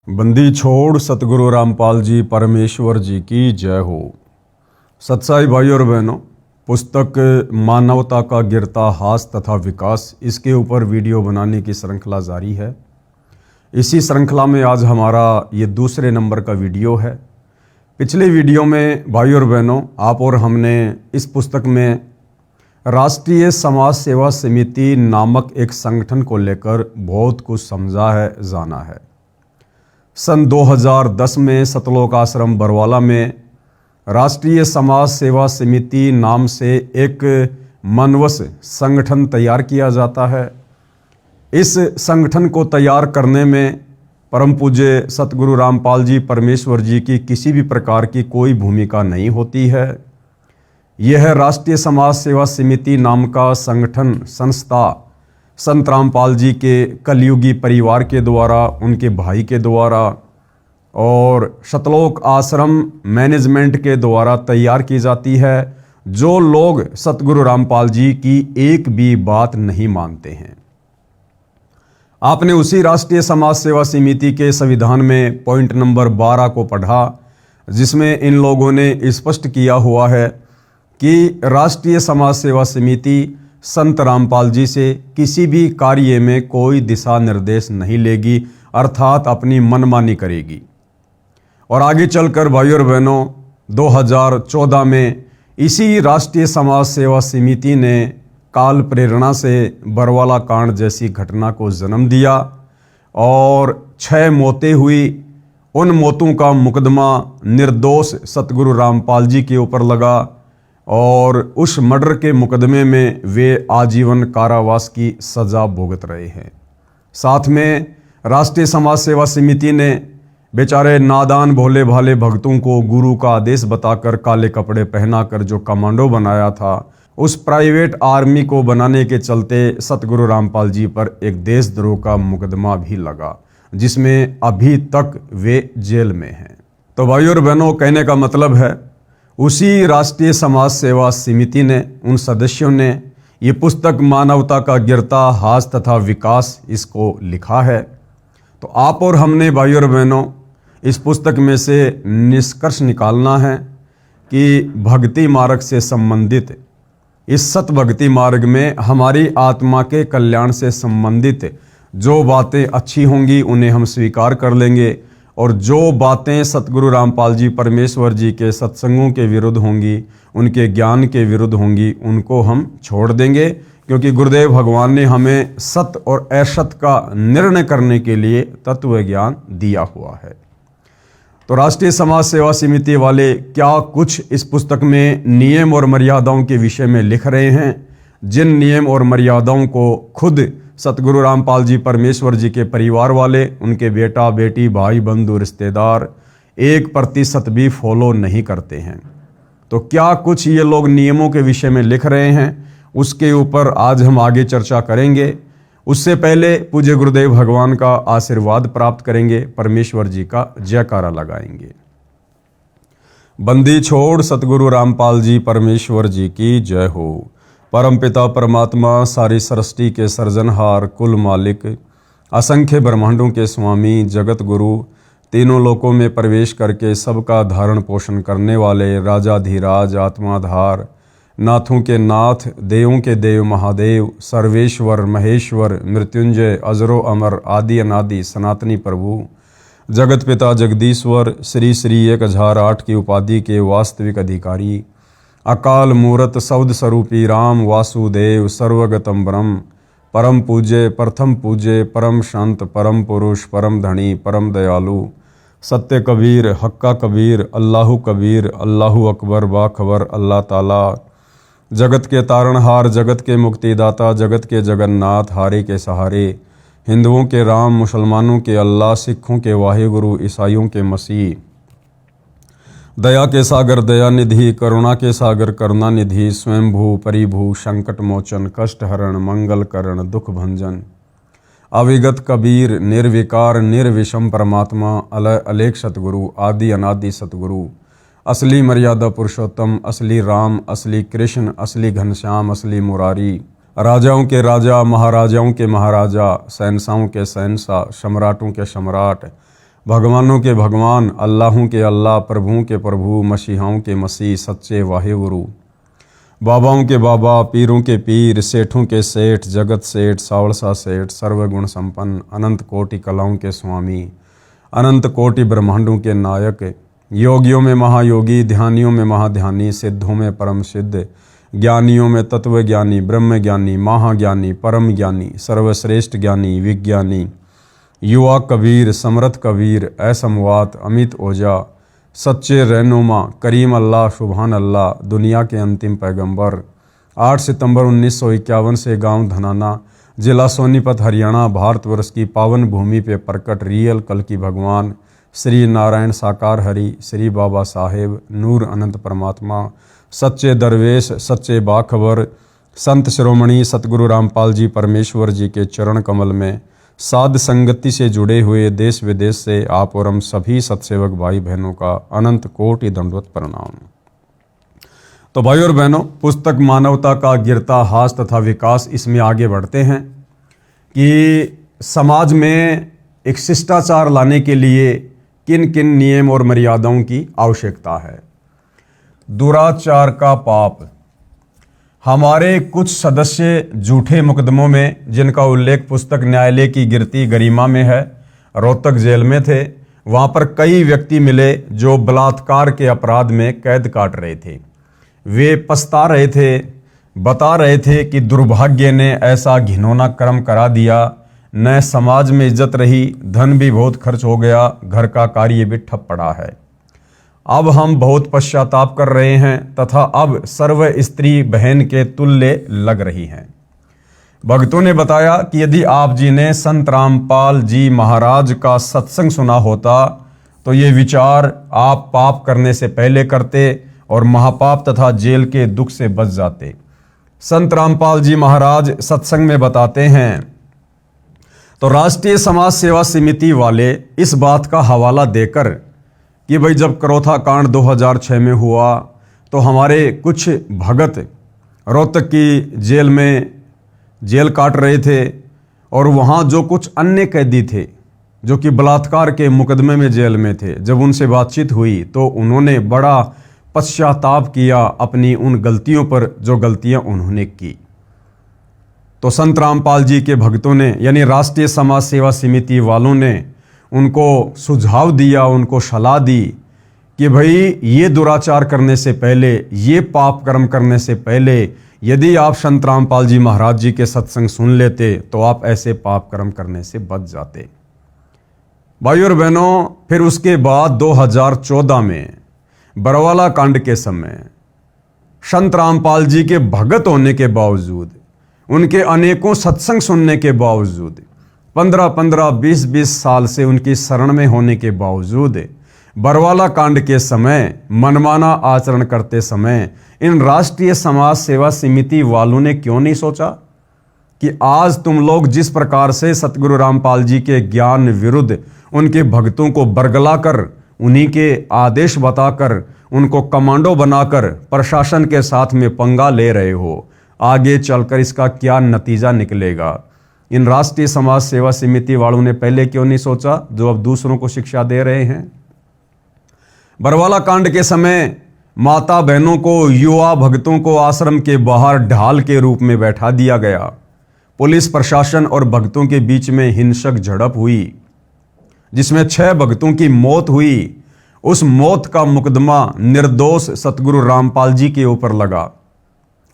बंदी छोड़ सतगुरु रामपाल जी परमेश्वर जी की जय हो। सत्साई भाई और बहनों, पुस्तक मानवता का गिरता हास तथा विकास, इसके ऊपर वीडियो बनाने की श्रृंखला जारी है। इसी श्रृंखला में आज हमारा ये दूसरे नंबर का वीडियो है। पिछले वीडियो में भाई और बहनों, आप और हमने इस पुस्तक में राष्ट्रीय समाज सेवा समिति नामक एक संगठन को लेकर बहुत कुछ समझा है, जाना है। सन 2010 में सतलोक आश्रम बरवाला में राष्ट्रीय समाज सेवा समिति नाम से एक मनवस संगठन तैयार किया जाता है। इस संगठन को तैयार करने में परम पूज्य सतगुरु रामपाल जी परमेश्वर जी की किसी भी प्रकार की कोई भूमिका नहीं होती है। यह राष्ट्रीय समाज सेवा समिति नाम का संगठन संस्था संत रामपाल जी के कलयुगी परिवार के द्वारा, उनके भाई के द्वारा और सतलोक आश्रम मैनेजमेंट के द्वारा तैयार की जाती है, जो लोग सतगुरु रामपाल जी की एक भी बात नहीं मानते हैं। आपने उसी राष्ट्रीय समाज सेवा समिति के संविधान में पॉइंट नंबर 12 को पढ़ा, जिसमें इन लोगों ने स्पष्ट किया हुआ है कि राष्ट्रीय समाज सेवा समिति संत रामपाल जी से किसी भी कार्य में कोई दिशा निर्देश नहीं लेगी, अर्थात अपनी मनमानी करेगी। और आगे चलकर भाई और बहनों, 2014 में इसी राष्ट्रीय समाज सेवा समिति ने काल प्रेरणा से बरवाला कांड जैसी घटना को जन्म दिया और 6 मौतें हुई। उन मौतों का मुकदमा निर्दोष सतगुरु रामपाल जी के ऊपर लगा और उस मर्डर के मुकदमे में वे आजीवन कारावास की सजा भुगत रहे हैं। साथ में राष्ट्रीय समाज सेवा समिति ने बेचारे नादान भोले भाले भक्तों को गुरु का आदेश बताकर काले कपड़े पहनाकर जो कमांडो बनाया था, उस प्राइवेट आर्मी को बनाने के चलते सतगुरु रामपाल जी पर एक देशद्रोह का मुकदमा भी लगा, जिसमें अभी तक वे जेल में हैं। तो भाई और बहनों, कहने का मतलब है उसी राष्ट्रीय समाज सेवा समिति ने, उन सदस्यों ने ये पुस्तक मानवता का गिरता हास तथा विकास इसको लिखा है। तो आप और हमने भाई और बहनों इस पुस्तक में से निष्कर्ष निकालना है कि भक्ति मार्ग से संबंधित, इस सत भक्ति मार्ग में हमारी आत्मा के कल्याण से संबंधित जो बातें अच्छी होंगी उन्हें हम स्वीकार कर लेंगे, और जो बातें सतगुरु रामपाल जी परमेश्वर जी के सत्संगों के विरुद्ध होंगी, उनके ज्ञान के विरुद्ध होंगी, उनको हम छोड़ देंगे, क्योंकि गुरुदेव भगवान ने हमें सत और असत का निर्णय करने के लिए तत्व ज्ञान दिया हुआ है। तो राष्ट्रीय समाज सेवा समिति वाले क्या कुछ इस पुस्तक में नियम और मर्यादाओं के विषय में लिख रहे हैं, जिन नियम और मर्यादाओं को खुद सतगुरु रामपाल जी परमेश्वर जी के परिवार वाले, उनके बेटा बेटी भाई बंधु रिश्तेदार 1% भी फॉलो नहीं करते हैं। तो क्या कुछ ये लोग नियमों के विषय में लिख रहे हैं, उसके ऊपर आज हम आगे चर्चा करेंगे। उससे पहले पूज्य गुरुदेव भगवान का आशीर्वाद प्राप्त करेंगे, परमेश्वर जी का जयकारा लगाएंगे। बंदी छोड़ सतगुरु रामपाल जी परमेश्वर जी की जय हो। परमपिता परमात्मा, सारी सृष्टि के सर्जनहार, कुल मालिक, असंख्य ब्रह्मांडों के स्वामी, जगत गुरु, तीनों लोकों में प्रवेश करके सबका धारण पोषण करने वाले राजाधिराज, आत्माधार, नाथों के नाथ, देवों के देव महादेव, सर्वेश्वर महेश्वर, मृत्युंजय, अजरो अमर, आदि अनादि सनातनी प्रभु, जगत पिता जगदीश्वर, श्री श्री 1008 की उपाधि के वास्तविक अधिकारी, अकाल मूरत सौद स्वरूपी राम वासुदेव, सर्वगतम ब्रह्म, परम पूज्य, प्रथम पूज्य, परम शांत, परम पुरुष, परम धनी, परम दयालु, सत्य कबीर, हक्का कबीर, अल्लाहु कबीर, अल्लाहु अकबर, बाखबर अल्लाह ताला, जगत के तारणहार, जगत के मुक्तिदाता, जगत के जगन्नाथ, हारे के सहारे, हिंदुओं के राम, मुसलमानों के अल्लाह, सिखों के वाहिगुरु, ईसाइयों के मसीह, दया के सागर दयानिधि, करुणा के सागर करुणानिधि, स्वयंभू परिभू, संकट मोचन, कष्ट हरण, मंगल करण, दुख भंजन, अविगत कबीर, निर्विकार निर्विषम परमात्मा, अलय अलेख सतगुरु, आदि अनादि सतगुरु, असली मर्यादा पुरुषोत्तम, असली राम, असली कृष्ण, असली घनश्याम, असली मुरारी, राजाओं के राजा, महाराजाओं के महाराजा, शहंशाहों के शहंशाह, सम्राटों के सम्राट, भगवानों के भगवान, अल्लाहों के अल्लाह, प्रभुओं के प्रभु, मसीहाओं के मसीह, सच्चे वाहेगुरु, बाबाओं के बाबा, पीरों के पीर, सेठों के सेठ, जगत सेठ, सावड़सा सेठ, सर्वगुण संपन्न, अनंत कोटि कलाओं के स्वामी, अनंत कोटि ब्रह्मांडों के नायक, योगियों में महायोगी, ध्यानियों में महाध्यानी, सिद्धों में परम सिद्ध, ज्ञानियों में तत्व ज्ञानी, ब्रह्म ज्ञानी, महाज्ञानी, परम ज्ञानी, सर्वश्रेष्ठ ज्ञानी, विज्ञानी, युवा कबीर, समर्थ कबीर, असमवात, अमित ओझा, सच्चे रहनुमा, करीम अल्लाह, सुभान अल्लाह, दुनिया के अंतिम पैगंबर, 8 सितंबर 1951 से गांव धनाना, जिला सोनीपत, हरियाणा, भारतवर्ष की पावन भूमि पे प्रकट रियल कल की भगवान श्री नारायण साकार हरि, श्री बाबा साहेब, नूर अनंत परमात्मा, सच्चे दरवेश, सच्चे बाखबर, संत शिरोमणि सतगुरु रामपाल जी परमेश्वर जी के चरण कमल में साध संगति से जुड़े हुए देश विदेश से आप और हम सभी सत्सेवक भाई बहनों का अनंत कोटि दंडवत प्रणाम। तो भाई और बहनों, पुस्तक मानवता का गिरता हास तथा विकास, इसमें आगे बढ़ते हैं कि समाज में एक शिष्टाचार लाने के लिए किन किन नियम और मर्यादाओं की आवश्यकता है। दुराचार का पाप। हमारे कुछ सदस्य झूठे मुकदमों में, जिनका उल्लेख पुस्तक न्यायालय की गिरती गरिमा में है, रोहतक जेल में थे। वहां पर कई व्यक्ति मिले जो बलात्कार के अपराध में कैद काट रहे थे। वे पछता रहे थे, बता रहे थे कि दुर्भाग्य ने ऐसा घिनौना कर्म करा दिया, न समाज में इज्जत रही, धन भी बहुत खर्च हो गया, घर का कार्य भी ठप पड़ा है। अब हम बहुत पश्चाताप कर रहे हैं तथा अब सर्व स्त्री बहन के तुल्य लग रही हैं। भक्तों ने बताया कि यदि आप जी ने संत रामपाल जी महाराज का सत्संग सुना होता तो ये विचार आप पाप करने से पहले करते और महापाप तथा जेल के दुख से बच जाते। संत रामपाल जी महाराज सत्संग में बताते हैं, तो राष्ट्रीय समाज सेवा समिति वाले इस बात का हवाला देकर कि भाई जब करोथा कांड 2006 में हुआ तो हमारे कुछ भगत रोहतक की जेल में जेल काट रहे थे और वहाँ जो कुछ अन्य कैदी थे जो कि बलात्कार के मुकदमे में जेल में थे, जब उनसे बातचीत हुई तो उन्होंने बड़ा पश्चाताप किया अपनी उन गलतियों पर जो गलतियां उन्होंने की। तो संत रामपाल जी के भक्तों ने यानी राष्ट्रीय समाज सेवा समिति वालों ने उनको सुझाव दिया, उनको सलाह दी कि भाई ये दुराचार करने से पहले, ये पाप कर्म करने से पहले यदि आप संत रामपाल जी महाराज जी के सत्संग सुन लेते तो आप ऐसे पाप कर्म करने से बच जाते। भाई और बहनों, फिर उसके बाद 2014 में बरवाला कांड के समय संत रामपाल जी के भगत होने के बावजूद, उनके अनेकों सत्संग सुनने के बावजूद, 15-15, 20-20 साल से उनकी शरण में होने के बावजूद बरवाला कांड के समय मनमाना आचरण करते समय इन राष्ट्रीय समाज सेवा समिति वालों ने क्यों नहीं सोचा कि आज तुम लोग जिस प्रकार से सतगुरु रामपाल जी के ज्ञान विरुद्ध उनके भक्तों को बरगलाकर, उन्हीं के आदेश बताकर, उनको कमांडो बनाकर प्रशासन के साथ में पंगा ले रहे हो, आगे चलकर इसका क्या नतीजा निकलेगा। इन राष्ट्रीय समाज सेवा समिति वालों ने पहले क्यों नहीं सोचा जो अब दूसरों को शिक्षा दे रहे हैं। बरवाला कांड के समय माता बहनों को, युवा भक्तों को आश्रम के बाहर ढाल के रूप में बैठा दिया गया। पुलिस प्रशासन और भक्तों के बीच में हिंसक झड़प हुई जिसमें 6 भक्तों की मौत हुई। उस मौत का मुकदमा निर्दोष सतगुरु रामपाल जी के ऊपर लगा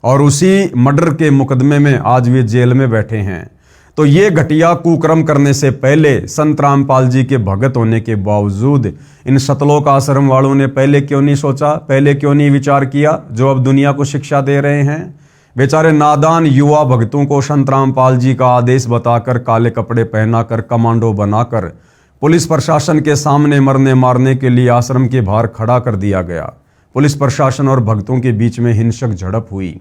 और उसी मर्डर के मुकदमे में आज वे जेल में बैठे हैं। तो ये घटिया कुकर्म करने से पहले संत रामपाल जी के भगत होने के बावजूद इन सतलोक आश्रम वालों ने पहले क्यों नहीं सोचा, पहले क्यों नहीं विचार किया जो अब दुनिया को शिक्षा दे रहे हैं। बेचारे नादान युवा भक्तों को संत रामपाल जी का आदेश बताकर, काले कपड़े पहनाकर, कमांडो बनाकर पुलिस प्रशासन के सामने मरने मारने के लिए आश्रम के बाहर खड़ा कर दिया गया। पुलिस प्रशासन और भक्तों के बीच में हिंसक झड़प हुई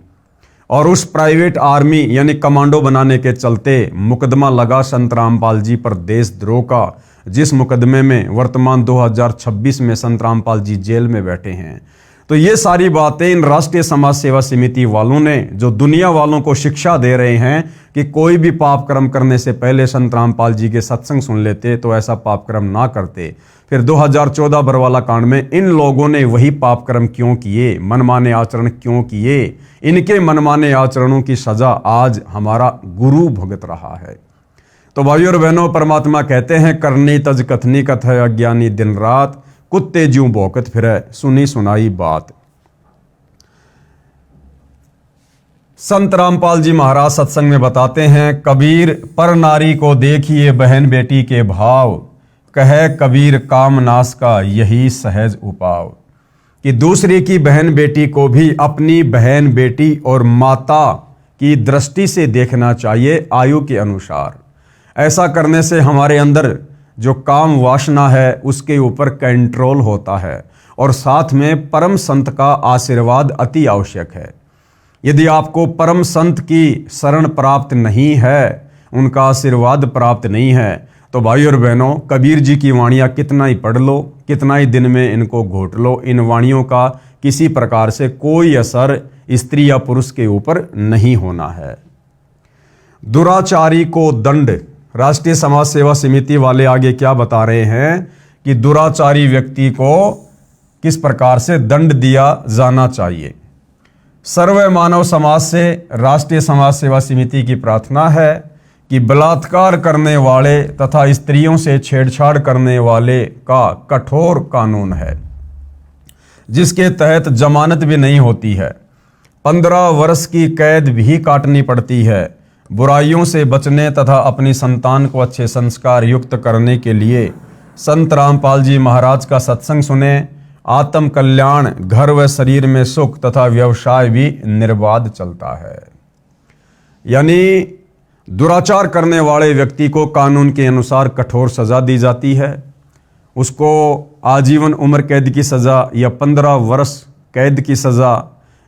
और उस प्राइवेट आर्मी यानी कमांडो बनाने के चलते मुकदमा लगा संत रामपाल जी पर देशद्रोह का, जिस मुकदमे में वर्तमान 2026 में संत रामपाल जी जेल में बैठे हैं। तो ये सारी बातें इन राष्ट्रीय समाज सेवा समिति वालों ने, जो दुनिया वालों को शिक्षा दे रहे हैं कि कोई भी पाप कर्म करने से पहले संत रामपाल जी के सत्संग सुन लेते तो ऐसा पाप कर्म ना करते। फिर 2014 बरवाला कांड में इन लोगों ने वही पाप कर्म क्यों किए, मनमाने आचरण क्यों किए, इनके मनमाने आचरणों की सजा आज हमारा गुरु भुगत रहा है। तो भाइयों और बहनों, परमात्मा कहते हैं, करनी तज कथनी कथ है अज्ञानी दिन रात, कुत्ते ज्यों भौंकत फिरे सुनी सुनाई बात। संत रामपाल जी महाराज सत्संग में बताते हैं, कबीर पर नारी को देखिए बहन बेटी के भाव, कहे कबीर काम नाश का यही सहज उपाव। कि दूसरे की बहन बेटी को भी अपनी बहन बेटी और माता की दृष्टि से देखना चाहिए आयु के अनुसार। ऐसा करने से हमारे अंदर जो काम वासना है उसके ऊपर कंट्रोल होता है और साथ में परम संत का आशीर्वाद अति आवश्यक है। यदि आपको परम संत की शरण प्राप्त नहीं है, उनका आशीर्वाद प्राप्त नहीं है, तो भाई और बहनों, कबीर जी की वाणियाँ कितना ही पढ़ लो, कितना ही दिन में इनको घोट लो, इन वाणियों का किसी प्रकार से कोई असर स्त्री या पुरुष के ऊपर नहीं होना है। दुराचारी को दंड। राष्ट्रीय समाज सेवा समिति वाले आगे क्या बता रहे हैं कि दुराचारी व्यक्ति को किस प्रकार से दंड दिया जाना चाहिए। सर्व मानव समाज से राष्ट्रीय समाज सेवा समिति की प्रार्थना है कि बलात्कार करने वाले तथा स्त्रियों से छेड़छाड़ करने वाले का कठोर कानून है, जिसके तहत जमानत भी नहीं होती है, 15 वर्ष की कैद भी काटनी पड़ती है। बुराइयों से बचने तथा अपनी संतान को अच्छे संस्कार युक्त करने के लिए संत रामपाल जी महाराज का सत्संग सुने। आत्म कल्याण, घर व शरीर में सुख तथा व्यवसाय भी निर्बाध चलता है। यानी दुराचार करने वाले व्यक्ति को कानून के अनुसार कठोर सजा दी जाती है। उसको आजीवन उम्र कैद की सजा या 15 वर्ष कैद की सजा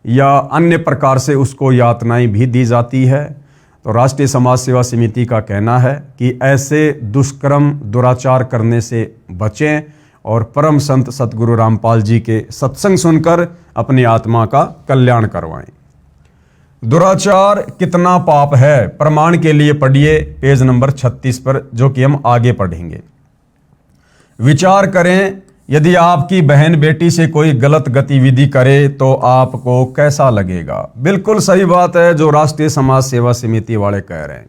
या अन्य प्रकार से उसको यातनाएं भी दी जाती है। तो राष्ट्रीय समाज सेवा समिति का कहना है कि ऐसे दुष्कर्म दुराचार करने से बचें और परम संत सतगुरु रामपाल जी के सत्संग सुनकर अपनी आत्मा का कल्याण करवाएं। दुराचार कितना पाप है, प्रमाण के लिए पढ़िए पेज नंबर 36 पर, जो कि हम आगे पढ़ेंगे। विचार करें, यदि आपकी बहन बेटी से कोई गलत गतिविधि करे तो आपको कैसा लगेगा। बिल्कुल सही बात है जो राष्ट्रीय समाज सेवा समिति वाले कह रहे हैं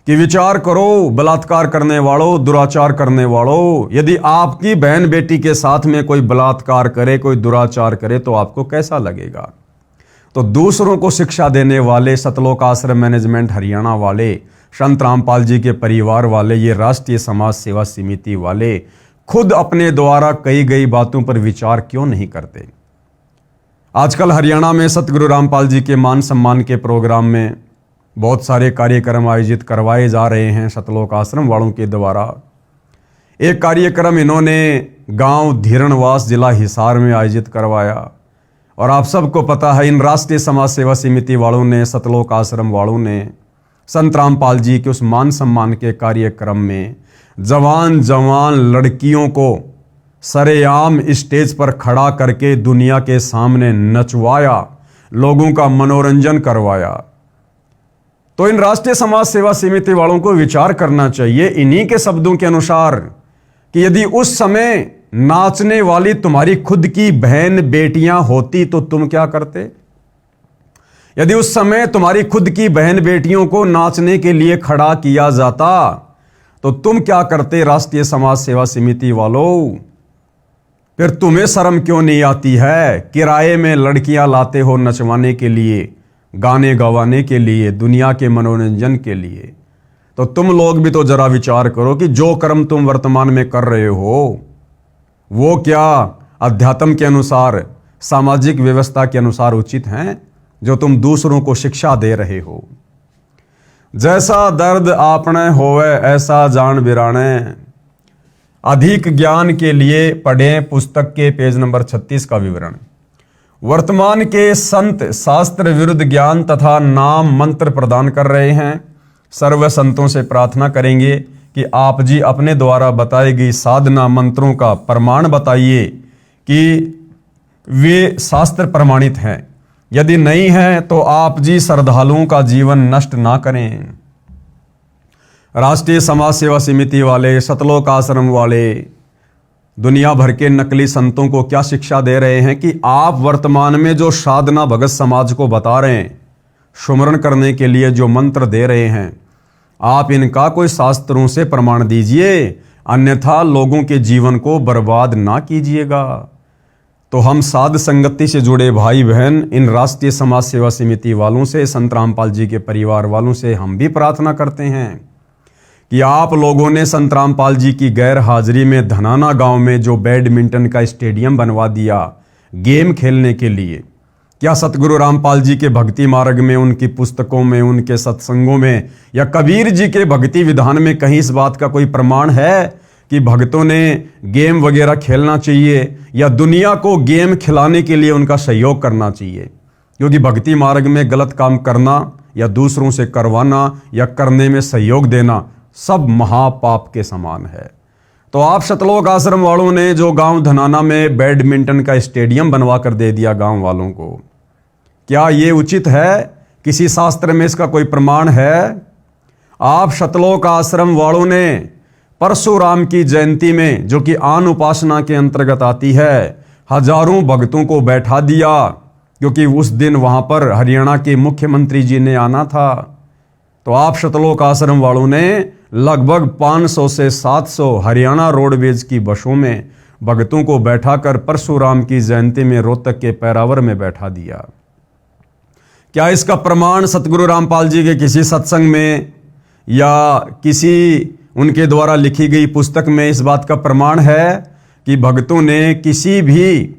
कि विचार करो, बलात्कार करने वालों, दुराचार करने वालों, यदि आपकी बहन बेटी के साथ में कोई बलात्कार करे, कोई दुराचार करे तो आपको कैसा लगेगा। तो दूसरों को शिक्षा देने वाले सतलोक आश्रम मैनेजमेंट हरियाणा वाले, संत रामपाल जी के परिवार वाले, ये राष्ट्रीय समाज सेवा समिति वाले खुद अपने द्वारा कही गई बातों पर विचार क्यों नहीं करते। आजकल हरियाणा में सतगुरु रामपाल जी के मान सम्मान के प्रोग्राम में बहुत सारे कार्यक्रम आयोजित करवाए जा रहे हैं सतलोक आश्रम वालों के द्वारा। एक कार्यक्रम इन्होंने गांव धीरणवास जिला हिसार में आयोजित करवाया और आप सबको पता है इन राष्ट्रीय समाज सेवा समिति वालों ने, सतलोक आश्रम वालों ने संत रामपाल जी के उस मान सम्मान के कार्यक्रम में जवान जवान लड़कियों को सरेआम स्टेज पर खड़ा करके दुनिया के सामने नचवाया, लोगों का मनोरंजन करवाया। तो इन राष्ट्रीय समाज सेवा समिति वालों को विचार करना चाहिए इन्हीं के शब्दों के अनुसार कि यदि उस समय नाचने वाली तुम्हारी खुद की बहन बेटियां होती तो तुम क्या करते। यदि उस समय तुम्हारी खुद की बहन बेटियों को नाचने के लिए खड़ा किया जाता तो तुम क्या करते राष्ट्रीय समाज सेवा समिति वालों। फिर तुम्हें शर्म क्यों नहीं आती है, किराए में लड़कियां लाते हो नचवाने के लिए, गाने गवाने के लिए, दुनिया के मनोरंजन के लिए। तो तुम लोग भी तो जरा विचार करो कि जो कर्म तुम वर्तमान में कर रहे हो वो क्या अध्यात्म के अनुसार, सामाजिक व्यवस्था के अनुसार उचित हैं, जो तुम दूसरों को शिक्षा दे रहे हो। जैसा दर्द आपने होवे ऐसा जान बिराने। अधिक ज्ञान के लिए पढ़ें पुस्तक के पेज नंबर 36 का विवरण। वर्तमान के संत शास्त्र विरुद्ध ज्ञान तथा नाम मंत्र प्रदान कर रहे हैं। सर्व संतों से प्रार्थना करेंगे कि आप जी अपने द्वारा बताई गई साधना मंत्रों का प्रमाण बताइए कि वे शास्त्र प्रमाणित हैं। यदि नहीं है तो आप जी श्रद्धालुओं का जीवन नष्ट ना करें। राष्ट्रीय समाज सेवा समिति वाले, सतलोक आश्रम वाले दुनिया भर के नकली संतों को क्या शिक्षा दे रहे हैं कि आप वर्तमान में जो साधना भगत समाज को बता रहे हैं, सुमरण करने के लिए जो मंत्र दे रहे हैं, आप इनका कोई शास्त्रों से प्रमाण दीजिए, अन्यथा लोगों के जीवन को बर्बाद ना कीजिएगा। तो हम साध संगति से जुड़े भाई बहन इन राष्ट्रीय समाज सेवा समिति वालों से, संत रामपाल जी के परिवार वालों से हम भी प्रार्थना करते हैं कि आप लोगों ने संत रामपाल जी की गैर हाजिरी में धनाना गांव में जो बैडमिंटन का स्टेडियम बनवा दिया गेम खेलने के लिए, क्या सतगुरु रामपाल जी के भक्ति मार्ग में, उनकी पुस्तकों में, उनके सत्संगों में या कबीर जी के भक्ति विधान में कहीं इस बात का कोई प्रमाण है कि भक्तों ने गेम वगैरह खेलना चाहिए या दुनिया को गेम खिलाने के लिए उनका सहयोग करना चाहिए? क्योंकि भक्ति मार्ग में गलत काम करना या दूसरों से करवाना या करने में सहयोग देना सब महापाप के समान है। तो आप सतलोक आश्रम वालों ने जो गांव धनाना में बैडमिंटन का स्टेडियम बनवा कर दे दिया गांव वालों को, क्या ये उचित है? किसी शास्त्र में इसका कोई प्रमाण है? आप सतलोक आश्रम वालों ने परशुराम की जयंती में, जो कि आन उपासना के अंतर्गत आती है, हजारों भक्तों को बैठा दिया, क्योंकि उस दिन वहां पर हरियाणा के मुख्यमंत्री जी ने आना था। तो आप सतलोक आश्रम वालों ने लगभग 500 से 700 हरियाणा रोडवेज की बसों में भक्तों को बैठाकर परशुराम की जयंती में रोहतक के पैरावर में बैठा दिया। क्या इसका प्रमाण सतगुरु रामपाल जी के किसी सत्संग में या किसी उनके द्वारा लिखी गई पुस्तक में इस बात का प्रमाण है कि भक्तों ने किसी भी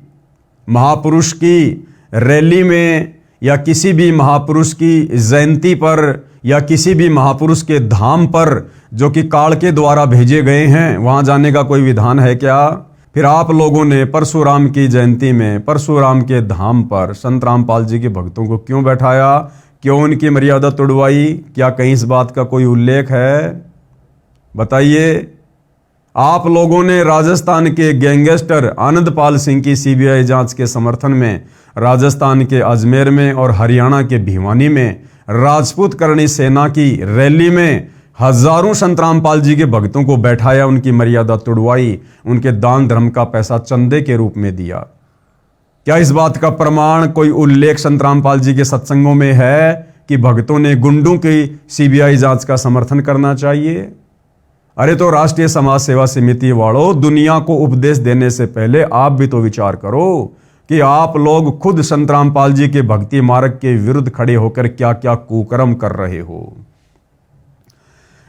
महापुरुष की रैली में या किसी भी महापुरुष की जयंती पर या किसी भी महापुरुष के धाम पर, जो कि काल के द्वारा भेजे गए हैं, वहां जाने का कोई विधान है क्या? फिर आप लोगों ने परशुराम की जयंती में परशुराम के धाम पर संत रामपाल जी के भक्तों को क्यों बैठाया? क्यों उनकी मर्यादा तोड़वाई? क्या कहीं इस बात का कोई उल्लेख है? बताइए। आप लोगों ने राजस्थान के गैंगस्टर आनंदपाल सिंह की सीबीआई जांच के समर्थन में राजस्थान के अजमेर में और हरियाणा के भिवानी में राजपूत करणी सेना की रैली में हजारों संत रामपाल जी के भक्तों को बैठाया, उनकी मर्यादा तोड़वाई, उनके दान धर्म का पैसा चंदे के रूप में दिया। क्या इस बात का प्रमाण, कोई उल्लेख संत रामपाल जी के सत्संगों में है कि भक्तों ने गुंडों की सीबीआई जांच का समर्थन करना चाहिए? अरे तो राष्ट्रीय समाज सेवा समिति वालों, दुनिया को उपदेश देने से पहले आप भी तो विचार करो कि आप लोग खुद संत रामपाल जी के भक्ति मार्ग के विरुद्ध खड़े होकर क्या क्या कुकर्म कर रहे हो।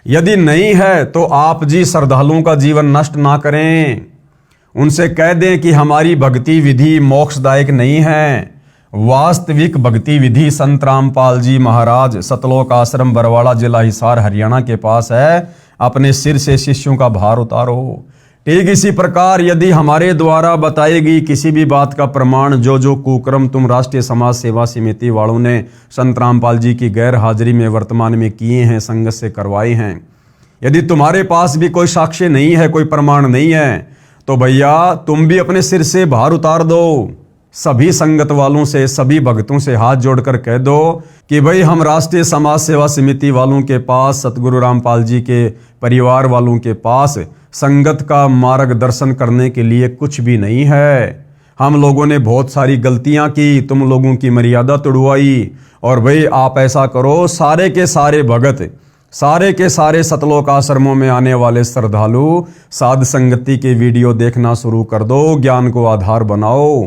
यदि नहीं है तो आप जी श्रद्धालुओं का जीवन नष्ट ना करें। उनसे कह दें कि हमारी भक्ति विधि मोक्षदायक नहीं है। वास्तविक भक्ति विधि संत रामपाल जी महाराज सतलोक आश्रम बरवाड़ा, जिला हिसार, हरियाणा के पास है। अपने सिर से शिष्यों का भार उतारो। ठीक इसी प्रकार यदि हमारे द्वारा बताई गई किसी भी बात का प्रमाण, जो कुकर्म तुम राष्ट्रीय समाज सेवा समिति वालों ने संत रामपाल जी की गैर हाजिरी में वर्तमान में किए हैं, संगत से करवाए हैं, यदि तुम्हारे पास भी कोई साक्ष्य नहीं है, कोई प्रमाण नहीं है, तो भैया तुम भी अपने सिर से भार उतार दो। सभी संगत वालों से, सभी भक्तों से हाथ जोड़कर कह दो कि भाई हम राष्ट्रीय समाज सेवा समिति वालों के पास, सतगुरु रामपाल जी के परिवार वालों के पास संगत का मार्गदर्शन करने के लिए कुछ भी नहीं है। हम लोगों ने बहुत सारी गलतियां की, तुम लोगों की मर्यादा तोड़वाई, और भाई आप ऐसा करो, सारे के सारे भगत, सारे के सारे सतलोक आश्रमों में आने वाले श्रद्धालु साध संगति के वीडियो देखना शुरू कर दो, ज्ञान को आधार बनाओ।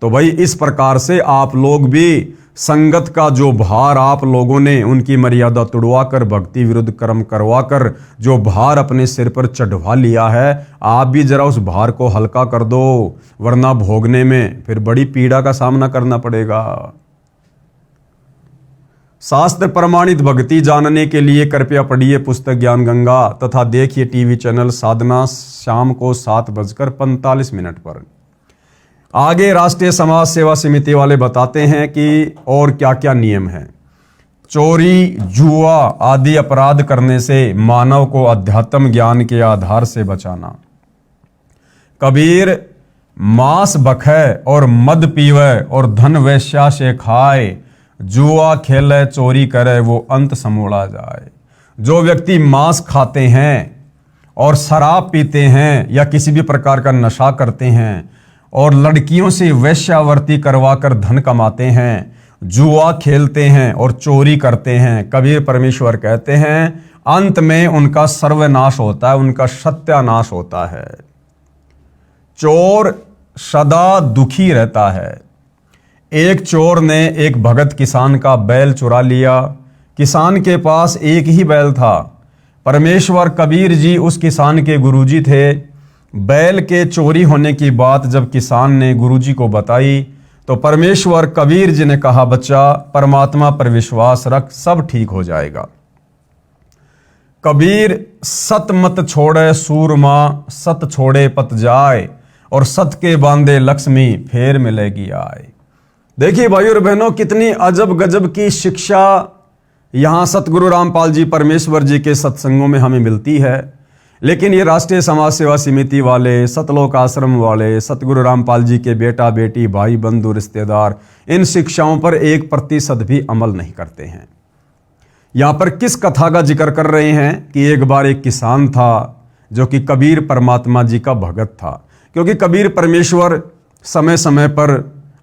तो भाई इस प्रकार से आप लोग भी संगत का जो भार आप लोगों ने उनकी मर्यादा तुड़वाकर, भक्ति विरुद्ध कर्म करवाकर जो भार अपने सिर पर चढ़वा लिया है, आप भी जरा उस भार को हल्का कर दो, वरना भोगने में फिर बड़ी पीड़ा का सामना करना पड़ेगा। शास्त्र प्रमाणित भक्ति जानने के लिए कृपया पढ़िए पुस्तक ज्ञान गंगा तथा देखिए टीवी चैनल साधना शाम को 7:45 पर। आगे राष्ट्रीय समाज सेवा समिति वाले बताते हैं कि और क्या क्या नियम हैं। चोरी, जुआ आदि अपराध करने से मानव को अध्यात्म ज्ञान के आधार से बचाना। कबीर मांस बखे और मद पीवे और धन वेश्या से खाए, जुआ खेले चोरी करे वो अंत समोड़ा जाए। जो व्यक्ति मांस खाते हैं और शराब पीते हैं या किसी भी प्रकार का नशा करते हैं और लड़कियों से वेश्यावृत्ति करवाकर धन कमाते हैं, जुआ खेलते हैं और चोरी करते हैं, कबीर परमेश्वर कहते हैं अंत में उनका सर्वनाश होता है, उनका सत्यानाश होता है। चोर सदा दुखी रहता है। एक चोर ने एक भगत किसान का बैल चुरा लिया। किसान के पास एक ही बैल था। परमेश्वर कबीर जी उस किसान के गुरुजी थे। बैल के चोरी होने की बात जब किसान ने गुरुजी को बताई तो परमेश्वर कबीर जी ने कहा, बच्चा परमात्मा पर विश्वास रख, सब ठीक हो जाएगा। कबीर सत मत छोड़े सूरमा, सत छोड़े पत जाए, और सत के बांधे लक्ष्मी फेर मिलेगी आए। देखिए भाइयों और बहनों, कितनी अजब गजब की शिक्षा यहाँ सतगुरु रामपाल जी परमेश्वर जी के सत्संगों में हमें मिलती है। लेकिन ये राष्ट्रीय समाज सेवा समिति वाले, सतलोक आश्रम वाले, सतगुरु रामपाल जी के बेटा बेटी, भाई बंधु रिश्तेदार इन शिक्षाओं पर 1% भी अमल नहीं करते हैं। यहाँ पर किस कथा का जिक्र कर रहे हैं कि एक बार एक किसान था जो कि कबीर परमात्मा जी का भगत था। क्योंकि कबीर परमेश्वर समय समय पर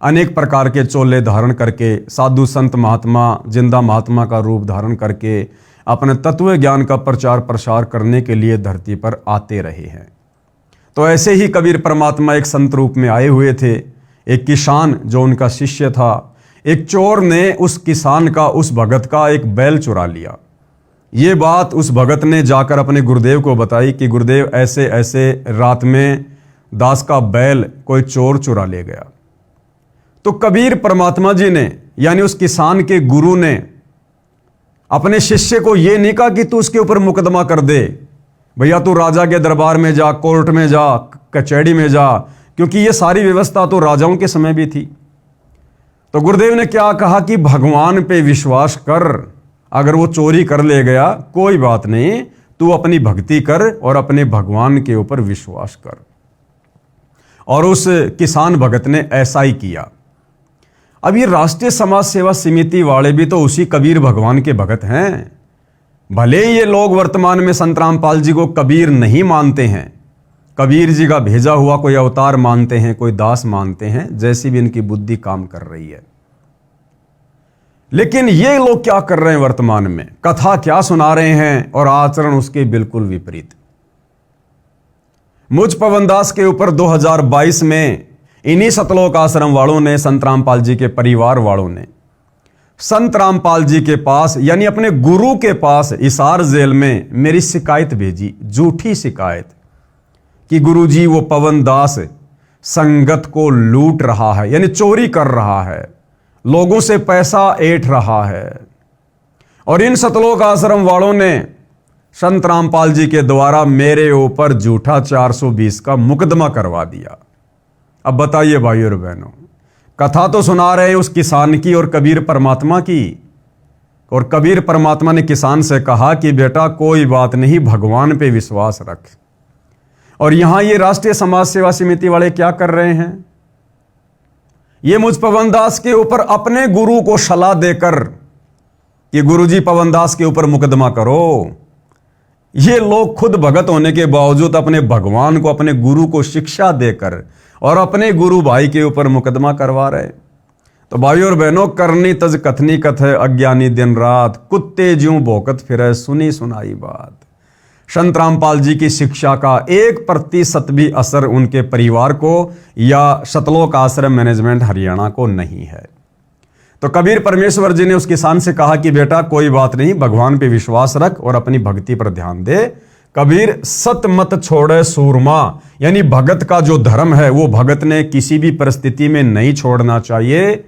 अनेक प्रकार के चोले धारण करके, साधु संत महात्मा, जिंदा महात्मा का रूप धारण करके अपने तत्व ज्ञान का प्रचार प्रसार करने के लिए धरती पर आते रहे हैं। तो ऐसे ही कबीर परमात्मा एक संत रूप में आए हुए थे। एक किसान जो उनका शिष्य था, एक चोर ने उस किसान का, उस भगत का एक बैल चुरा लिया। ये बात उस भगत ने जाकर अपने गुरुदेव को बताई कि गुरुदेव ऐसे ऐसे रात में दास का बैल कोई चोर चुरा ले गया। तो कबीर परमात्मा जी ने, यानी उस किसान के गुरु ने, अपने शिष्य को यह नहीं कहा कि तू उसके ऊपर मुकदमा कर दे, भैया तू राजा के दरबार में जा, कोर्ट में जा, कचहरी में जा, क्योंकि ये सारी व्यवस्था तो राजाओं के समय भी थी। तो गुरुदेव ने क्या कहा कि भगवान पे विश्वास कर, अगर वो चोरी कर ले गया कोई बात नहीं, तू अपनी भक्ति कर और अपने भगवान के ऊपर विश्वास कर। और उस किसान भगत ने ऐसा ही किया। अब ये राष्ट्रीय समाज सेवा समिति वाले भी तो उसी कबीर भगवान के भगत हैं। भले ही ये लोग वर्तमान में संत रामपाल जी को कबीर नहीं मानते हैं, कबीर जी का भेजा हुआ कोई अवतार मानते हैं, कोई दास मानते हैं, जैसी भी इनकी बुद्धि काम कर रही है। लेकिन ये लोग क्या कर रहे हैं वर्तमान में, कथा क्या सुना रहे हैं और आचरण उसके बिल्कुल विपरीत। मुझ पवन दास के ऊपर 2022 में इन्हीं सतलोक आश्रम वालों ने, संत रामपाल जी के परिवार वालों ने संत रामपाल जी के पास, यानी अपने गुरु के पास हिसार जेल में मेरी शिकायत भेजी, झूठी शिकायत कि गुरुजी वो पवन दास संगत को लूट रहा है, यानी चोरी कर रहा है, लोगों से पैसा ऐंठ रहा है। और इन सतलोक आश्रम वालों ने संत रामपाल जी के द्वारा मेरे ऊपर झूठा 420 का मुकदमा करवा दिया। अब बताइए भाइयों और बहनों, कथा तो सुना रहे हैं उस किसान की और कबीर परमात्मा की, और कबीर परमात्मा ने किसान से कहा कि बेटा कोई बात नहीं, भगवान पे विश्वास रख। और यहां ये राष्ट्रीय समाज सेवा समिति वाले क्या कर रहे हैं, ये मुझ पवन दास के ऊपर अपने गुरु को सलाह देकर कि गुरुजी पवन दास के ऊपर मुकदमा करो। ये लोग खुद भगत होने के बावजूद अपने भगवान को, अपने गुरु को शिक्षा देकर और अपने गुरु भाई के ऊपर मुकदमा करवा रहे। तो भाइयों और बहनों, करनी तज कथनी कथ, अज्ञानी दिन रात, कुत्ते ज्यों भौंकत फिरे, सुनी सुनाई बात। संत रामपाल जी की शिक्षा का 1% भी असर उनके परिवार को या सतलोक आश्रम मैनेजमेंट हरियाणा को नहीं है। तो कबीर परमेश्वर जी ने उस किसान से कहा कि बेटा कोई बात नहीं, भगवान पे विश्वास रख और अपनी भक्ति पर ध्यान दे। कबीर सत मत छोड़े सूरमा, यानी भगत का जो धर्म है वो भगत ने किसी भी परिस्थिति में नहीं छोड़ना चाहिए।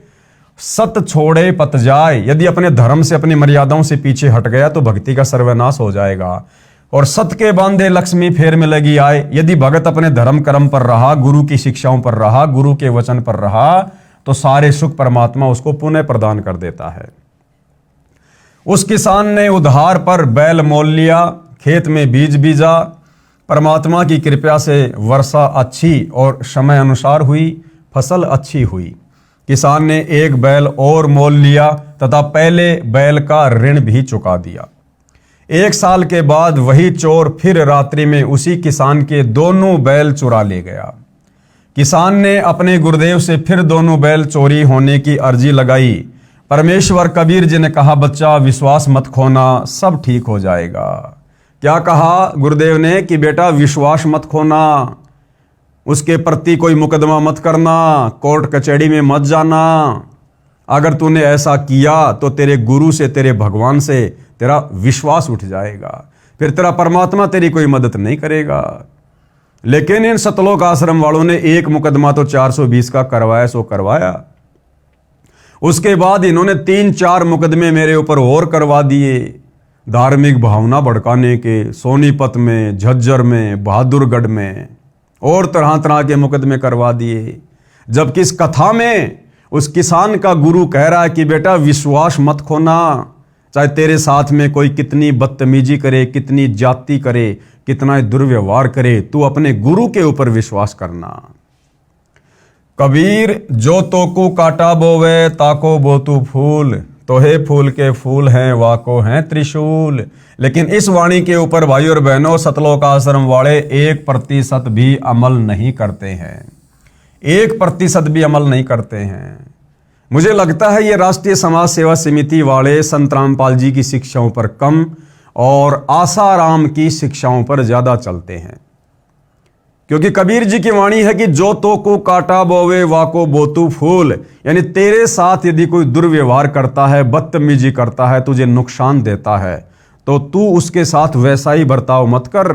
सत छोड़े पत जाए, यदि अपने धर्म से, अपनी मर्यादाओं से पीछे हट गया तो भक्ति का सर्वनाश हो जाएगा। और सत के बांधे लक्ष्मी फेर मिलेगी आए, यदि भगत अपने धर्म कर्म पर रहा, गुरु की शिक्षाओं पर रहा, गुरु के वचन पर रहा, तो सारे सुख परमात्मा उसको पुनः प्रदान कर देता है। उस किसान ने उधार पर बैल मोल लिया, खेत में बीज बीजा, परमात्मा की कृपा से वर्षा अच्छी और समय अनुसार हुई, फसल अच्छी हुई। किसान ने एक बैल और मोल लिया तथा पहले बैल का ऋण भी चुका दिया। 1 साल के बाद वही चोर फिर रात्रि में उसी किसान के दोनों बैल चुरा ले गया। किसान ने अपने गुरुदेव से फिर दोनों बैल चोरी होने की अर्जी लगाई। परमेश्वर कबीर जी ने कहा, बच्चा विश्वास मत खोना, सब ठीक हो जाएगा। क्या कहा गुरुदेव ने कि बेटा विश्वास मत खोना, उसके प्रति कोई मुकदमा मत करना, कोर्ट कचहरी में मत जाना। अगर तूने ऐसा किया तो तेरे गुरु से, तेरे भगवान से तेरा विश्वास उठ जाएगा, फिर तेरा परमात्मा तेरी कोई मदद नहीं करेगा। लेकिन इन सतलोक आश्रम वालों ने एक मुकदमा तो 420 का करवाया सो करवाया। उसके बाद इन्होंने 3-4 मुकदमे मेरे ऊपर और करवा दिए, धार्मिक भावना भड़काने के, सोनीपत में, झज्जर में, बहादुरगढ़ में और तरह तरह के मुकदमे करवा दिए। जबकि इस कथा में उस किसान का गुरु कह रहा है कि बेटा विश्वास मत खोना, चाहे तेरे साथ में कोई कितनी बदतमीजी करे, कितनी जाति करे, कितना दुर्व्यवहार करे, तू अपने गुरु के ऊपर विश्वास करना। कबीर जो तोकू काटा बोवे ताको बोतू फूल, तो हे फूल के फूल हैं वाको हैं त्रिशूल। लेकिन इस वाणी के ऊपर भाई और बहनों सतलोक आश्रम वाले 1% भी अमल नहीं करते हैं, 1% भी अमल नहीं करते हैं। मुझे लगता है ये राष्ट्रीय समाज सेवा समिति वाले संत रामपाल जी की शिक्षाओं पर कम और आसाराम की शिक्षाओं पर ज्यादा चलते हैं। क्योंकि कबीर जी की वाणी है कि जो तो को काटा बोवे वाको बोतू फूल, यानी तेरे साथ यदि कोई दुर्व्यवहार करता है, बदतमीजी करता है, तुझे नुकसान देता है, तो तू उसके साथ वैसा ही बर्ताव मत कर।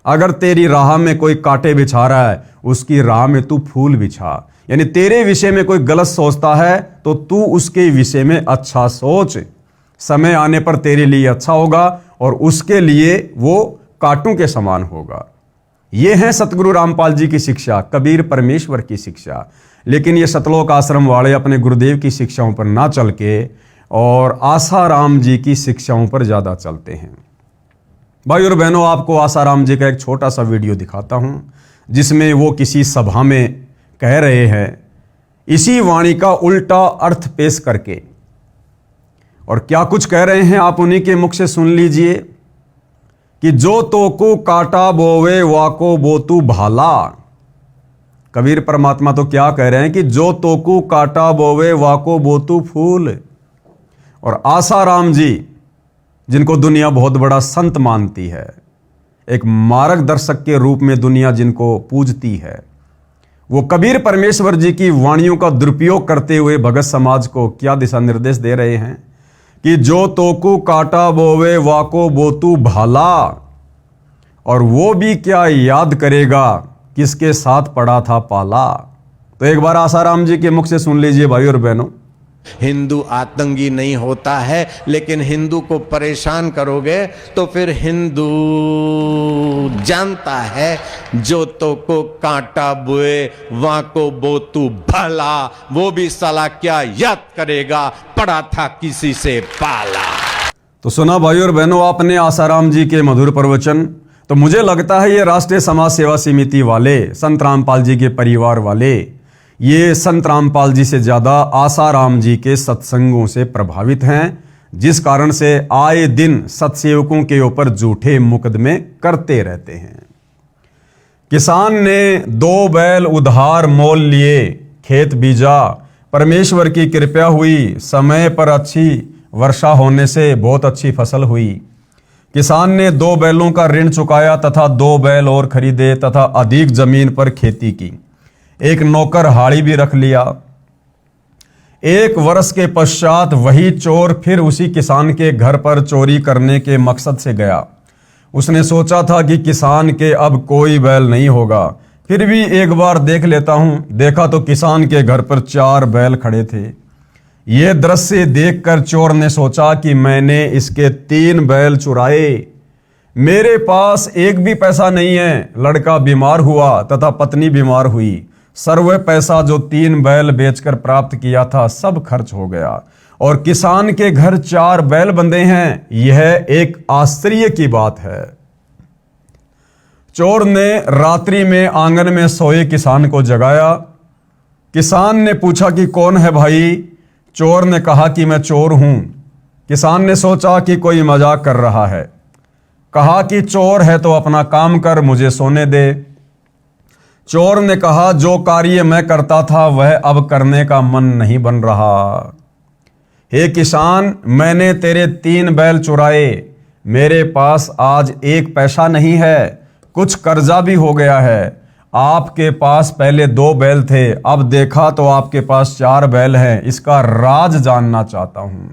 अगर तेरी राह में कोई कांटे बिछा रहा है, उसकी राह में तू फूल बिछा। यानी तेरे विषय में कोई गलत सोचता है तो तू उसके विषय में अच्छा सोच, समय आने पर तेरे लिए अच्छा होगा और उसके लिए वो कांटों के समान होगा। ये है सतगुरु रामपाल जी की शिक्षा, कबीर परमेश्वर की शिक्षा। लेकिन ये सतलोक आश्रम वाले अपने गुरुदेव की शिक्षाओं पर ना चल के और आसाराम जी की शिक्षाओं पर ज्यादा चलते हैं। भाई और बहनों, आपको आसाराम जी का एक छोटा सा वीडियो दिखाता हूं जिसमें वो किसी सभा में कह रहे हैं इसी वाणी का उल्टा अर्थ पेश करके। और क्या कुछ कह रहे हैं आप उन्हीं के मुख से सुन लीजिए कि जो तोकू काटा बोवे वाको बोतू भाला। कबीर परमात्मा तो क्या कह रहे हैं कि जो तोकू काटा बोवे वाको बोतू फूल। और आसाराम जी, जिनको दुनिया बहुत बड़ा संत मानती है, एक मार्गदर्शक के रूप में दुनिया जिनको पूजती है, वो कबीर परमेश्वर जी की वाणियों का दुरुपयोग करते हुए भगत समाज को क्या दिशा निर्देश दे रहे हैं कि जो तोकू काटा बोवे वाको बोतू भाला। और वो भी क्या याद करेगा किसके साथ पड़ा था पाला। तो एक बार आसाराम जी के मुख से सुन लीजिए भाई और बहनों। हिंदू आतंकी नहीं होता है, लेकिन हिंदू को परेशान करोगे तो फिर हिंदू जानता है जो तो को कांटा बुए वहां को बोतू भला, वो भी साला क्या याद करेगा पड़ा था किसी से पाला। तो सुना भाई और बहनों आपने आसाराम जी के मधुर प्रवचन। तो मुझे लगता है ये राष्ट्रीय समाज सेवा समिति वाले, संत रामपाल जी के परिवार वाले, ये संत रामपाल जी से ज्यादा आसाराम जी के सत्संगों से प्रभावित हैं, जिस कारण से आए दिन सत्सेवकों के ऊपर झूठे मुकदमे करते रहते हैं। किसान ने 2 बैल उधार मोल लिए, खेत बीजा, परमेश्वर की कृपा हुई, समय पर अच्छी वर्षा होने से बहुत अच्छी फसल हुई। किसान ने 2 बैलों का ऋण चुकाया तथा 2 बैल और खरीदे तथा अधिक जमीन पर खेती की। एक नौकर हाड़ी भी रख लिया। 1 वर्ष के पश्चात वही चोर फिर उसी किसान के घर पर चोरी करने के मकसद से गया। उसने सोचा था कि किसान के अब कोई बैल नहीं होगा, फिर भी एक बार देख लेता हूं। देखा तो किसान के घर पर 4 बैल खड़े थे। यह दृश्य देखकर चोर ने सोचा कि मैंने इसके 3 बैल चुराए, मेरे पास एक भी पैसा नहीं है। लड़का बीमार हुआ तथा पत्नी बीमार हुई। सर्व पैसा जो 3 बैल बेचकर प्राप्त किया था सब खर्च हो गया और किसान के घर 4 बैल बंधे हैं। यह एक आश्चर्य की बात है। चोर ने रात्रि में आंगन में सोए किसान को जगाया। किसान ने पूछा कि कौन है भाई? चोर ने कहा कि मैं चोर हूं। किसान ने सोचा कि कोई मजाक कर रहा है। कहा कि चोर है तो अपना काम कर, मुझे सोने दे। चोर ने कहा जो कार्य मैं करता था वह अब करने का मन नहीं बन रहा। हे किसान, मैंने तेरे 3 बैल चुराए, मेरे पास आज 1 पैसा नहीं है, कुछ कर्जा भी हो गया है। आपके पास पहले 2 बैल थे, अब देखा तो आपके पास 4 बैल हैं, इसका राज जानना चाहता हूं।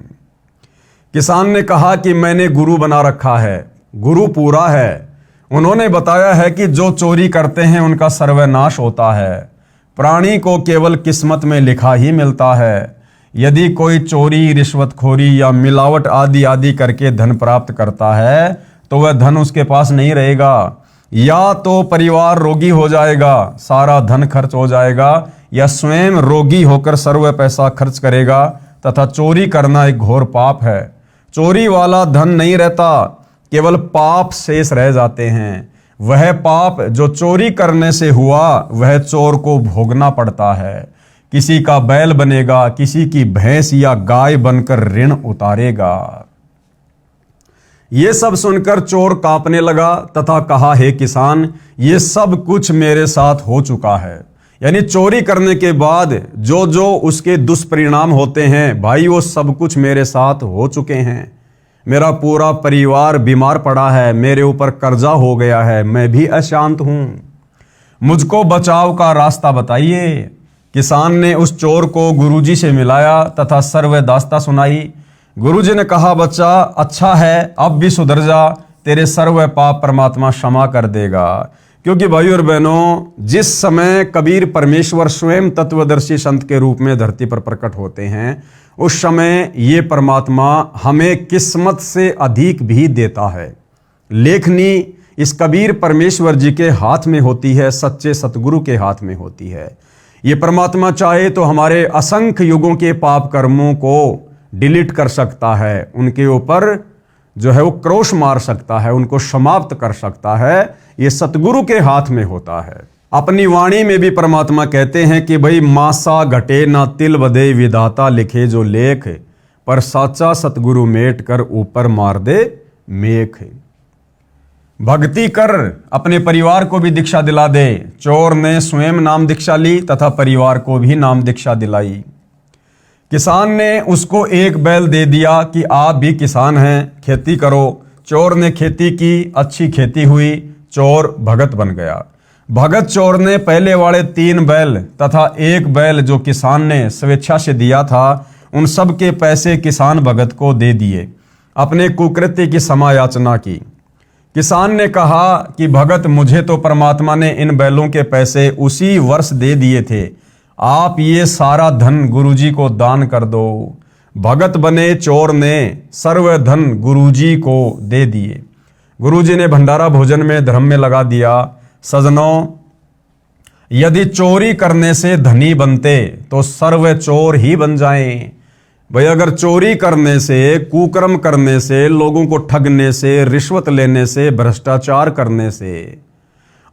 किसान ने कहा कि मैंने गुरु बना रखा है, गुरु पूरा है, उन्होंने बताया है कि जो चोरी करते हैं उनका सर्वनाश होता है। प्राणी को केवल किस्मत में लिखा ही मिलता है। यदि कोई चोरी, रिश्वतखोरी या मिलावट आदि आदि करके धन प्राप्त करता है तो वह धन उसके पास नहीं रहेगा। या तो परिवार रोगी हो जाएगा, सारा धन खर्च हो जाएगा, या स्वयं रोगी होकर सर्व पैसा खर्च करेगा। तथा चोरी करना एक घोर पाप है। चोरी वाला धन नहीं रहता, केवल पाप शेष रह जाते हैं। वह पाप जो चोरी करने से हुआ वह चोर को भोगना पड़ता है। किसी का बैल बनेगा, किसी की भैंस या गाय बनकर ऋण उतारेगा। ये सब सुनकर चोर कांपने लगा तथा कहा, हे किसान, ये सब कुछ मेरे साथ हो चुका है। यानी चोरी करने के बाद जो जो उसके दुष्परिणाम होते हैं भाई, वो सब कुछ मेरे साथ हो चुके हैं। मेरा पूरा परिवार बीमार पड़ा है, मेरे ऊपर कर्जा हो गया है, मैं भी अशांत हूं, मुझको बचाव का रास्ता बताइए। किसान ने उस चोर को गुरुजी से मिलाया तथा सर्व दास्ता सुनाई। गुरुजी ने कहा, बच्चा अच्छा है, अब भी सुधर जा, तेरे सर्व पाप परमात्मा क्षमा कर देगा। क्योंकि भाई और बहनों, जिस समय कबीर परमेश्वर स्वयं तत्वदर्शी संत के रूप में धरती पर प्रकट होते हैं, उस समय ये परमात्मा हमें किस्मत से अधिक भी देता है। लेखनी इस कबीर परमेश्वर जी के हाथ में होती है, सच्चे सतगुरु के हाथ में होती है। ये परमात्मा चाहे तो हमारे असंख्य युगों के पाप कर्मों को डिलीट कर सकता है, उनके ऊपर जो है वो क्रोश मार सकता है, उनको समाप्त कर सकता है। ये सतगुरु के हाथ में होता है। अपनी वाणी में भी परमात्मा कहते हैं कि भाई, मासा घटे ना तिल बधे, विधाता लिखे जो लेख, पर साचा सतगुरु मेट कर ऊपर मार दे मेख। भक्ति कर, अपने परिवार को भी दीक्षा दिला दे। चोर ने स्वयं नाम दीक्षा ली तथा परिवार को भी नाम दीक्षा दिलाई। किसान ने उसको 1 बैल दे दिया कि आप भी किसान हैं, खेती करो। चोर ने खेती की, अच्छी खेती हुई, चोर भगत बन गया। भगत चोर ने पहले वाले 3 बैल तथा 1 बैल जो किसान ने स्वेच्छा से दिया था, उन सब के पैसे किसान भगत को दे दिए। अपने कुकृत्य की समायाचना की। किसान ने कहा कि भगत, मुझे तो परमात्मा ने इन बैलों के पैसे उसी वर्ष दे दिए थे, आप ये सारा धन गुरुजी को दान कर दो। भगत बने चोर ने सर्व धन गुरुजी को दे दिए। गुरुजी ने भंडारा भोजन में धर्म में लगा दिया। सजनों, यदि चोरी करने से धनी बनते तो सर्व चोर ही बन जाएं। भाई, अगर चोरी करने से, कुकर्म करने से, लोगों को ठगने से, रिश्वत लेने से, भ्रष्टाचार करने से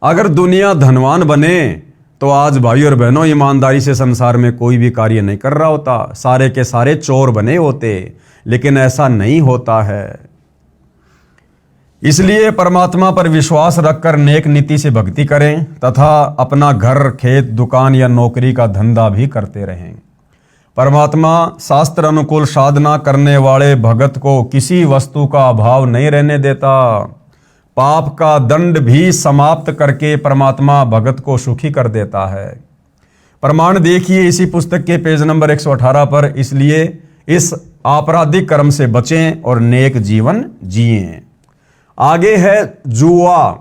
अगर दुनिया धनवान बने तो आज भाई और बहनों, ईमानदारी से संसार में कोई भी कार्य नहीं कर रहा होता, सारे के सारे चोर बने होते। लेकिन ऐसा नहीं होता है। इसलिए परमात्मा पर विश्वास रखकर नेक नीति से भक्ति करें तथा अपना घर, खेत, दुकान या नौकरी का धंधा भी करते रहें। परमात्मा शास्त्र अनुकूल साधना करने वाले भगत को किसी वस्तु का अभाव नहीं रहने देता। पाप का दंड भी समाप्त करके परमात्मा भगत को सुखी कर देता है। प्रमाण देखिए इसी पुस्तक के पेज नंबर 118 पर। इसलिए इस आपराधिक कर्म से बचें और नेक जीवन जिएं। आगे है जुआ।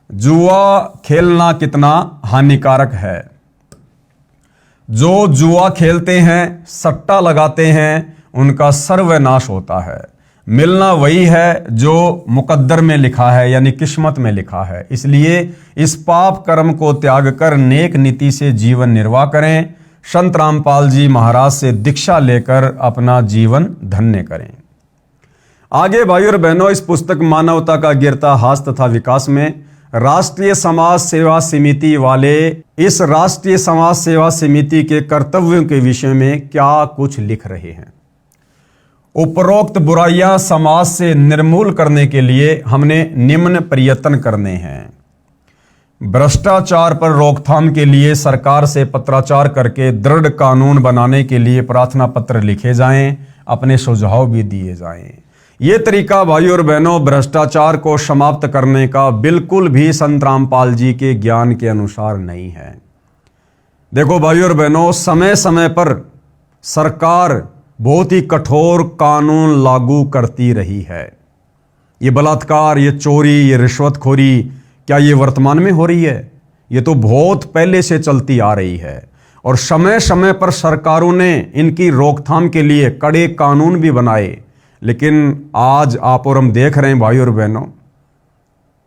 जुआ खेलना कितना हानिकारक है। जो जुआ खेलते हैं, सट्टा लगाते हैं, उनका सर्वनाश होता है। मिलना वही है जो मुकद्दर में लिखा है, यानी किस्मत में लिखा है। इसलिए इस पाप कर्म को त्याग कर नेक नीति से जीवन निर्वाह करें। संत रामपाल जी महाराज से दीक्षा लेकर अपना जीवन धन्य करें। आगे भाई और बहनों, इस पुस्तक मानवता का गिरता हास तथा विकास में राष्ट्रीय समाज सेवा समिति वाले इस राष्ट्रीय समाज सेवा समिति के कर्तव्यों के विषय में क्या कुछ लिख रहे हैं। उपरोक्त बुराइयां समाज से निर्मूल करने के लिए हमने निम्न प्रयत्न करने हैं। भ्रष्टाचार पर रोकथाम के लिए सरकार से पत्राचार करके दृढ़ कानून बनाने के लिए प्रार्थना पत्र लिखे जाएं, अपने सुझाव भी दिए जाएं। ये तरीका भाइयों और बहनों भ्रष्टाचार को समाप्त करने का बिल्कुल भी संत रामपाल जी के ज्ञान के अनुसार नहीं है। देखो भाइयों और बहनों, समय समय पर सरकार बहुत ही कठोर कानून लागू करती रही है। ये बलात्कार, ये चोरी, ये रिश्वतखोरी क्या ये वर्तमान में हो रही है? ये तो बहुत पहले से चलती आ रही है और समय समय पर सरकारों ने इनकी रोकथाम के लिए कड़े कानून भी बनाए। लेकिन आज आप और हम देख रहे हैं भाइयों और बहनों,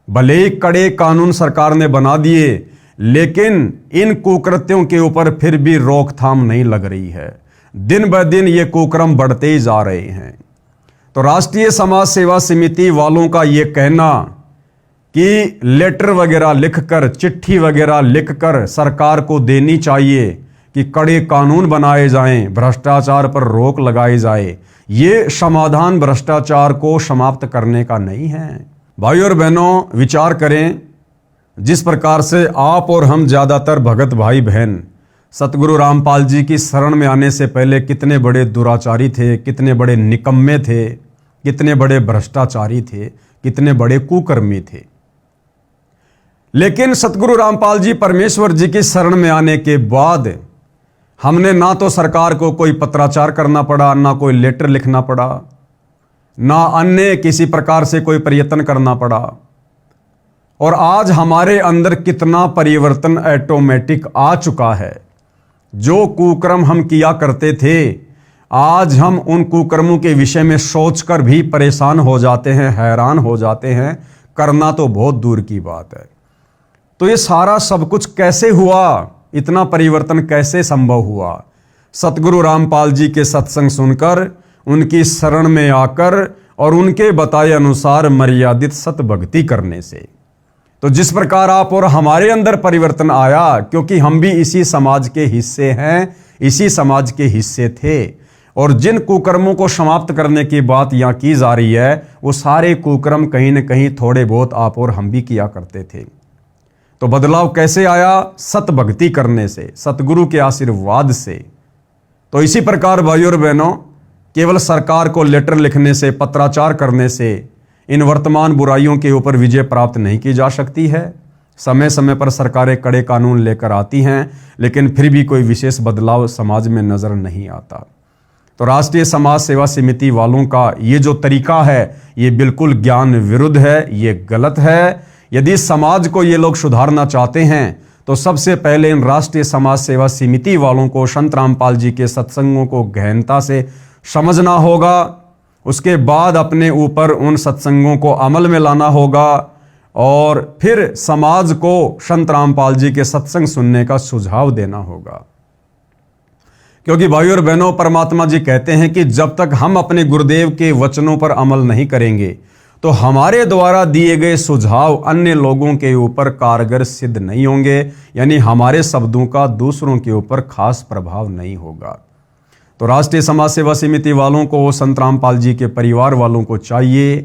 भले ही कड़े कानून सरकार ने बना दिए, लेकिन इन कुकृत्यों के ऊपर फिर भी रोकथाम नहीं लग रही है। दिन ब दिन ये कुक्रम बढ़ते ही जा रहे हैं। तो राष्ट्रीय समाज सेवा समिति वालों का ये कहना कि लेटर वगैरह लिखकर, चिट्ठी वगैरह लिखकर सरकार को देनी चाहिए कि कड़े कानून बनाए जाएं, भ्रष्टाचार पर रोक लगाई जाए, ये समाधान भ्रष्टाचार को समाप्त करने का नहीं है। भाइयों और बहनों, विचार करें, जिस प्रकार से आप और हम ज्यादातर भगत भाई बहन सतगुरु रामपाल जी की शरण में आने से पहले कितने बड़े दुराचारी थे, कितने बड़े निकम्मे थे, कितने बड़े भ्रष्टाचारी थे, कितने बड़े कुकर्मी थे। लेकिन सतगुरु रामपाल जी परमेश्वर जी की शरण में आने के बाद हमने ना तो सरकार को कोई पत्राचार करना पड़ा, ना कोई लेटर लिखना पड़ा, ना अन्य किसी प्रकार से कोई प्रयत्न करना पड़ा। और आज हमारे अंदर कितना परिवर्तन ऑटोमेटिक आ चुका है। जो कुकर्म हम किया करते थे, आज हम उन कुकर्मों के विषय में सोचकर भी परेशान हो जाते हैं, हैरान हो जाते हैं, करना तो बहुत दूर की बात है। तो ये सारा सब कुछ कैसे हुआ? इतना परिवर्तन कैसे संभव हुआ? सतगुरु रामपाल जी के सत्संग सुनकर, उनकी शरण में आकर और उनके बताए अनुसार मर्यादित सतभक्ति करने से। तो जिस प्रकार आप और हमारे अंदर परिवर्तन आया, क्योंकि हम भी इसी समाज के हिस्से हैं, इसी समाज के हिस्से थे, और जिन कुकर्मों को समाप्त करने की बात यहाँ की जा रही है, वो सारे कुकर्म कहीं न कहीं थोड़े बहुत आप और हम भी किया करते थे। तो बदलाव कैसे आया? सतभक्ति करने से, सतगुरु के आशीर्वाद से। तो इसी प्रकार भाइयों और बहनों, केवल सरकार को लेटर लिखने से, पत्राचार करने से इन वर्तमान बुराइयों के ऊपर विजय प्राप्त नहीं की जा सकती है। समय समय पर सरकारें कड़े कानून लेकर आती हैं, लेकिन फिर भी कोई विशेष बदलाव समाज में नजर नहीं आता। तो राष्ट्रीय समाज सेवा समिति वालों का ये जो तरीका है, ये बिल्कुल ज्ञान विरुद्ध है, ये गलत है। यदि समाज को ये लोग सुधारना चाहते हैं, तो सबसे पहले इन राष्ट्रीय समाज सेवा समिति वालों को, संत रामपाल जी के सत्संगों को गहनता से समझना होगा। उसके बाद अपने ऊपर उन सत्संगों को अमल में लाना होगा और फिर समाज को संत रामपाल जी के सत्संग सुनने का सुझाव देना होगा। क्योंकि भाइयों और बहनों, परमात्मा जी कहते हैं कि जब तक हम अपने गुरुदेव के वचनों पर अमल नहीं करेंगे, तो हमारे द्वारा दिए गए सुझाव अन्य लोगों के ऊपर कारगर सिद्ध नहीं होंगे, यानी हमारे शब्दों का दूसरों के ऊपर खास प्रभाव नहीं होगा। तो राष्ट्रीय समाज सेवा समिति वालों को, संत रामपाल जी के परिवार वालों को चाहिए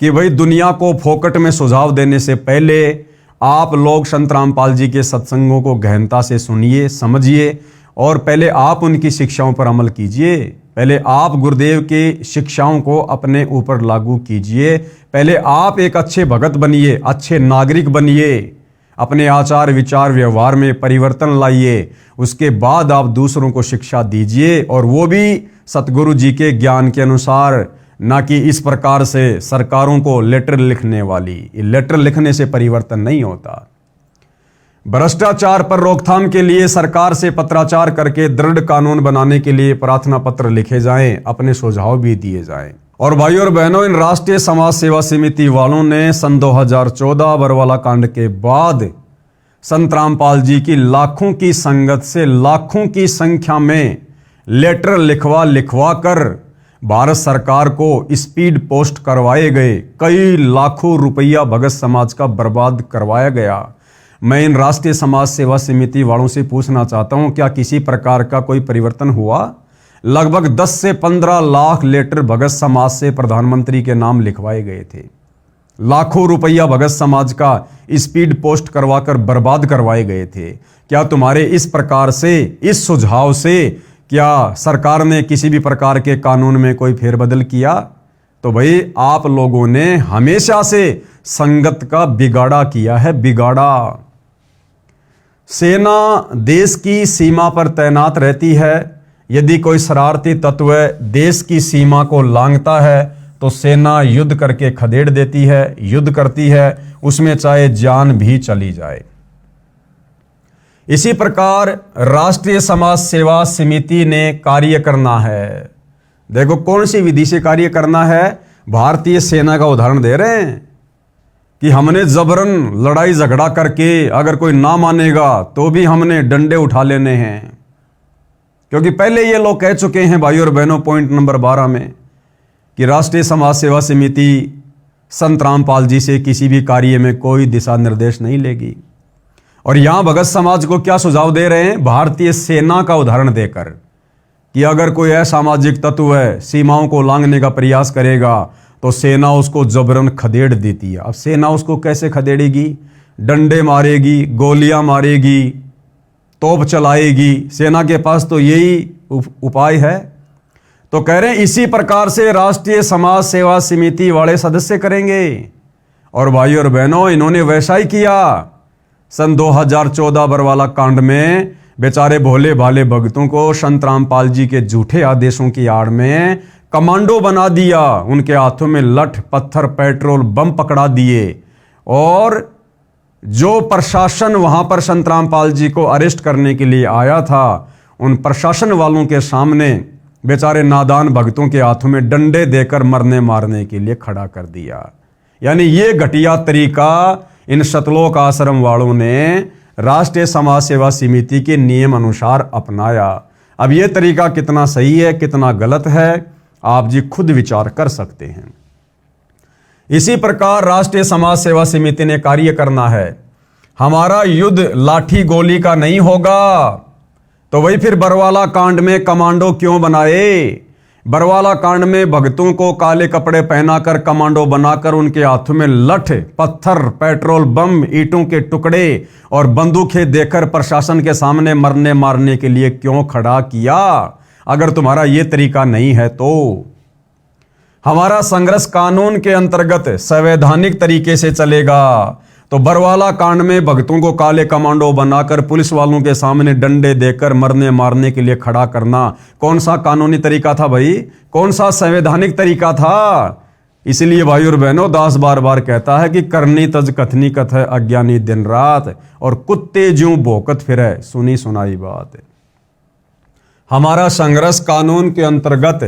कि भाई दुनिया को फोकट में सुझाव देने से पहले आप लोग संत रामपाल जी के सत्संगों को गहनता से सुनिए, समझिए और पहले आप उनकी शिक्षाओं पर अमल कीजिए। पहले आप गुरुदेव की शिक्षाओं को अपने ऊपर लागू कीजिए। पहले आप एक अच्छे भगत बनिए, अच्छे नागरिक बनिए, अपने आचार विचार व्यवहार में परिवर्तन लाइए। उसके बाद आप दूसरों को शिक्षा दीजिए, और वो भी सतगुरु जी के ज्ञान के अनुसार, ना कि इस प्रकार से सरकारों को लेटर लिखने वाली। लेटर लिखने से परिवर्तन नहीं होता। भ्रष्टाचार पर रोकथाम के लिए सरकार से पत्राचार करके दृढ़ कानून बनाने के लिए प्रार्थना पत्र लिखे जाएं, अपने सुझाव भी दिए जाएं। और भाइयों और बहनों, इन राष्ट्रीय समाज सेवा समिति वालों ने सन 2014 बरवाला कांड के बाद संत रामपाल जी की लाखों की संगत से लाखों की संख्या में लेटर लिखवा कर भारत सरकार को स्पीड पोस्ट करवाए गए, कई लाखों रुपया भगत समाज का बर्बाद करवाया गया। मैं इन राष्ट्रीय समाज सेवा समिति वालों से पूछना चाहता हूं, क्या किसी प्रकार का कोई परिवर्तन हुआ? लगभग 10 से 15 लाख लेटर भगत समाज से प्रधानमंत्री के नाम लिखवाए गए थे। लाखों रुपया भगत समाज का स्पीड पोस्ट करवाकर बर्बाद करवाए गए थे। क्या तुम्हारे इस प्रकार से, इस सुझाव से क्या सरकार ने किसी भी प्रकार के कानून में कोई फेरबदल किया? तो भाई आप लोगों ने हमेशा से संगत का बिगाड़ा किया है, बिगाड़ा। सेना देश की सीमा पर तैनात रहती है। यदि कोई शरारती तत्व देश की सीमा को लांघता है तो सेना युद्ध करके खदेड़ देती है, युद्ध करती है, उसमें चाहे जान भी चली जाए। इसी प्रकार राष्ट्रीय समाज सेवा समिति ने कार्य करना है। देखो कौन सी विधि से कार्य करना है। भारतीय सेना का उदाहरण दे रहे हैं कि हमने जबरन लड़ाई झगड़ा करके, अगर कोई ना मानेगा तो भी हमने डंडे उठा लेने हैं। क्योंकि पहले ये लोग कह चुके हैं भाई और बहनों, पॉइंट नंबर 12 में, कि राष्ट्रीय समाज सेवा समिति संत रामपाल जी से किसी भी कार्य में कोई दिशा निर्देश नहीं लेगी। और यहां भगत समाज को क्या सुझाव दे रहे हैं? भारतीय सेना का उदाहरण देकर कि अगर कोई असामाजिक तत्व है सीमाओं को लांघने का प्रयास करेगा तो सेना उसको जबरन खदेड़ देती है। अब सेना उसको कैसे खदेड़ेगी? डंडे मारेगी, गोलियां मारेगी, तोप चलाएगी। सेना के पास तो यही उपाय है। तो कह रहे हैं इसी प्रकार से राष्ट्रीय समाज सेवा समिति वाले सदस्य करेंगे। और भाई और बहनों, इन्होंने वैसा ही किया। सन 2014 बरवाला कांड में बेचारे भोले भाले भक्तों को संत रामपाल जी के झूठे आदेशों की आड़ में कमांडो बना दिया। उनके हाथों में लठ, पत्थर, पेट्रोल बम पकड़ा दिए। और जो प्रशासन वहां पर संत रामपाल जी को अरेस्ट करने के लिए आया था, उन प्रशासन वालों के सामने बेचारे नादान भक्तों के हाथों में डंडे देकर मरने मारने के लिए खड़ा कर दिया। यानी ये घटिया तरीका इन सतलोक आश्रम वालों ने राष्ट्रीय समाज सेवा समिति के नियम अनुसार अपनाया। अब ये तरीका कितना सही है, कितना गलत है, आप जी खुद विचार कर सकते हैं। इसी प्रकार राष्ट्रीय समाज सेवा समिति ने कार्य करना है। हमारा युद्ध लाठी गोली का नहीं होगा। तो वही फिर बरवाला कांड में कमांडो क्यों बनाए? बरवाला कांड में भक्तों को काले कपड़े पहनाकर कमांडो बनाकर उनके हाथों में लठ, पत्थर, पेट्रोल बम, ईंटों के टुकड़े और बंदूकें देकर प्रशासन के सामने मरने मारने के लिए क्यों खड़ा किया? अगर तुम्हारा यह तरीका नहीं है तो हमारा संघर्ष कानून के अंतर्गत संवैधानिक तरीके से चलेगा। तो बरवाला कांड में भक्तों को काले कमांडो बनाकर पुलिस वालों के सामने डंडे देकर मरने मारने के लिए खड़ा करना कौन सा कानूनी तरीका था भाई? कौन सा संवैधानिक तरीका था? इसलिए भाई और बहनों, दास बार बार कहता है कि करनी तज कथनी कथ है अज्ञानी दिन रात, और कुत्ते ज्यों भौंकत फिरे सुनी सुनाई बात। हमारा संघर्ष कानून के अंतर्गत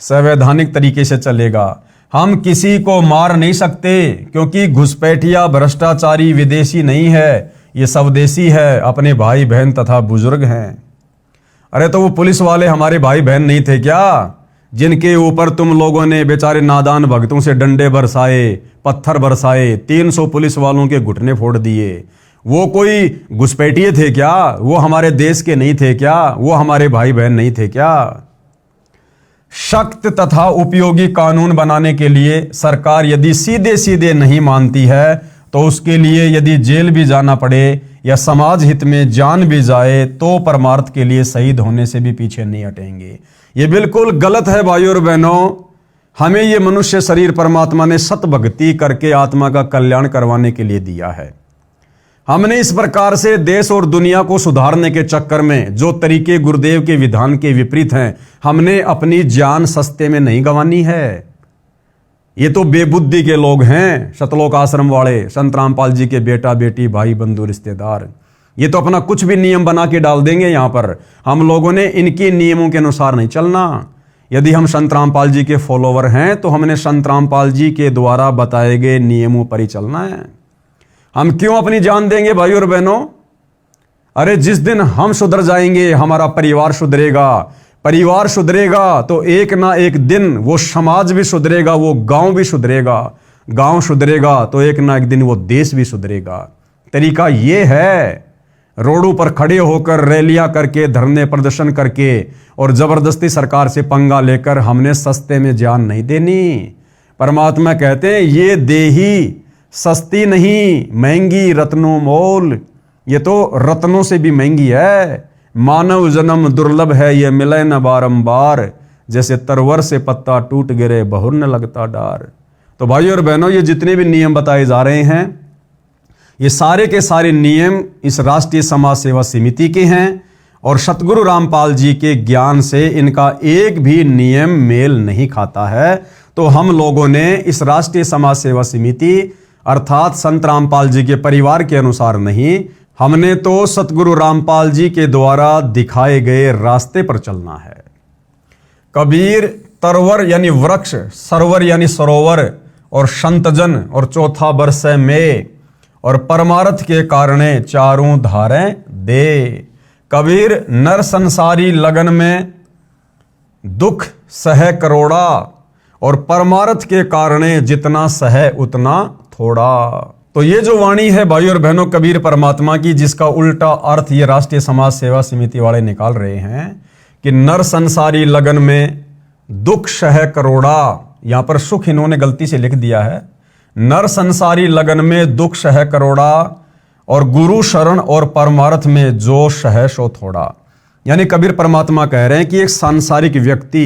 संवैधानिक तरीके से चलेगा। हम किसी को मार नहीं सकते, क्योंकि घुसपैठिया भ्रष्टाचारी विदेशी नहीं है, ये स्वदेशी है, अपने भाई बहन तथा बुजुर्ग हैं। अरे तो वो पुलिस वाले हमारे भाई बहन नहीं थे क्या, जिनके ऊपर तुम लोगों ने बेचारे नादान भक्तों से डंडे बरसाए, पत्थर बरसाए, 300 पुलिस वालों के घुटने फोड़ दिए? वो कोई घुसपैठिए थे क्या? वो हमारे देश के नहीं थे क्या? वो हमारे भाई बहन नहीं थे क्या? सख्त तथा उपयोगी कानून बनाने के लिए सरकार यदि सीधे सीधे नहीं मानती है तो उसके लिए यदि जेल भी जाना पड़े या समाज हित में जान भी जाए तो परमार्थ के लिए शहीद होने से भी पीछे नहीं हटेंगे। ये बिल्कुल गलत है भाइयों और बहनों। हमें ये मनुष्य शरीर परमात्मा ने सत भक्ति करके आत्मा का कल्याण करवाने के लिए दिया है। हमने इस प्रकार से देश और दुनिया को सुधारने के चक्कर में जो तरीके गुरुदेव के विधान के विपरीत हैं, हमने अपनी जान सस्ते में नहीं गंवानी है। ये तो बेबुद्धि के लोग हैं, सतलोक आश्रम वाले, संत रामपाल जी के बेटा बेटी, भाई बंधु रिश्तेदार। ये तो अपना कुछ भी नियम बना के डाल देंगे यहां पर। हम लोगों ने इनके नियमों के अनुसार नहीं चलना। यदि हम संत रामपाल जी के फॉलोवर हैं तो हमने संत रामपाल जी के द्वारा बताए गए नियमों पर ही चलना है। हम क्यों अपनी जान देंगे भाई और बहनों? अरे जिस दिन हम सुधर जाएंगे, हमारा परिवार सुधरेगा, परिवार सुधरेगा तो एक ना एक दिन वो समाज भी सुधरेगा, वो गांव भी सुधरेगा, गांव सुधरेगा तो एक ना एक दिन वो देश भी सुधरेगा। तरीका ये है, रोडों पर खड़े होकर रैलियां करके, धरने प्रदर्शन करके और जबरदस्ती सरकार से पंगा लेकर हमने सस्ते में जान नहीं देनी। परमात्मा कहते हैं ये देही सस्ती नहीं, महंगी रत्नों मोल, ये तो रत्नों से भी महंगी है। मानव जन्म दुर्लभ है, ये मिले न बारंबार, जैसे तरवर से पत्ता टूट गिरे बहुर न लगता डार। तो भाइयों और बहनों, ये जितने भी नियम बताए जा रहे हैं, ये सारे के सारे नियम इस राष्ट्रीय समाज सेवा समिति के हैं और सतगुरु रामपाल जी के ज्ञान से इनका एक भी नियम मेल नहीं खाता है। तो हम लोगों ने इस राष्ट्रीय समाज सेवा समिति अर्थात संत रामपाल जी के परिवार के अनुसार नहीं, हमने तो सतगुरु रामपाल जी के द्वारा दिखाए गए रास्ते पर चलना है। कबीर तरवर यानी वृक्ष, सरवर यानी सरोवर और संतजन और चौथा बरस में और परमार्थ के कारणे चारों धारें दे। कबीर नर संसारी लगन में दुख सह करोड़ा और परमार्थ के कारणे जितना सह उतना थोड़ा। तो ये जो वाणी है भाई और बहनों कबीर परमात्मा की, जिसका उल्टा अर्थ ये राष्ट्रीय समाज सेवा समिति वाले निकाल रहे हैं कि नर संसारी लगन में दुख सह करोड़ा, यहां पर सुख इन्होंने गलती से लिख दिया है। नर संसारी लगन में दुख सह करोड़ा और गुरु शरण और परमार्थ में जो सह सो थोड़ा। यानी कबीर परमात्मा कह रहे हैं कि एक सांसारिक व्यक्ति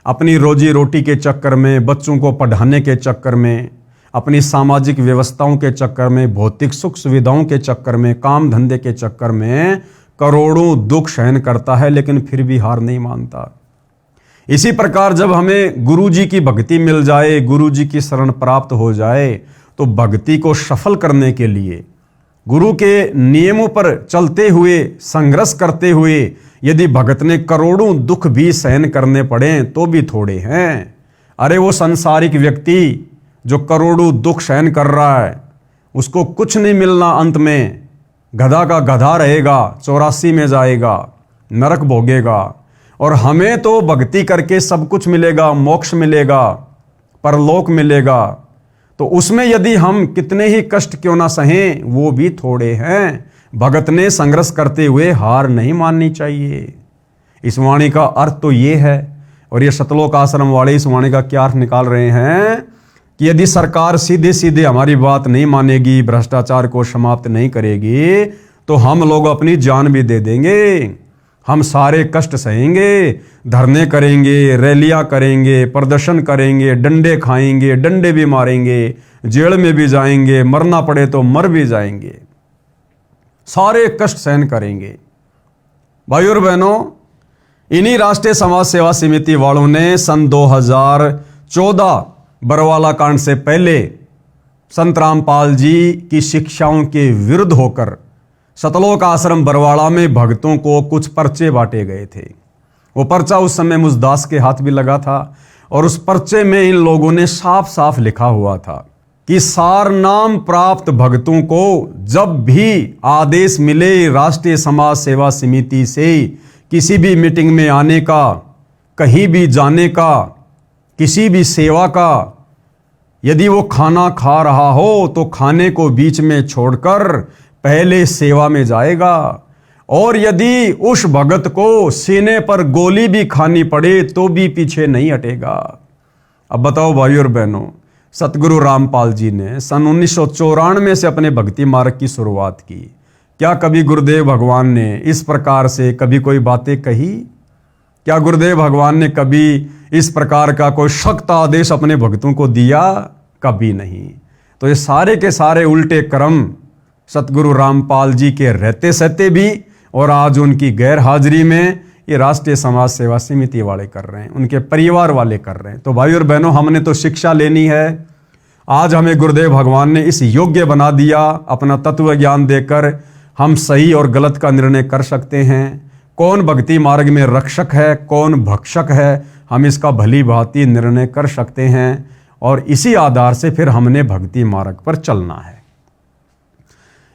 अपनी रोजी रोटी के चक्कर में, बच्चों को पढ़ाने के चक्कर में, अपनी सामाजिक व्यवस्थाओं के चक्कर में, भौतिक सुख सुविधाओं के चक्कर में, काम धंधे के चक्कर में करोड़ों दुख सहन करता है, लेकिन फिर भी हार नहीं मानता। इसी प्रकार जब हमें गुरु जी की भक्ति मिल जाए, गुरु जी की शरण प्राप्त हो जाए, तो भक्ति को सफल करने के लिए गुरु के नियमों पर चलते हुए, संघर्ष करते हुए यदि भगत ने करोड़ों दुख भी सहन करने पड़े तो भी थोड़े हैं। अरे वो सांसारिक व्यक्ति जो करोड़ों दुख सहन कर रहा है, उसको कुछ नहीं मिलना, अंत में गधा का गधा रहेगा, 84 में जाएगा, नरक भोगेगा। और हमें तो भक्ति करके सब कुछ मिलेगा, मोक्ष मिलेगा, परलोक मिलेगा। तो उसमें यदि हम कितने ही कष्ट क्यों ना सहें, वो भी थोड़े हैं। भगत ने संघर्ष करते हुए हार नहीं माननी चाहिए। इस वाणी का अर्थ तो ये है। और ये सतलोक आश्रम वाले इस वाणी का क्या अर्थ निकाल रहे हैं कि यदि सरकार सीधे सीधे हमारी बात नहीं मानेगी, भ्रष्टाचार को समाप्त नहीं करेगी, तो हम लोग अपनी जान भी दे देंगे। हम सारे कष्ट सहेंगे, धरने करेंगे, रैलियां करेंगे, प्रदर्शन करेंगे, डंडे खाएंगे, डंडे भी मारेंगे, जेल में भी जाएंगे, मरना पड़े तो मर भी जाएंगे, सारे कष्ट सहन करेंगे। भाइयों और बहनों, इन्हीं राष्ट्रीय समाज सेवा समिति वालों ने सन 2014 बरवाला कांड से पहले संत रामपाल जी की शिक्षाओं के विरुद्ध होकर सतलोक आश्रम बरवाड़ा में भक्तों को कुछ पर्चे बांटे गए थे। वो पर्चा उस समय मुझदास के हाथ भी लगा था और उस पर्चे में इन लोगों ने साफ साफ लिखा हुआ था कि सारनाम प्राप्त भक्तों को जब भी आदेश मिले राष्ट्रीय समाज सेवा समिति से किसी भी मीटिंग में आने का, कहीं भी जाने का, किसी भी सेवा का, यदि वो खाना खा रहा हो तो खाने को बीच में छोड़कर पहले सेवा में जाएगा। और यदि उस भगत को सीने पर गोली भी खानी पड़े तो भी पीछे नहीं हटेगा। अब बताओ भाइयों और बहनों, सतगुरु रामपाल जी ने सन 1994 से अपने भक्ति मार्ग की शुरुआत की। क्या कभी गुरुदेव भगवान ने इस प्रकार से कभी कोई बातें कही? क्या गुरुदेव भगवान ने कभी इस प्रकार का कोई सख्त आदेश अपने भक्तों को दिया? कभी नहीं। तो ये सारे के सारे उल्टे कर्म सतगुरु रामपाल जी के रहते सहते भी और आज उनकी गैर हाजिरी में ये राष्ट्रीय समाज सेवा समिति वाले कर रहे हैं, उनके परिवार वाले कर रहे हैं। तो भाई और बहनों, हमने तो शिक्षा लेनी है। आज हमें गुरुदेव भगवान ने इस योग्य बना दिया, अपना तत्व ज्ञान देकर हम सही और गलत का निर्णय कर सकते हैं। कौन भक्ति मार्ग में रक्षक है, कौन भक्षक है, हम इसका भली भांति निर्णय कर सकते हैं और इसी आधार से फिर हमने भक्ति मार्ग पर चलना है।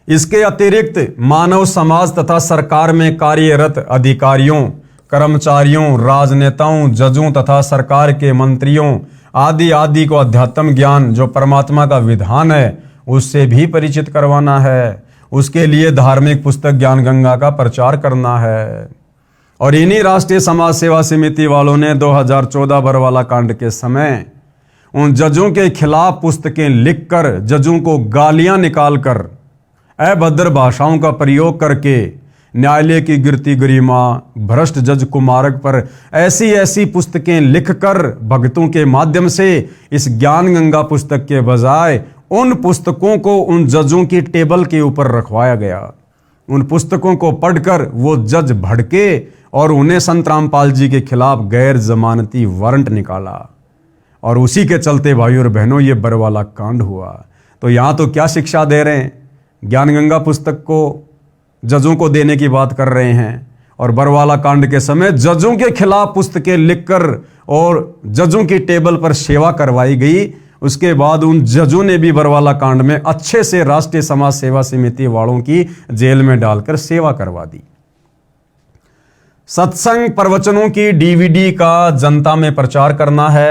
इसके अतिरिक्त मानव समाज तथा सरकार में कार्यरत अधिकारियों, कर्मचारियों, राजनेताओं, जजों तथा सरकार के मंत्रियों आदि आदि को अध्यात्म ज्ञान जो परमात्मा का विधान है उससे भी परिचित करवाना है। उसके लिए धार्मिक पुस्तक ज्ञान गंगा का प्रचार करना है। और इन्हीं राष्ट्रीय समाज सेवा समिति वालों ने 2014 बरवाला कांड के समय उन जजों के खिलाफ पुस्तकें लिखकर जजों को गालियां निकालकर अभद्र भाषाओं का प्रयोग करके न्यायालय की गिरती गरिमा, भ्रष्ट जज कुमारक पर ऐसी ऐसी पुस्तकें लिखकर भक्तों के माध्यम से इस ज्ञान गंगा पुस्तक के बजाय उन पुस्तकों को उन जजों की टेबल के ऊपर रखवाया गया। उन पुस्तकों को पढ़कर वो जज भड़के और उन्हें संत रामपाल जी के खिलाफ गैर जमानती वारंट निकाला। और उसी के चलते भाइयों और बहनों ये बरवाला कांड हुआ। तो यहाँ तो क्या शिक्षा दे रहे हैं, ज्ञान गंगा पुस्तक को जजों को देने की बात कर रहे हैं और बरवाला कांड के समय जजों के खिलाफ पुस्तकें लिखकर और जजों की टेबल पर सेवा करवाई गई। उसके बाद उन जजों ने भी बरवाला कांड में अच्छे से राष्ट्रीय समाज सेवा समिति वालों की जेल में डालकर सेवा करवा दी। सत्संग प्रवचनों की डीवीडी का जनता में प्रचार करना है।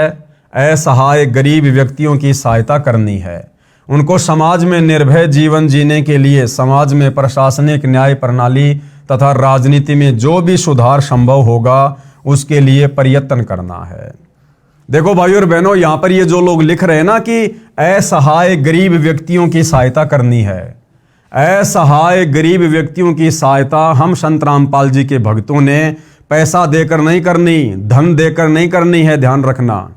असहाय गरीब व्यक्तियों की सहायता करनी है। उनको समाज में निर्भय जीवन जीने के लिए समाज में प्रशासनिक न्याय प्रणाली तथा राजनीति में जो भी सुधार संभव होगा उसके लिए प्रयत्न करना है। देखो भाइयों और बहनों, यहां पर ये जो लोग लिख रहे हैं ना कि असहाय गरीब व्यक्तियों की सहायता करनी है, असहाय गरीब व्यक्तियों की सहायता हम संत रामपाल जी के भक्तों ने पैसा देकर नहीं करनी, धन देकर नहीं करनी है। ध्यान रखना,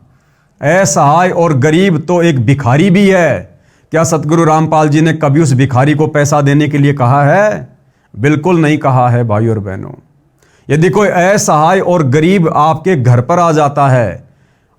असहाय और गरीब तो एक भिखारी भी है। क्या सतगुरु रामपाल जी ने कभी उस भिखारी को पैसा देने के लिए कहा है? बिल्कुल नहीं कहा है भाइयों और बहनों। यदि कोई असहाय और गरीब आपके घर पर आ जाता है,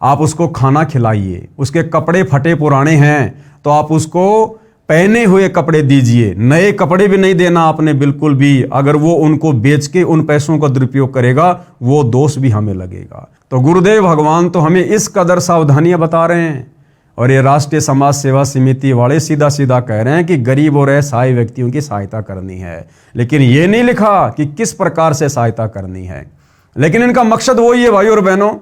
आप उसको खाना खिलाइए। उसके कपड़े फटे पुराने हैं तो आप उसको पहने हुए कपड़े दीजिए, नए कपड़े भी नहीं देना आपने बिल्कुल भी। अगर वो उनको बेच के उन पैसों का दुरुपयोग करेगा वो दोष भी हमें लगेगा। तो गुरुदेव भगवान तो हमें इस कदर सावधानियां बता रहे हैं और ये राष्ट्रीय समाज सेवा समिति वाले सीधा सीधा कह रहे हैं कि गरीब और असहाय व्यक्तियों की सहायता करनी है, लेकिन ये नहीं लिखा कि किस प्रकार से सहायता करनी है। लेकिन इनका मकसद वही है भाइयों और बहनों,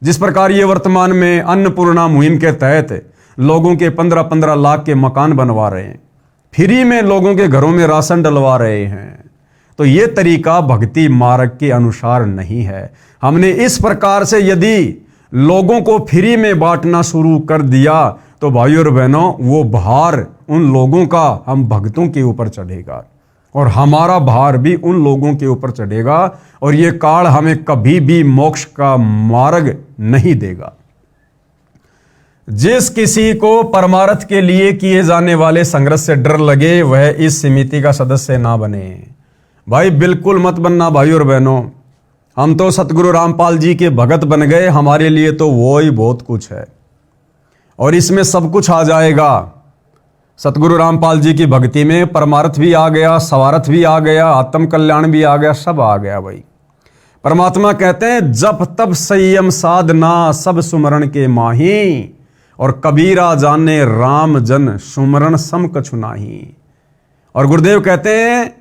जिस प्रकार ये वर्तमान में अन्नपूर्णा मुहिम के तहत लोगों के 15-15 लाख के मकान बनवा रहे हैं, फ्री में लोगों के घरों में राशन डलवा रहे हैं, तो ये तरीका भक्ति मार्ग के अनुसार नहीं है। हमने इस प्रकार से यदि लोगों को फ्री में बांटना शुरू कर दिया तो भाइयों और बहनों वो भार उन लोगों का हम भक्तों के ऊपर चढ़ेगा और हमारा भार भी उन लोगों के ऊपर चढ़ेगा और ये काल हमें कभी भी मोक्ष का मार्ग नहीं देगा। जिस किसी को परमार्थ के लिए किए जाने वाले संघर्ष से डर लगे वह इस समिति का सदस्य ना बने। भाई बिल्कुल मत बनना भाइयों और बहनों। हम तो सतगुरु रामपाल जी के भगत बन गए, हमारे लिए तो वो ही बहुत कुछ है और इसमें सब कुछ आ जाएगा। सतगुरु रामपाल जी की भक्ति में परमार्थ भी आ गया, स्वार्थ भी आ गया, आत्म कल्याण भी आ गया, सब आ गया भाई। परमात्मा कहते हैं जप तप संयम साधना सब सुमरण के माही और कबीरा जाने राम जन सुमरण सम कछु नाही। और गुरुदेव कहते हैं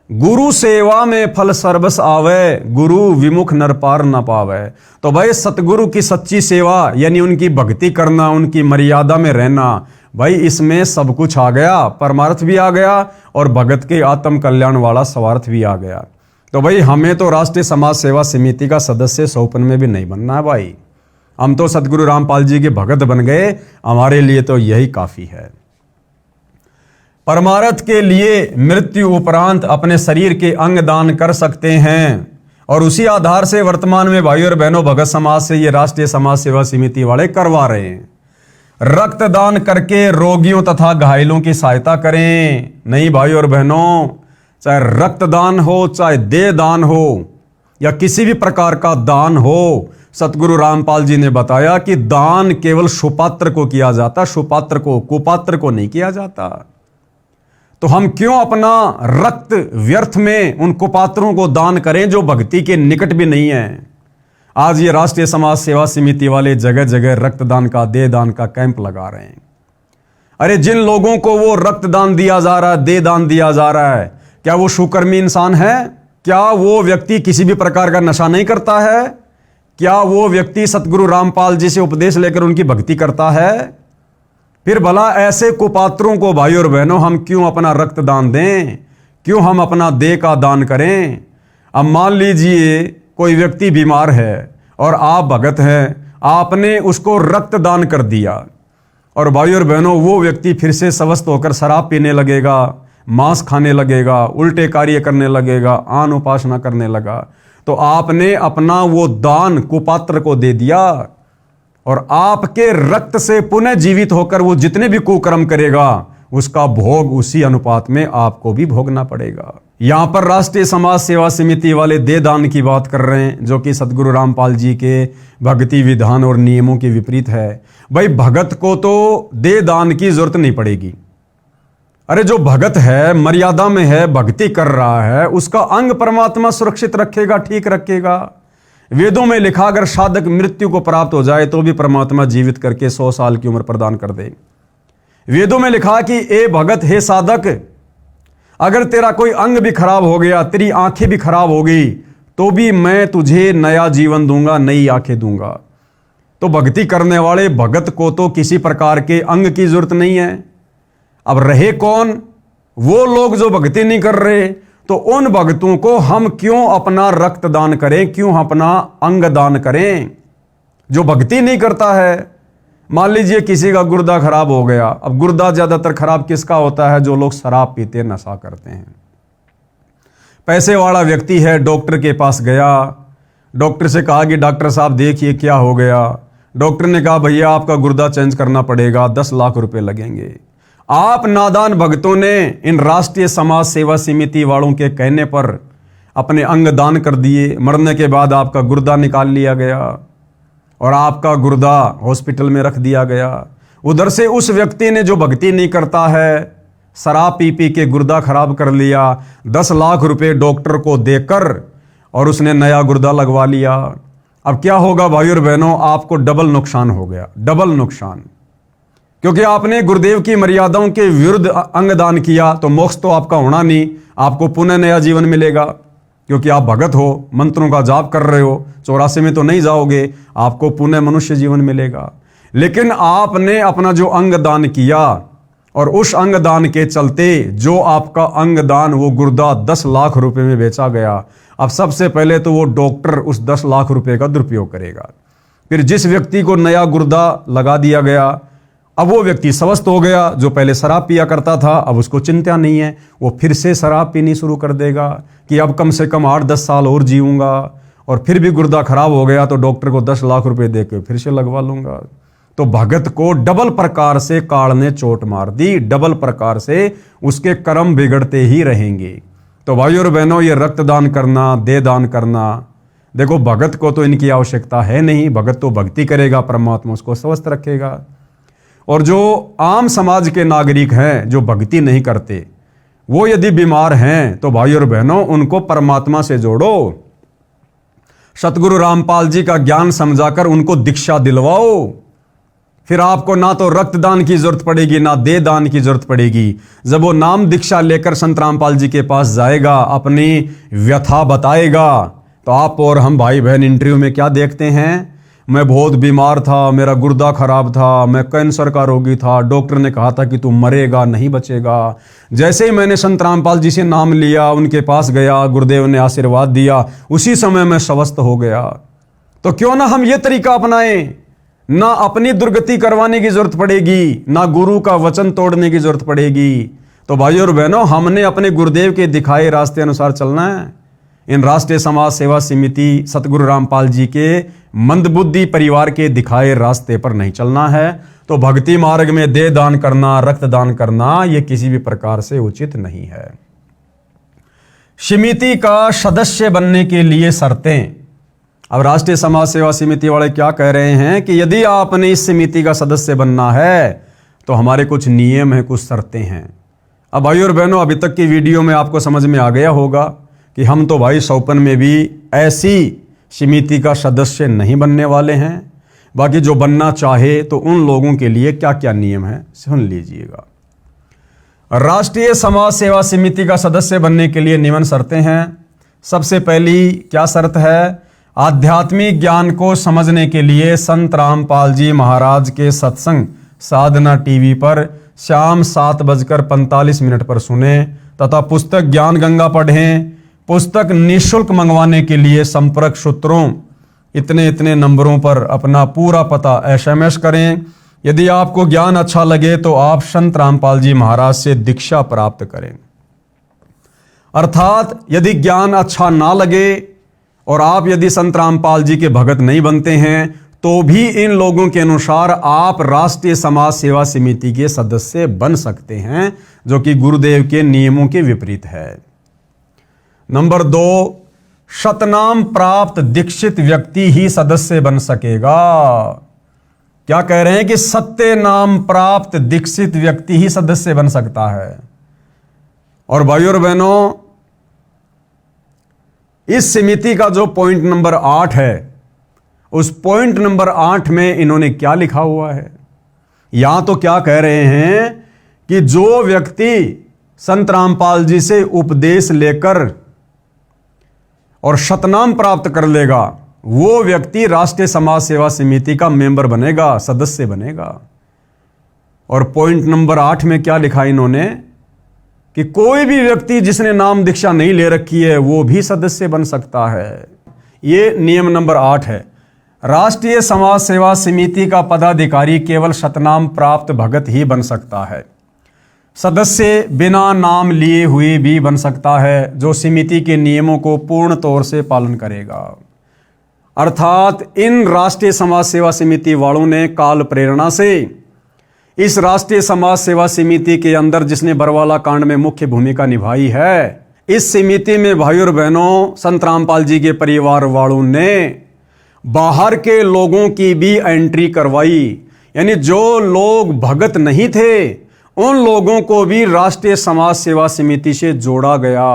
गुरु सेवा में फल सर्वस आवे, गुरु विमुख नर पार न पावे। तो भाई सतगुरु की सच्ची सेवा यानी उनकी भक्ति करना, उनकी मर्यादा में रहना, भाई इसमें सब कुछ आ गया, परमार्थ भी आ गया और भगत के आत्म कल्याण वाला स्वार्थ भी आ गया। तो भाई हमें तो राष्ट्रीय समाज सेवा समिति का सदस्य 100 में भी नहीं बनना है भाई। हम तो सतगुरु रामपाल जी के भगत बन गए, हमारे लिए तो यही काफी है। परमार्थ के लिए मृत्यु उपरांत अपने शरीर के अंग दान कर सकते हैं और उसी आधार से वर्तमान में भाइयों और बहनों भगत समाज से ये राष्ट्रीय समाज सेवा समिति वाले करवा रहे हैं। रक्तदान करके रोगियों तथा घायलों की सहायता करें। नहीं भाइयों और बहनों, चाहे रक्तदान हो, चाहे देह दान हो या किसी भी प्रकार का दान हो, सतगुरु रामपाल जी ने बताया कि दान केवल सुपात्र को किया जाता, सुपात्र को, कुपात्र को नहीं किया जाता। तो हम क्यों अपना रक्त व्यर्थ में उन कुपात्रों को दान करें जो भक्ति के निकट भी नहीं है। आज ये राष्ट्रीय समाज सेवा समिति वाले जगह जगह रक्तदान का, देह दान का कैंप लगा रहे हैं। अरे जिन लोगों को वो रक्तदान दिया जा रहा है, देह दान दिया जा रहा है, क्या वो सुकर्मी इंसान है? क्या वो व्यक्ति किसी भी प्रकार का नशा नहीं करता है? क्या वो व्यक्ति सतगुरु रामपाल जी से उपदेश लेकर उनकी भक्ति करता है? फिर भला ऐसे कुपात्रों को भाई और बहनों हम क्यों अपना रक्त दान दें, क्यों हम अपना देह का दान करें? अब मान लीजिए कोई व्यक्ति बीमार है और आप भगत हैं, आपने उसको रक्त दान कर दिया और भाई और बहनों वो व्यक्ति फिर से स्वस्थ होकर शराब पीने लगेगा, मांस खाने लगेगा, उल्टे कार्य करने लगेगा, आन उपासना करने लगा, तो आपने अपना वो दान कुपात्र को दे दिया और आपके रक्त से पुनः जीवित होकर वो जितने भी कुकर्म करेगा उसका भोग उसी अनुपात में आपको भी भोगना पड़ेगा। यहां पर राष्ट्रीय समाज सेवा समिति वाले दे दान की बात कर रहे हैं, जो कि सतगुरु रामपाल जी के भक्ति विधान और नियमों के विपरीत है। भाई भगत को तो दे दान की जरूरत नहीं पड़ेगी। अरे जो भगत है, मर्यादा में है, भक्ति कर रहा है, उसका अंग परमात्मा सुरक्षित रखेगा, ठीक रखेगा। वेदों में लिखा अगर साधक मृत्यु को प्राप्त हो जाए तो भी परमात्मा जीवित करके 100 साल की उम्र प्रदान कर दे। वेदों में लिखा कि ए भगत, हे साधक, अगर तेरा कोई अंग भी खराब हो गया, तेरी आंखें भी खराब हो गई, तो भी मैं तुझे नया जीवन दूंगा, नई आंखें दूंगा। तो भक्ति करने वाले भगत को तो किसी प्रकार के अंग की जरूरत नहीं है। अब रहे कौन? वो लोग जो भक्ति नहीं कर रहे, तो उन भक्तों को हम क्यों अपना रक्त दान करें, क्यों अपना अंग दान करें? जो भक्ति नहीं करता है, मान लीजिए किसी का गुर्दा खराब हो गया। अब गुर्दा ज्यादातर खराब किसका होता है? जो लोग शराब पीते, नशा करते हैं। पैसे वाला व्यक्ति है, डॉक्टर के पास गया, डॉक्टर से कहा कि डॉक्टर साहब देखिए क्या हो गया। डॉक्टर ने कहा भैया आपका गुर्दा चेंज करना पड़ेगा, 10 लाख रुपए लगेंगे। आप नादान भक्तों ने इन राष्ट्रीय समाज सेवा समिति वालों के कहने पर अपने अंग दान कर दिए। मरने के बाद आपका गुर्दा निकाल लिया गया और आपका गुर्दा हॉस्पिटल में रख दिया गया। उधर से उस व्यक्ति ने, जो भक्ति नहीं करता है, शराब पी पी के गुर्दा खराब कर लिया, 10 लाख रुपए डॉक्टर को देकर और उसने नया गुर्दा लगवा लिया। अब क्या होगा भाई और बहनों? आपको डबल नुकसान हो गया, डबल नुकसान। क्योंकि आपने गुरुदेव की मर्यादाओं के विरुद्ध अंग दान किया, तो मोक्ष तो आपका होना नहीं, आपको पुनः नया जीवन मिलेगा। क्योंकि आप भगत हो, मंत्रों का जाप कर रहे हो, 84 में तो नहीं जाओगे, आपको पुनः मनुष्य जीवन मिलेगा। लेकिन आपने अपना जो अंग दान किया और उस अंग दान के चलते जो आपका अंग दान, वो गुर्दा 10 लाख रुपए में बेचा गया। अब सबसे पहले तो वो डॉक्टर उस 10 लाख रुपए का दुरुपयोग करेगा। फिर जिस व्यक्ति को नया गुर्दा लगा दिया गया, अब वो व्यक्ति स्वस्थ हो गया। जो पहले शराब पिया करता था, अब उसको चिंता नहीं है, वो फिर से शराब पीनी शुरू कर देगा कि अब कम से कम 8-10 साल और जीऊंगा। और फिर भी गुर्दा खराब हो गया तो डॉक्टर को 10 लाख रुपए दे के फिर से लगवा लूंगा। तो भगत को डबल प्रकार से काल ने चोट मार दी, डबल प्रकार से उसके कर्म बिगड़ते ही रहेंगे। तो भाई और बहनों, ये रक्तदान करना, दे दान करना, देखो भगत को तो इनकी आवश्यकता है नहीं। भगत तो भक्ति करेगा, परमात्मा उसको स्वस्थ रखेगा। और जो आम समाज के नागरिक हैं, जो भक्ति नहीं करते, वो यदि बीमार हैं, तो भाई और बहनों उनको परमात्मा से जोड़ो। सतगुरु रामपाल जी का ज्ञान समझाकर उनको दीक्षा दिलवाओ। फिर आपको ना तो रक्तदान की जरूरत पड़ेगी, ना दे दान की जरूरत पड़ेगी। जब वो नाम दीक्षा लेकर संत रामपाल जी के पास जाएगा, अपनी व्यथा बताएगा, तो आप और हम भाई बहन इंटरव्यू में क्या देखते हैं? मैं बहुत बीमार था, मेरा गुर्दा खराब था, मैं कैंसर का रोगी था, डॉक्टर ने कहा था कि तू मरेगा, नहीं बचेगा। जैसे ही मैंने संत रामपाल जी से नाम लिया, उनके पास गया, गुरुदेव ने आशीर्वाद दिया, उसी समय मैं स्वस्थ हो गया। तो क्यों ना हम ये तरीका अपनाएं? ना अपनी दुर्गति करवाने की जरूरत पड़ेगी, ना गुरु का वचन तोड़ने की जरूरत पड़ेगी। तो भाई और बहनों, हमने अपने गुरुदेव के दिखाए रास्ते अनुसार चलना है। इन राष्ट्रीय समाज सेवा समिति सतगुरु रामपाल जी के मंदबुद्धि परिवार के दिखाए रास्ते पर नहीं चलना है। तो भक्ति मार्ग में दे दान करना, रक्तदान करना, यह किसी भी प्रकार से उचित नहीं है। समिति का सदस्य बनने के लिए शर्तें। अब राष्ट्रीय समाज सेवा समिति वाले क्या कह रहे हैं कि यदि आपने इस समिति का सदस्य बनना है तो हमारे कुछ नियम हैं, कुछ शर्तें हैं। अब भाई और बहनों, अभी तक की वीडियो में आपको समझ में आ गया होगा कि हम तो भाई सौपन में भी ऐसी समिति का सदस्य नहीं बनने वाले हैं। बाकी जो बनना चाहे तो उन लोगों के लिए क्या क्या नियम है सुन लीजिएगा। राष्ट्रीय समाज सेवा समिति का सदस्य बनने के लिए निम्न शर्तें हैं। सबसे पहली क्या शर्त है? आध्यात्मिक ज्ञान को समझने के लिए संत रामपाल जी महाराज के सत्संग साधना टीवी पर शाम 7:45 पर सुने तथा पुस्तक ज्ञान गंगा पढ़ें। पुस्तक निःशुल्क मंगवाने के लिए संपर्क सूत्रों इतने नंबरों पर अपना पूरा पता SMS करें। यदि आपको ज्ञान अच्छा लगे तो आप संत रामपाल जी महाराज से दीक्षा प्राप्त करें। अर्थात यदि ज्ञान अच्छा ना लगे और आप यदि संत रामपाल जी के भगत नहीं बनते हैं तो भी इन लोगों के अनुसार आप राष्ट्रीय समाज सेवा समिति के सदस्य बन सकते हैं, जो कि गुरुदेव के नियमों के विपरीत है। नंबर 2, शतनाम प्राप्त दीक्षित व्यक्ति ही सदस्य बन सकेगा। क्या कह रहे हैं कि सत्य नाम प्राप्त दीक्षित व्यक्ति ही सदस्य बन सकता है। और भाइयों और बहनों, इस समिति का जो पॉइंट नंबर 8 है, उस पॉइंट नंबर 8 में इन्होंने क्या लिखा हुआ है? यहां तो क्या कह रहे हैं कि जो व्यक्ति संत रामपाल जी से उपदेश लेकर और शतनाम प्राप्त कर लेगा, वो व्यक्ति राष्ट्रीय समाज सेवा समिति का मेंबर बनेगा, सदस्य बनेगा। और पॉइंट नंबर 8 में क्या लिखा इन्होंने कि कोई भी व्यक्ति जिसने नाम दीक्षा नहीं ले रखी है वो भी सदस्य बन सकता है। ये नियम नंबर 8 है। राष्ट्रीय समाज सेवा समिति का पदाधिकारी केवल शतनाम प्राप्त भगत ही बन सकता है। सदस्य बिना नाम लिए हुए भी बन सकता है, जो समिति के नियमों को पूर्ण तौर से पालन करेगा। अर्थात इन राष्ट्रीय समाज सेवा समिति वालों ने काल प्रेरणा से इस राष्ट्रीय समाज सेवा समिति के अंदर जिसने बरवाला कांड में मुख्य भूमिका निभाई है, इस समिति में भाइयों और बहनों संत रामपाल जी के परिवार वालों ने बाहर के लोगों की भी एंट्री करवाई। यानी जो लोग भगत नहीं थे उन लोगों को भी राष्ट्रीय समाज सेवा समिति से जोड़ा गया।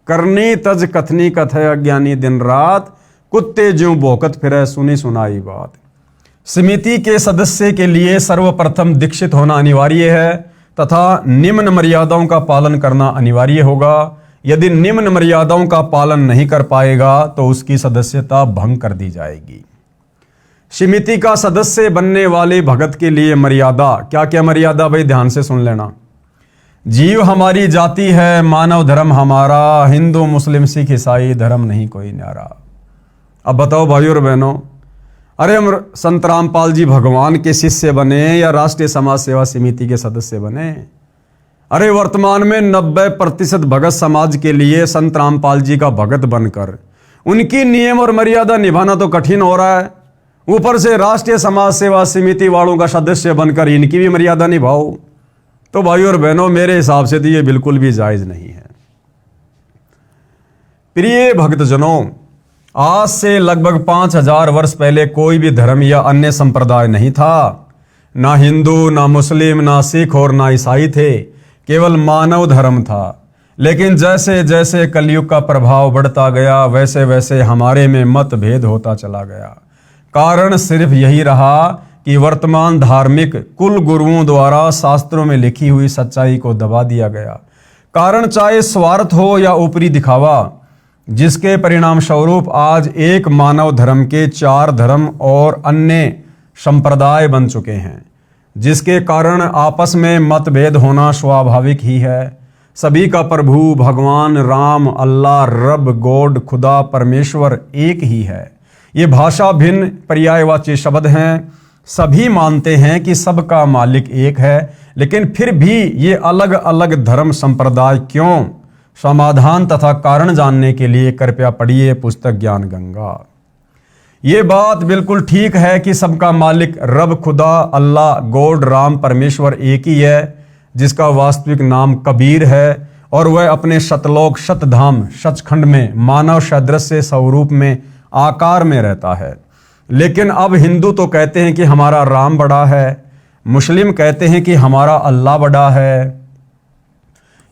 करनी तज कथनी कथय अज्ञानी दिन रात, कुत्ते ज्यों भौंकत फिरे सुनी सुनाई बात। समिति के सदस्य के लिए सर्वप्रथम दीक्षित होना अनिवार्य है तथा निम्न मर्यादाओं का पालन करना अनिवार्य होगा। यदि निम्न मर्यादाओं का पालन नहीं कर पाएगा तो उसकी सदस्यता भंग कर दी जाएगी। समिति का सदस्य बनने वाले भगत के लिए मर्यादा, क्या क्या मर्यादा भाई ध्यान से सुन लेना। जीव हमारी जाति है, मानव धर्म हमारा, हिंदू मुस्लिम सिख ईसाई धर्म नहीं कोई न्यारा। अब बताओ भाइयों और बहनों, अरे हम संत रामपाल जी भगवान के शिष्य बने या राष्ट्रीय समाज सेवा समिति के सदस्य बने? अरे वर्तमान में 90% भगत समाज के लिए संत रामपाल जी का भगत बनकर उनकी नियम और मर्यादा निभाना तो कठिन हो रहा है, ऊपर से राष्ट्रीय समाज सेवा समिति वालों का सदस्य बनकर इनकी भी मर्यादा निभाओ। तो भाइयों और बहनों, मेरे हिसाब से तो ये बिल्कुल भी जायज नहीं है। प्रिय भक्तजनों, आज से लगभग 5000 वर्ष पहले कोई भी धर्म या अन्य संप्रदाय नहीं था। ना हिंदू, ना मुस्लिम, ना सिख और ना ईसाई थे, केवल मानव धर्म था। लेकिन जैसे जैसे कलयुग का प्रभाव बढ़ता गया वैसे वैसे हमारे में मतभेद होता चला गया। कारण सिर्फ यही रहा कि वर्तमान धार्मिक कुल गुरुओं द्वारा शास्त्रों में लिखी हुई सच्चाई को दबा दिया गया। कारण चाहे स्वार्थ हो या ऊपरी दिखावा, जिसके परिणाम स्वरूप आज एक मानव धर्म के 4 धर्म और अन्य संप्रदाय बन चुके हैं, जिसके कारण आपस में मतभेद होना स्वाभाविक ही है। सभी का प्रभु भगवान राम, अल्लाह, रब, गॉड, खुदा, परमेश्वर एक ही है। ये भाषा भिन्न पर्यायवाची शब्द हैं। सभी मानते हैं कि सबका मालिक एक है, लेकिन फिर भी ये अलग अलग धर्म संप्रदाय क्यों? समाधान तथा कारण जानने के लिए कृपया पढ़िए पुस्तक ज्ञान गंगा। ये बात बिल्कुल ठीक है कि सबका मालिक रब, खुदा, अल्लाह, गॉड, राम, परमेश्वर एक ही है, जिसका वास्तविक नाम कबीर है और वह अपने शतलोक शतधाम सचखंड में मानव सदृश्य स्वरूप में आकार में रहता है। लेकिन अब हिंदू तो कहते हैं कि हमारा राम बड़ा है, मुस्लिम कहते हैं कि हमारा अल्लाह बड़ा है,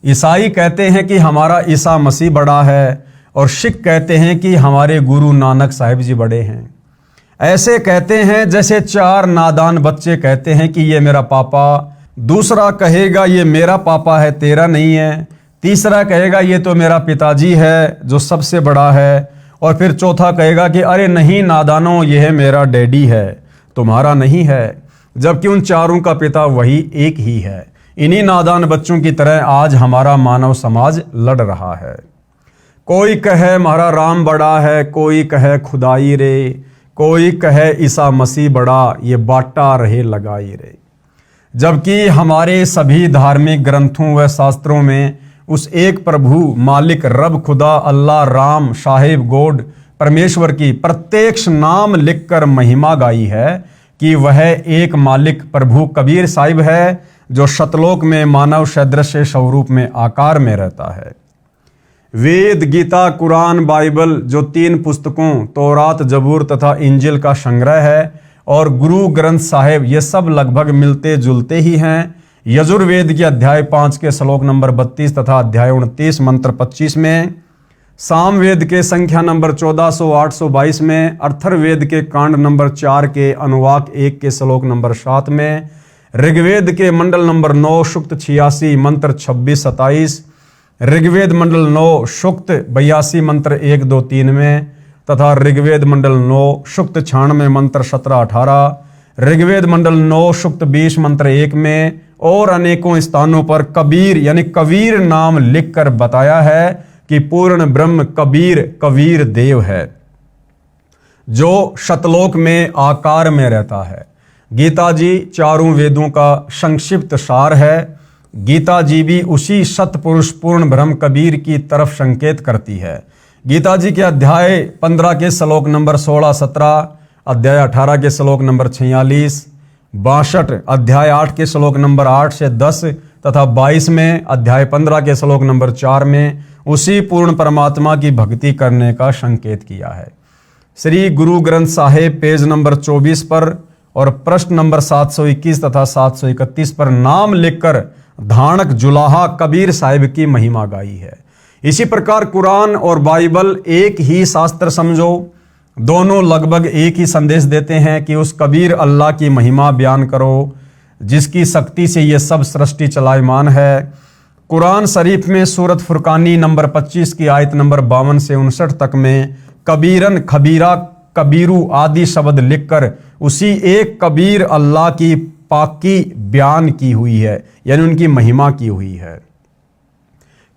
ईसाई कहते हैं कि हमारा ईसा मसीह बड़ा है और सिख कहते हैं कि हमारे गुरु नानक साहिब जी बड़े हैं। ऐसे कहते हैं जैसे 4 नादान बच्चे कहते हैं कि ये मेरा पापा, दूसरा कहेगा ये मेरा पापा है तेरा नहीं है, तीसरा कहेगा ये तो मेरा पिताजी है जो सबसे बड़ा है, और फिर चौथा कहेगा कि अरे नहीं नादानो, ये है मेरा डैडी है, तुम्हारा नहीं है, जबकि उन चारों का पिता वही एक ही है। इन्हीं नादान बच्चों की तरह आज हमारा मानव समाज लड़ रहा है। कोई कहे हमारा राम बड़ा है, कोई कहे खुदाई रे, कोई कहे ईसा मसीह बड़ा, ये बाटा रहे लगाई रे। जबकि हमारे सभी धार्मिक ग्रंथों व शास्त्रों में उस एक प्रभु मालिक रब खुदा अल्लाह राम साहिब गोड परमेश्वर की प्रत्यक्ष नाम लिखकर महिमा गाई है कि वह एक मालिक प्रभु कबीर साहिब है जो शतलोक में मानव सदृश स्वरूप में आकार में रहता है। वेद, गीता, कुरान, बाइबल जो 3 पुस्तकों तौरात, जबूर तथा इंजिल का संग्रह है, और गुरु ग्रंथ साहिब, ये सब लगभग मिलते जुलते ही हैं। यजुर्वेद के अध्याय 5 के श्लोक नंबर 32 तथा अध्याय 29 मंत्र 25 में, सामवेद के संख्या नंबर 1400-822 में, अथर्ववेद के कांड नंबर 4 के अनुवाक 1 के श्लोक नंबर 7 में, ऋग्वेद के मंडल नंबर 9 सूक्त 86 मंत्र 26-27, ऋग्वेद मंडल 9 सूक्त 82 मंत्र 1-2-3 में, तथा ऋग्वेद मंडल 9 सूक्त 96 मंत्र 17-18, ऋग्वेद मंडल 9 सूक्त 20 मंत्र 1 में, और अनेकों स्थानों पर कबीर यानी कबीर नाम लिखकर बताया है कि पूर्ण ब्रह्म कबीर कबीर देव है जो शतलोक में आकार में रहता है। गीता जी चारों वेदों का संक्षिप्त सार है। गीता जी भी उसी सतपुरुष पूर्ण ब्रह्म कबीर की तरफ संकेत करती है। गीता जी के अध्याय 15 के श्लोक नंबर 16-17, अध्याय 18 के श्लोक नंबर 46, 62 अध्याय 8 के श्लोक नंबर 8 से 10 तथा 22 में अध्याय 15 के श्लोक नंबर 4 में उसी पूर्ण परमात्मा की भक्ति करने का संकेत किया है। श्री गुरु ग्रंथ साहिब पेज नंबर 24 पर और प्रश्न नंबर 721 तथा 731 पर नाम लिखकर धानक जुलाहा कबीर साहिब की महिमा गाई है। इसी प्रकार कुरान और बाइबल एक ही शास्त्र समझो, दोनों लगभग एक ही संदेश देते हैं कि उस कबीर अल्लाह की महिमा बयान करो जिसकी शक्ति से ये सब सृष्टि चलायमान है। कुरान शरीफ में सूरत फुरकानी नंबर 25 की आयत नंबर 52 से 59 तक में कबीरन, खबीरा, कबीरू आदि शब्द लिखकर उसी एक कबीर अल्लाह की पाकी बयान की हुई है, यानी उनकी महिमा की हुई है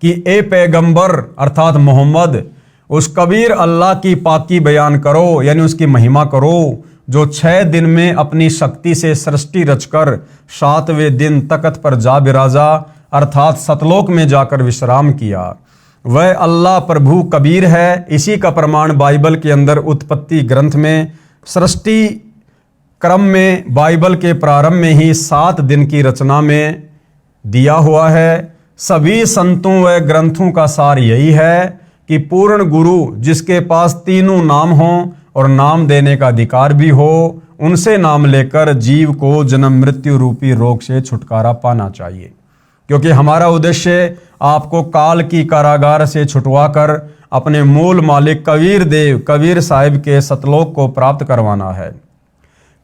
कि ए पैगंबर अर्थात मोहम्मद उस कबीर अल्लाह की पाकी बयान करो, यानी उसकी महिमा करो जो 6 दिन में अपनी शक्ति से सृष्टि रचकर 7वें दिन तख्त पर जा बिराजा अर्थात सतलोक में जाकर विश्राम किया। वह अल्लाह प्रभु कबीर है। इसी का प्रमाण बाइबल के अंदर उत्पत्ति ग्रंथ में सृष्टि क्रम में बाइबल के प्रारंभ में ही 7 दिन की रचना में दिया हुआ है। सभी संतों व ग्रंथों का सार यही है कि पूर्ण गुरु जिसके पास तीनों नाम हों और नाम देने का अधिकार भी हो, उनसे नाम लेकर जीव को जन्म मृत्यु रूपी रोग से छुटकारा पाना चाहिए, क्योंकि हमारा उद्देश्य आपको काल की कारागार से छुटवाकर अपने मूल मालिक कबीर देव कबीर साहिब के सतलोक को प्राप्त करवाना है।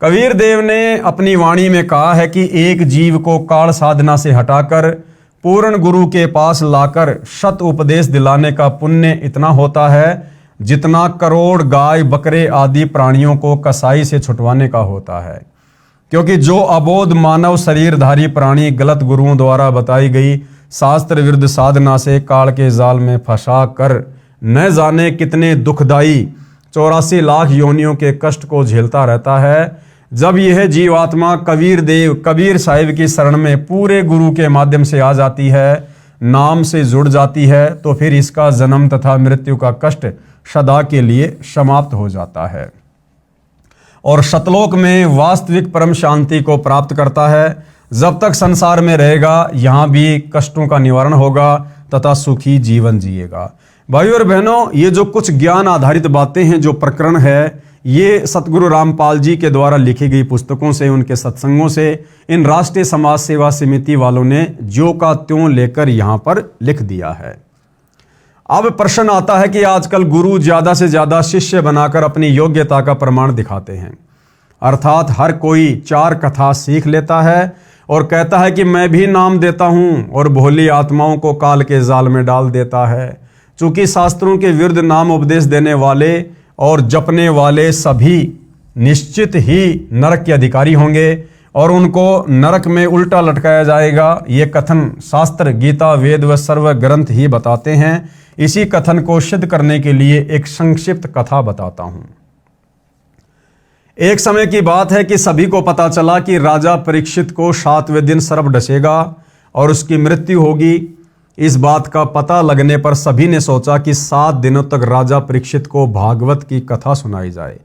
कबीर देव ने अपनी वाणी में कहा है कि एक जीव को काल साधना से हटाकर पूर्ण गुरु के पास लाकर सत उपदेश दिलाने का पुण्य इतना होता है जितना करोड़ गाय बकरे आदि प्राणियों को कसाई से छुटवाने का होता है। क्योंकि जो अबोध मानव शरीरधारी प्राणी गलत गुरुओं द्वारा बताई गई शास्त्र विरुद्ध साधना से काल के जाल में फंसा कर न जाने कितने दुखदायी 84 लाख योनियों के कष्ट को झेलता रहता है, जब यह जीवात्मा कबीर देव कबीर साहिब की शरण में पूरे गुरु के माध्यम से आ जाती है, नाम से जुड़ जाती है, तो फिर इसका जन्म तथा मृत्यु का कष्ट सदा के लिए समाप्त हो जाता है और सतलोक में वास्तविक परम शांति को प्राप्त करता है। जब तक संसार में रहेगा यहाँ भी कष्टों का निवारण होगा तथा सुखी जीवन जिएगा। भाइयों और बहनों, ये जो कुछ ज्ञान आधारित बातें हैं, जो प्रकरण है, ये सतगुरु रामपाल जी के द्वारा लिखी गई पुस्तकों से, उनके सत्संगों से इन राष्ट्रीय समाज सेवा समिति वालों ने ज्यों का त्यों लेकर यहाँ पर लिख दिया है। अब प्रश्न आता है कि आजकल गुरु ज़्यादा से ज़्यादा शिष्य बनाकर अपनी योग्यता का प्रमाण दिखाते हैं, अर्थात हर कोई 4 कथा सीख लेता है और कहता है कि मैं भी नाम देता हूं और भोली आत्माओं को काल के जाल में डाल देता है। चूंकि शास्त्रों के विरुद्ध नाम उपदेश देने वाले और जपने वाले सभी निश्चित ही नरक के अधिकारी होंगे और उनको नरक में उल्टा लटकाया जाएगा। ये कथन शास्त्र, गीता, वेद व सर्व ग्रंथ ही बताते हैं। इसी कथन को सिद्ध करने के लिए एक संक्षिप्त कथा बताता हूं। एक समय की बात है कि सभी को पता चला कि राजा परीक्षित को 7वें दिन सर्प डसेगा और उसकी मृत्यु होगी। इस बात का पता लगने पर सभी ने सोचा कि 7 दिनों तक राजा परीक्षित को भागवत की कथा सुनाई जाए,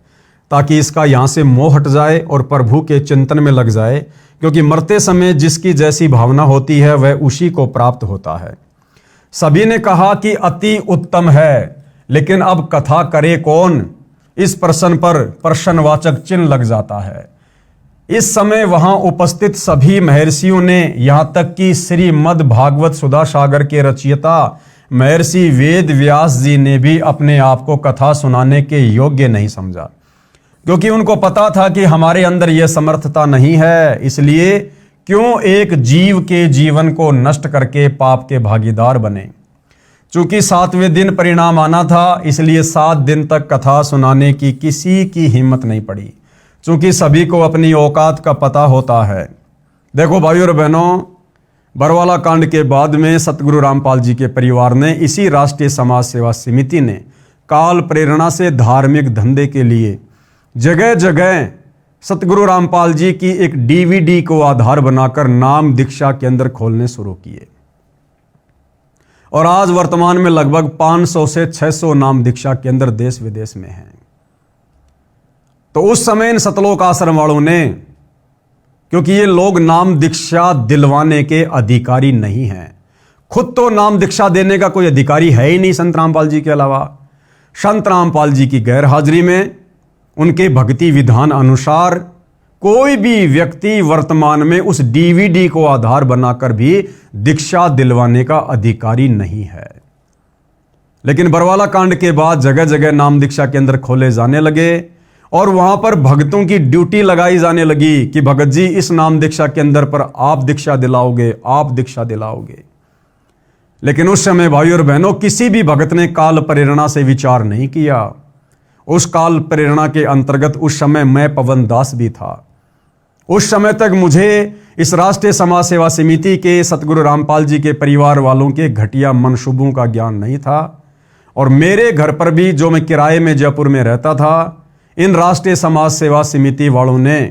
ताकि इसका यहाँ से मोह हट जाए और प्रभु के चिंतन में लग जाए, क्योंकि मरते समय जिसकी जैसी भावना होती है वह उसी को प्राप्त होता है। सभी ने कहा कि अति उत्तम है, लेकिन अब कथा करे कौन? इस प्रश्न पर प्रश्नवाचक चिन्ह लग जाता है। इस समय वहां उपस्थित सभी महर्षियों ने, यहां तक कि श्रीमद् भागवत सुधा सागर के रचयिता महर्षि वेद व्यास जी ने भी अपने आप को कथा सुनाने के योग्य नहीं समझा, क्योंकि उनको पता था कि हमारे अंदर यह समर्थता नहीं है। इसलिए क्यों एक जीव के जीवन को नष्ट करके पाप के भागीदार बने। चूंकि 7वें दिन परिणाम आना था, इसलिए 7 दिन तक कथा सुनाने की किसी की हिम्मत नहीं पड़ी, चूंकि सभी को अपनी औकात का पता होता है। देखो भाइयों और बहनों, बरवाला कांड के बाद में सतगुरु रामपाल जी के परिवार ने, इसी राष्ट्रीय समाज सेवा समिति ने काल प्रेरणा से धार्मिक धंधे के लिए जगह जगह सतगुरु रामपाल जी की एक DVD को आधार बनाकर नाम दीक्षा केंद्र खोलने शुरू किए और आज वर्तमान में लगभग 500 से 600 नाम दीक्षा केंद्र देश विदेश में हैं। तो उस समय इन सतलोक आश्रम वालों ने, क्योंकि ये लोग नाम दीक्षा दिलवाने के अधिकारी नहीं हैं, खुद तो नाम दीक्षा देने का कोई अधिकारी है ही नहीं संत रामपाल जी के अलावा। संत रामपाल जी की गैर हाजिरी में, उनके भक्ति विधान अनुसार कोई भी व्यक्ति वर्तमान में उस DVD को आधार बनाकर भी दीक्षा दिलवाने का अधिकारी नहीं है। लेकिन बरवाला कांड के बाद जगह जगह नाम दीक्षा केंद्र खोले जाने लगे और वहां पर भक्तों की ड्यूटी लगाई जाने लगी कि भगत जी इस नाम दीक्षा केंद्र पर आप दीक्षा दिलाओगे, आप दीक्षा दिलाओगे। लेकिन उस समय भाइयों और बहनों, किसी भी भगत ने काल प्रेरणा से विचार नहीं किया। उस काल प्रेरणा के अंतर्गत उस समय मैं पवन दास भी था। उस समय तक मुझे इस राष्ट्रीय समाज सेवा समिति के सतगुरु रामपाल जी के परिवार वालों के घटिया मनसूबों का ज्ञान नहीं था और मेरे घर पर भी, जो मैं किराए में जयपुर में रहता था, इन राष्ट्रीय समाज सेवा समिति वालों ने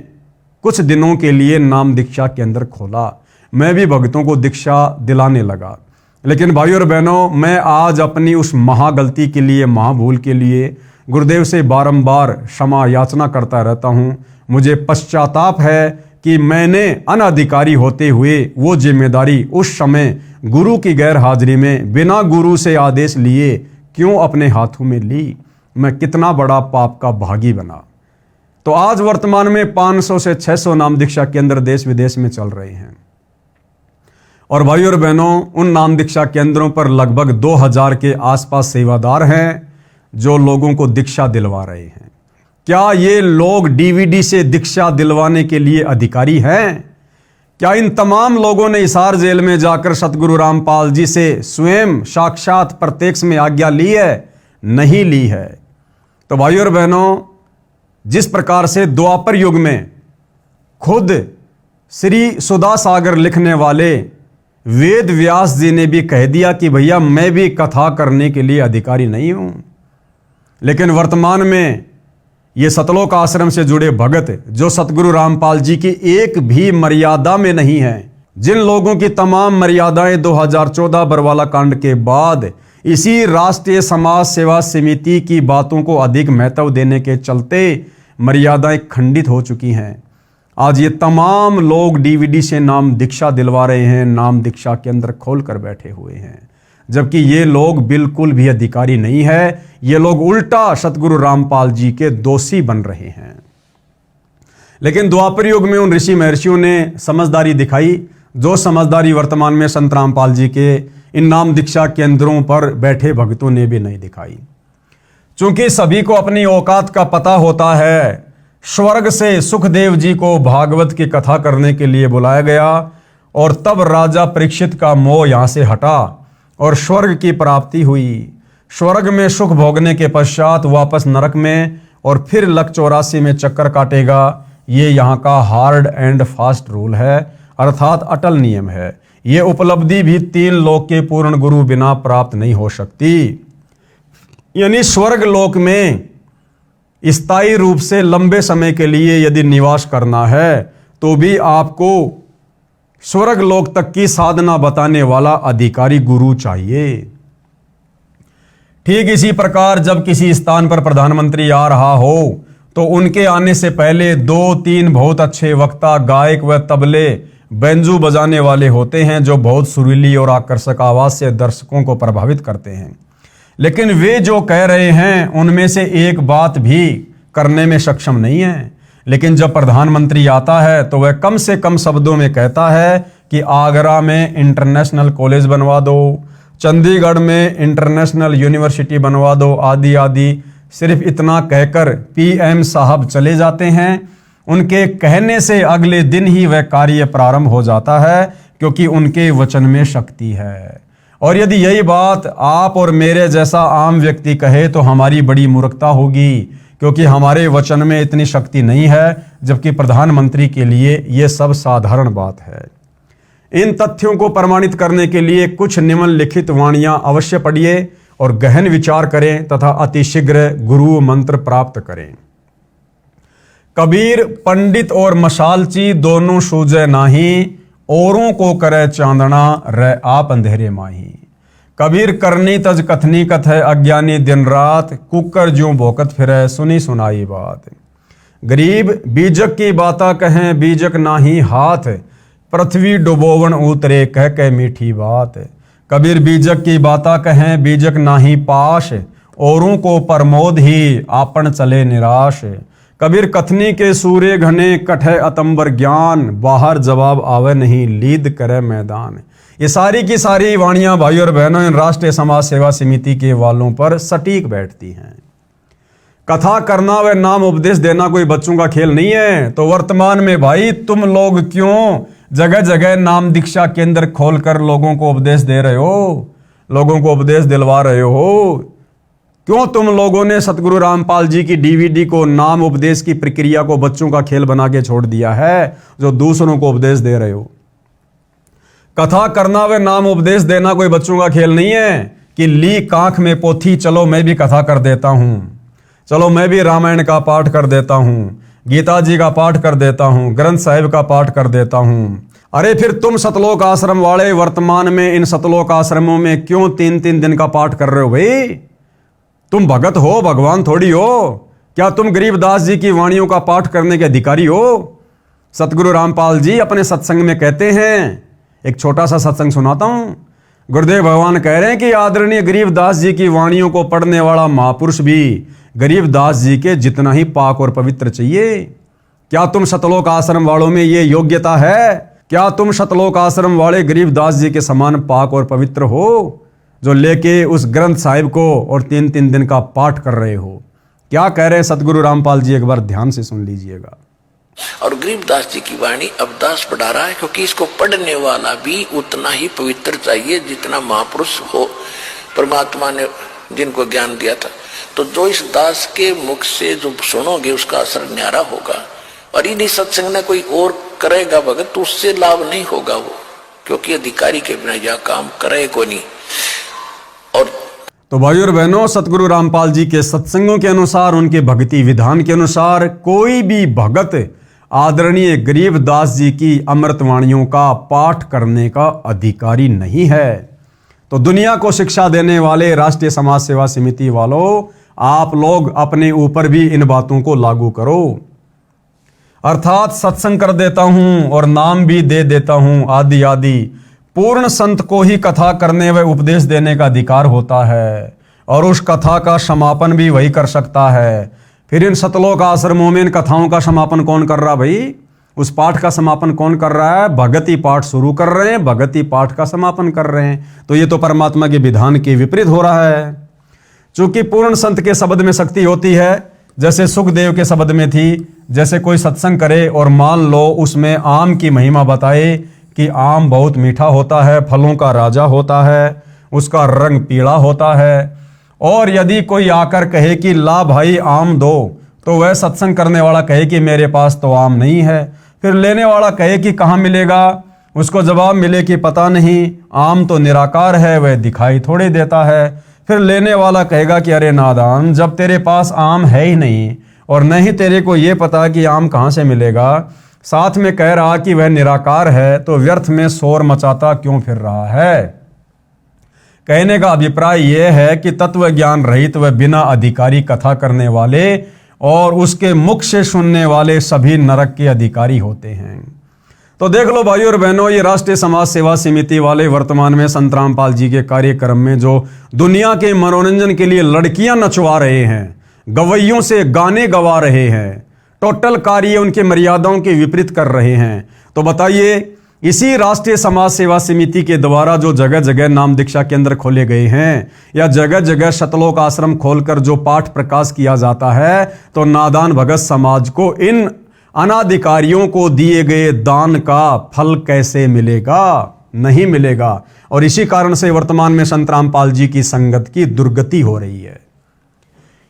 कुछ दिनों के लिए नाम दीक्षा केंद्र खोला। मैं भी भक्तों को दीक्षा दिलाने लगा। लेकिन भाइयों और बहनों, मैं आज अपनी उस महागलती के लिए, महाभूल के लिए गुरुदेव से बारंबार क्षमा याचना करता रहता हूं। मुझे पश्चाताप है कि मैंने अनधिकारी होते हुए वो जिम्मेदारी उस समय गुरु की गैर हाजिरी में बिना गुरु से आदेश लिए क्यों अपने हाथों में ली। मैं कितना बड़ा पाप का भागी बना। तो आज वर्तमान में 500 से 600 नाम दीक्षा केंद्र देश विदेश में चल रहे हैं और भाइयों और बहनों, उन नाम दीक्षा केंद्रों पर लगभग 2000 के आसपास सेवादार हैं जो लोगों को दीक्षा दिलवा रहे हैं। क्या ये लोग DVD से दीक्षा दिलवाने के लिए अधिकारी हैं? क्या इन तमाम लोगों ने हिसार जेल में जाकर सतगुरु रामपाल जी से स्वयं साक्षात प्रत्यक्ष में आज्ञा ली है? नहीं ली है। तो भाइयों और बहनों, जिस प्रकार से द्वापर युग में खुद श्री सुधा सागर लिखने वाले वेद व्यास जी ने भी कह दिया कि भैया मैं भी कथा करने के लिए अधिकारी नहीं हूं, लेकिन वर्तमान में ये सतलोक आश्रम से जुड़े भगत जो सतगुरु रामपाल जी की एक भी मर्यादा में नहीं है, जिन लोगों की तमाम मर्यादाएं 2014 बरवाला कांड के बाद इसी राष्ट्रीय समाज सेवा समिति की बातों को अधिक महत्व देने के चलते मर्यादाएं खंडित हो चुकी हैं, आज ये तमाम लोग DVD से नाम दीक्षा दिलवा रहे हैं, नाम दीक्षा केंद्र खोल कर बैठे हुए हैं, जबकि ये लोग बिल्कुल भी अधिकारी नहीं है। ये लोग उल्टा सतगुरु रामपाल जी के दोषी बन रहे हैं। लेकिन द्वापर युग में उन ऋषि महर्षियों ने समझदारी दिखाई, जो समझदारी वर्तमान में संत रामपाल जी के इन नाम दीक्षा केंद्रों पर बैठे भक्तों ने भी नहीं दिखाई। चूंकि सभी को अपनी औकात का पता होता है, स्वर्ग से सुखदेव जी को भागवत की कथा करने के लिए बुलाया गया और तब राजा परीक्षित का मोह यहां से हटा और स्वर्ग की प्राप्ति हुई। स्वर्ग में सुख भोगने के पश्चात वापस नरक में और फिर लक 84 में चक्कर काटेगा। ये यहाँ का हार्ड एंड फास्ट रूल है, अर्थात अटल नियम है। ये उपलब्धि भी 3 लोक के पूर्ण गुरु बिना प्राप्त नहीं हो सकती। यानी स्वर्ग लोक में स्थायी रूप से लंबे समय के लिए यदि निवास करना है तो भी आपको स्वर्ग लोक तक की साधना बताने वाला अधिकारी गुरु चाहिए। ठीक इसी प्रकार जब किसी स्थान पर प्रधानमंत्री आ रहा हो तो उनके आने से पहले 2-3 बहुत अच्छे वक्ता, गायक व तबले बेंजू बजाने वाले होते हैं जो बहुत सुरीली और आकर्षक आवाज से दर्शकों को प्रभावित करते हैं। लेकिन वे जो कह रहे हैं उनमें से एक बात भी करने में सक्षम नहीं है। लेकिन जब प्रधानमंत्री आता है तो वह कम से कम शब्दों में कहता है कि आगरा में इंटरनेशनल कॉलेज बनवा दो, चंडीगढ़ में इंटरनेशनल यूनिवर्सिटी बनवा दो, आदि आदि। सिर्फ इतना कहकर पीएम साहब चले जाते हैं। उनके कहने से अगले दिन ही वह कार्य प्रारंभ हो जाता है, क्योंकि उनके वचन में शक्ति है। और यदि यही बात आप और मेरे जैसा आम व्यक्ति कहे तो हमारी बड़ी मूर्खता होगी, क्योंकि हमारे वचन में इतनी शक्ति नहीं है, जबकि प्रधानमंत्री के लिए यह सब साधारण बात है। इन तथ्यों को प्रमाणित करने के लिए कुछ निम्नलिखित वाणियां अवश्य पढ़िए और गहन विचार करें तथा अतिशीघ्र गुरु मंत्र प्राप्त करें। कबीर पंडित और मशालची दोनों सूझे नाही, औरों को करे चांदना रह आप अंधेरे माही। कबीर करनी तज कथनी कथ है, अज्ञानी दिन रात कुकर ज्यों भोकत फिरे सुनी सुनाई बात। गरीब बीजक की बाता कहें बीजक नाही हाथ, पृथ्वी डुबोवन उतरे कह कह मीठी बात। कबीर बीजक की बाता कहें बीजक नाही पाश, औरों को प्रमोद ही आपन चले निराश। कबीर कथनी के सूर्य घने कठे अतंबर ज्ञान, बाहर जवाब आवे नहीं लीद करे मैदान। ये सारी की सारी वाणियां भाई और बहनों इन राष्ट्रीय समाज सेवा समिति के वालों पर सटीक बैठती हैं। कथा करना व नाम उपदेश देना कोई बच्चों का खेल नहीं है। तो वर्तमान में भाई तुम लोग क्यों जगह जगह नाम दीक्षा केंद्र खोलकर लोगों को उपदेश दे रहे हो, लोगों को उपदेश दिलवा रहे हो? क्यों तुम लोगों ने सतगुरु रामपाल जी की डीवीडी को नाम उपदेश की प्रक्रिया को बच्चों का खेल बना के छोड़ दिया है, जो दूसरों को उपदेश दे रहे हो? कथा करना व नाम उपदेश देना कोई बच्चों का खेल नहीं है कि ली कांख में पोथी, चलो मैं भी कथा कर देता हूं, चलो मैं भी रामायण का पाठ कर देता हूं, गीता जी का पाठ कर देता हूं, ग्रंथ साहिब का पाठ कर देता हूं। अरे फिर तुम सतलोक आश्रम वाले वर्तमान में इन सतलोक आश्रमों में क्यों 3-3 दिन का पाठ कर रहे हो भाई? तुम भगत हो, भगवान थोड़ी हो। क्या तुम गरीबदास जी की वाणियों का पाठ करने के अधिकारी हो? सतगुरु रामपाल जी अपने सत्संग में कहते हैं, एक छोटा सा सत्संग सुनाता हूं। गुरुदेव भगवान कह रहे हैं कि आदरणीय गरीबदास जी की वाणियों को पढ़ने वाला महापुरुष भी गरीबदास जी के जितना ही पाक और पवित्र चाहिए। क्या तुम सतलोक आश्रम वालों में ये योग्यता है? क्या तुम सतलोक आश्रम वाले गरीबदास जी के समान पाक और पवित्र हो, जो लेके उस ग्रंथ साहिब को और 3-3 दिन का पाठ कर रहे हो? क्या कह रहे हैं सतगुरु रामपाल जी, एक बार ध्यान से सुन लीजिएगा। और गरीबदास जी की वाणी अवदास पढ़ा रहा है, क्योंकि इसको पढ़ने वाला भी उतना ही पवित्र चाहिए जितना महापुरुष हो, परमात्मा ने जिनको ज्ञान दिया था। तो जो इस दास के मुख से जो सुनोगे उसका असर न्यारा होगा। और इन्हीं सत्संग में कोई और करेगा भगत तो उससे लाभ नहीं होगा वो, क्योंकि अधिकारी के बिना यह काम करे को नहीं। और तो भाइयों और बहनों, सतगुरु रामपाल जी के सत्संगों के अनुसार, उनके भक्ति विधान के अनुसार कोई भी भगत आदरणीय गरीबदास जी की अमृतवाणियों का पाठ करने का अधिकारी नहीं है। तो दुनिया को शिक्षा देने वाले राष्ट्रीय समाज सेवा समिति वालों, आप लोग अपने ऊपर भी इन बातों को लागू करो। अर्थात सत्संग कर देता हूं और नाम भी दे देता हूं, आदि आदि। पूर्ण संत को ही कथा करने व उपदेश देने का अधिकार होता है, और उस कथा का समापन भी वही कर सकता है। फिर इन सतलोक आश्रमों में इन कथाओं का समापन कौन कर रहा भाई? उस पाठ का समापन कौन कर रहा है? भगती पाठ शुरू कर रहे हैं, भगती पाठ का समापन कर रहे हैं। तो ये तो परमात्मा के विधान के विपरीत हो रहा है। चूंकि पूर्ण संत के शब्द में शक्ति होती है, जैसे सुखदेव के शब्द में थी, जैसे कोई सत्संग करे और मान लो उसमें आम की महिमा बताए कि आम बहुत मीठा होता है, फलों का राजा होता है, उसका रंग पीला होता है, और यदि कोई आकर कहे कि ला भाई आम दो, तो वह सत्संग करने वाला कहे कि मेरे पास तो आम नहीं है। फिर लेने वाला कहे कि कहाँ मिलेगा, उसको जवाब मिले कि पता नहीं, आम तो निराकार है, वह दिखाई थोड़े देता है। फिर लेने वाला कहेगा कि अरे नादान, जब तेरे पास आम है ही नहीं और न ही तेरे को ये पता कि आम कहाँ से मिलेगा, साथ में कह रहा कि वह निराकार है, तो व्यर्थ में शोर मचाता क्यों फिर रहा है। कहने का अभिप्राय यह है कि तत्व ज्ञान रहित व बिना अधिकारी कथा करने वाले और उसके मुख से सुनने वाले सभी नरक के अधिकारी होते हैं। तो देख लो भाइयों और बहनों, ये राष्ट्रीय समाज सेवा समिति वाले वर्तमान में संत रामपाल जी के कार्यक्रम में जो दुनिया के मनोरंजन के लिए लड़कियां नचवा रहे हैं, गवैयों से गाने गवा रहे हैं, टोटल कार्य उनके मर्यादाओं के विपरीत कर रहे हैं। तो बताइए, इसी राष्ट्रीय समाज सेवा समिति के द्वारा जो जगह जगह नाम दीक्षा केंद्र खोले गए हैं या जगह जगह शतलोक आश्रम खोलकर जो पाठ प्रकाश किया जाता है, तो नादान भगत समाज को इन अनाधिकारियों को दिए गए दान का फल कैसे मिलेगा? नहीं मिलेगा। और इसी कारण से वर्तमान में संत रामपाल जी की संगत की दुर्गति हो रही है।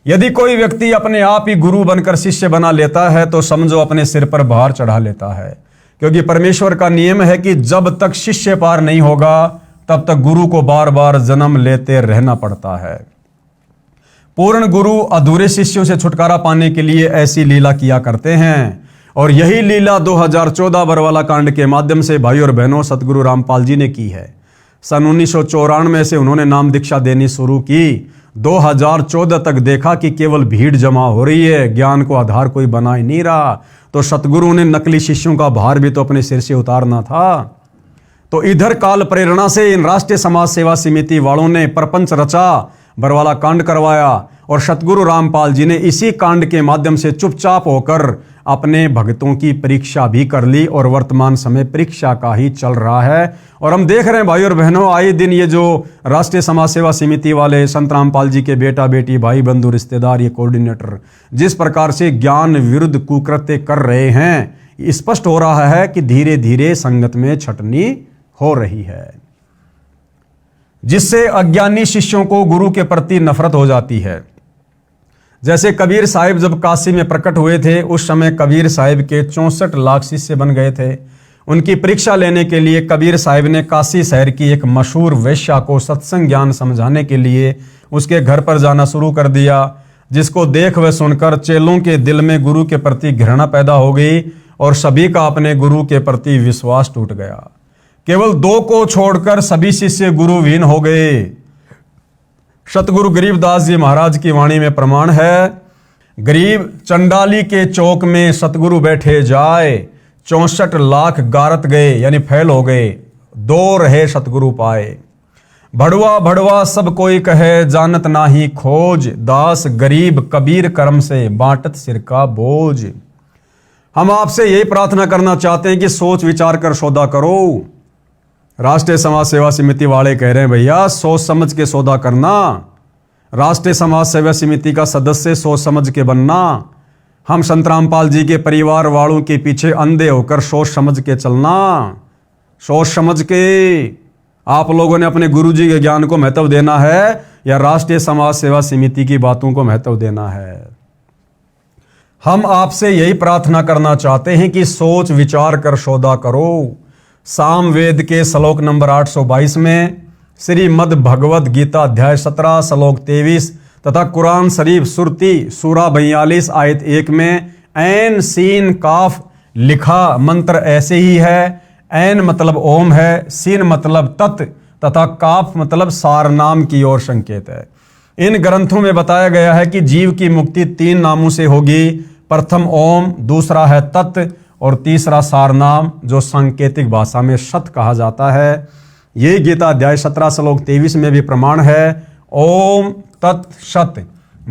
यदि कोई व्यक्ति अपने आप ही गुरु बनकर शिष्य बना लेता है तो समझो अपने सिर पर भार चढ़ा लेता है, क्योंकि परमेश्वर का नियम है कि जब तक शिष्य पार नहीं होगा तब तक गुरु को बार बार जन्म लेते रहना पड़ता है। पूर्ण गुरु अधूरे शिष्यों से छुटकारा पाने के लिए ऐसी लीला किया करते हैं, और यही लीला 2014 बरवाला कांड के माध्यम से भाई और बहनों सतगुरु रामपाल जी ने की है। सन 1994 से उन्होंने नाम दीक्षा देनी शुरू की। 2014 तक देखा कि केवल भीड़ जमा हो रही है, ज्ञान को आधार कोई बना ही नहीं रहा। तो सतगुरु ने नकली शिष्यों का भार भी तो अपने सिर से उतारना था। तो इधर काल प्रेरणा से इन राष्ट्रीय समाज सेवा समिति वालों ने प्रपंच रचा, बरवाला कांड करवाया, और सतगुरु रामपाल जी ने इसी कांड के माध्यम से चुपचाप होकर अपने भक्तों की परीक्षा भी कर ली, और वर्तमान समय परीक्षा का ही चल रहा है। और हम देख रहे हैं भाई और बहनों, आए दिन ये जो राष्ट्रीय समाज सेवा समिति वाले संत रामपाल जी के बेटा बेटी भाई बंधु रिश्तेदार, ये कोऑर्डिनेटर जिस प्रकार से ज्ञान विरुद्ध कुकृत्य कर रहे हैं, स्पष्ट हो रहा है कि धीरे धीरे संगत में छटनी हो रही है, जिससे अज्ञानी शिष्यों को गुरु के प्रति नफरत हो जाती है। जैसे कबीर साहिब जब काशी में प्रकट हुए थे, उस समय कबीर साहिब के 64 लाख शिष्य बन गए थे। उनकी परीक्षा लेने के लिए कबीर साहिब ने काशी शहर की एक मशहूर वेश्या को सत्संग ज्ञान समझाने के लिए उसके घर पर जाना शुरू कर दिया, जिसको देख व सुनकर चेलों के दिल में गुरु के प्रति घृणा पैदा हो गई और सभी का अपने गुरु के प्रति विश्वास टूट गया। केवल 2 को छोड़कर सभी शिष्य गुरुविहीन हो गए। सतगुरु गरीबदास जी महाराज की वाणी में प्रमाण है, गरीब चंडाली के चौक में सतगुरु बैठे जाए, 64 लाख गारत गए यानी फैल हो गए, 2 रहे सतगुरु पाए। भड़वा भड़वा सब कोई कहे, जानत नाही खोज, दास गरीब कबीर कर्म से बांटत सिर का बोझ। हम आपसे यही प्रार्थना करना चाहते हैं कि सोच विचार कर सौदा करो। राष्ट्रीय समाज सेवा समिति वाले कह रहे हैं भैया सोच समझ के सौदा करना, राष्ट्रीय समाज सेवा समिति का सदस्य सोच समझ के बनना। हम संत रामपाल जी के परिवार वालों के पीछे अंधे होकर सोच समझ के चलना। सोच समझ के आप लोगों ने अपने गुरु जी के ज्ञान को महत्व देना है या राष्ट्रीय समाज सेवा समिति की बातों को महत्व देना है। हम आपसे यही प्रार्थना करना चाहते हैं कि सोच विचार कर सौदा करो। सामवेद के श्लोक नंबर 822 में, श्रीमद् भगवद गीता अध्याय 17 श्लोक 23 तथा कुरान शरीफ सुरती सूरा 42 आयत 1 में ऐन सीन काफ लिखा मंत्र ऐसे ही है। ऐन मतलब ओम है, सीन मतलब तत् तथा काफ मतलब सार नाम की ओर संकेत है। इन ग्रंथों में बताया गया है कि जीव की मुक्ति 3 नामों से होगी। प्रथम ओम, दूसरा है तत् और तीसरा सार नाम, जो सांकेतिक भाषा में सत कहा जाता है। ये गीता अध्याय 17 श्लोक 23 में भी प्रमाण है। ओम तत् सत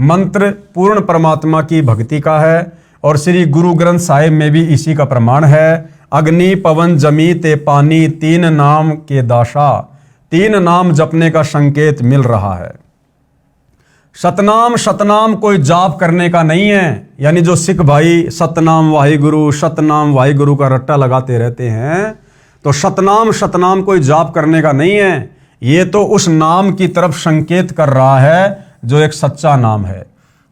मंत्र पूर्ण परमात्मा की भक्ति का है और श्री गुरु ग्रंथ साहिब में भी इसी का प्रमाण है। अग्नि पवन जमी ते पानी 3 नाम के दाशा, 3 नाम जपने का संकेत मिल रहा है। सतनाम शतनाम कोई जाप करने का नहीं है। यानी जो सिख भाई सतनाम वाहिगुरु का रट्टा लगाते रहते हैं, तो सतनाम शतनाम कोई जाप करने का नहीं है। ये तो उस नाम की तरफ संकेत कर रहा है जो एक सच्चा नाम है।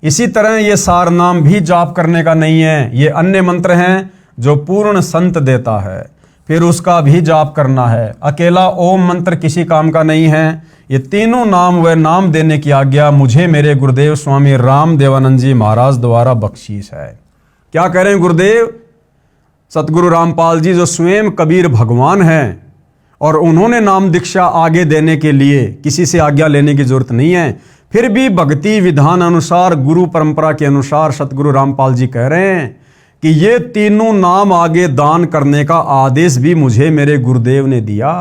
इसी तरह ये सार नाम भी जाप करने का नहीं है। ये अन्य मंत्र हैं जो पूर्ण संत देता है, फिर उसका भी जाप करना है। अकेला ओम मंत्र किसी काम का नहीं है। ये तीनों नाम व नाम देने की आज्ञा मुझे मेरे गुरुदेव स्वामी राम देवानंद जी महाराज द्वारा बख्शीश है। क्या कह रहे हैं गुरुदेव? सतगुरु रामपाल जी जो स्वयं कबीर भगवान हैं और उन्होंने नाम दीक्षा आगे देने के लिए किसी से आज्ञा लेने की जरूरत नहीं है, फिर भी भक्ति विधान अनुसार गुरु परंपरा के अनुसार सतगुरु रामपाल जी कह रहे हैं कि ये तीनों नाम आगे दान करने का आदेश भी मुझे मेरे गुरुदेव ने दिया।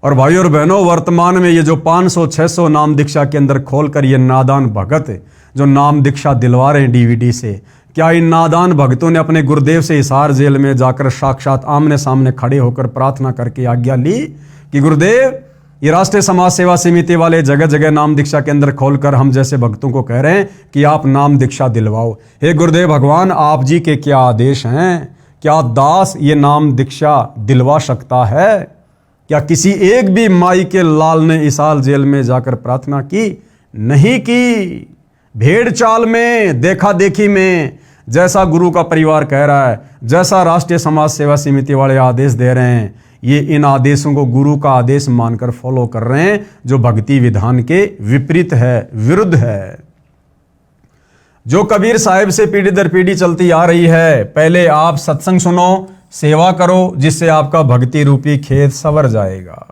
और भाई और बहनों, वर्तमान में ये जो 500-600 नाम दीक्षा के अंदर खोलकर ये नादान भगत जो नाम दीक्षा दिलवा रहे हैं डीवीडी से, क्या इन नादान भक्तों ने अपने गुरुदेव से हिसार जेल में जाकर साक्षात आमने सामने खड़े होकर प्रार्थना करके आज्ञा ली कि गुरुदेव, ये राष्ट्रीय समाज सेवा समिति वाले जगह जगह नाम दीक्षा के अंदर खोलकर हम जैसे भक्तों को कह रहे हैं कि आप नाम दीक्षा दिलवाओ। हे गुरुदेव भगवान, आप जी के क्या आदेश हैं? क्या दास ये नाम दीक्षा दिलवा सकता है? क्या किसी एक भी माई के लाल ने इसाल जेल में जाकर प्रार्थना की? नहीं की। भेड़ चाल में, देखा देखी में, जैसा गुरु का परिवार कह रहा है, जैसा राष्ट्रीय समाज सेवा समिति वाले आदेश दे रहे हैं, ये इन आदेशों को गुरु का आदेश मानकर फॉलो कर रहे हैं, जो भक्ति विधान के विपरीत है, विरुद्ध है। जो कबीर साहिब से पीढ़ी दर पीढ़ी चलती आ रही है, पहले आप सत्संग सुनो, सेवा करो, जिससे आपका भक्ति रूपी खेत सवर जाएगा।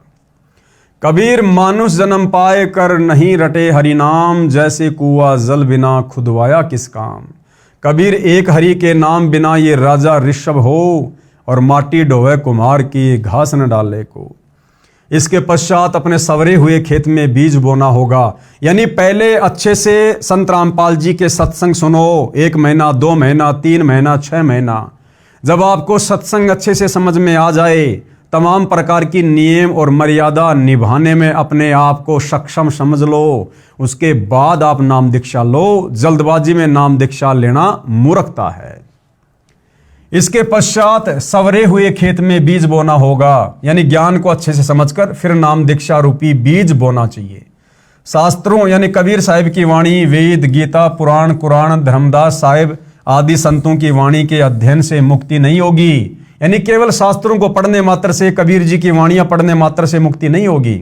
कबीर मानुष जन्म पाए कर नहीं रटे हरि नाम, जैसे कुआ जल बिना खुदवाया किस काम। कबीर एक हरि के नाम बिना ये राजा ऋषभ हो, और माटी ढोवे कुम्हार की घास न डाले को। इसके पश्चात अपने सवरे हुए खेत में बीज बोना होगा। यानी पहले अच्छे से संत रामपाल जी के सत्संग सुनो, 1 महीना, 2 महीना, 3 महीना, 6 महीना। जब आपको सत्संग अच्छे से समझ में आ जाए, तमाम प्रकार की नियम और मर्यादा निभाने में अपने आप को सक्षम समझ लो, उसके बाद आप नाम दीक्षा लो। जल्दबाजी में नाम दीक्षा लेना मूर्खता है। इसके पश्चात सवरे हुए खेत में बीज बोना होगा। यानी ज्ञान को अच्छे से समझकर फिर नाम दीक्षा रूपी बीज बोना चाहिए। शास्त्रों यानी कबीर साहिब की वाणी, वेद, गीता, पुराण, कुरान, धर्मदास साहिब आदि संतों की वाणी के अध्ययन से मुक्ति नहीं होगी। यानी केवल शास्त्रों को पढ़ने मात्र से, कबीर जी की वाणियां पढ़ने मात्र से मुक्ति नहीं होगी।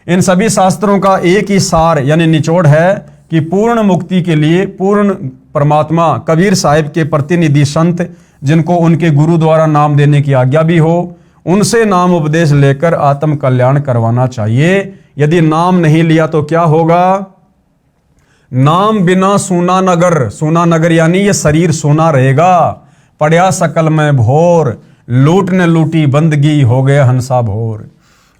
इन सभी शास्त्रों का एक ही सार यानी निचोड़ है कि पूर्ण मुक्ति के लिए पूर्ण परमात्मा कबीर साहिब के प्रतिनिधि संत, जिनको उनके गुरु द्वारा नाम देने की आज्ञा भी हो, उनसे नाम उपदेश लेकर आत्म कल्याण करवाना चाहिए। यदि नाम नहीं लिया तो क्या होगा? नाम बिना सूना नगर, सूना नगर यानी ये शरीर सोना रहेगा। पड़या सकल में भोर, लूट ने लूटी बंदगी, हो गए हंसा भोर।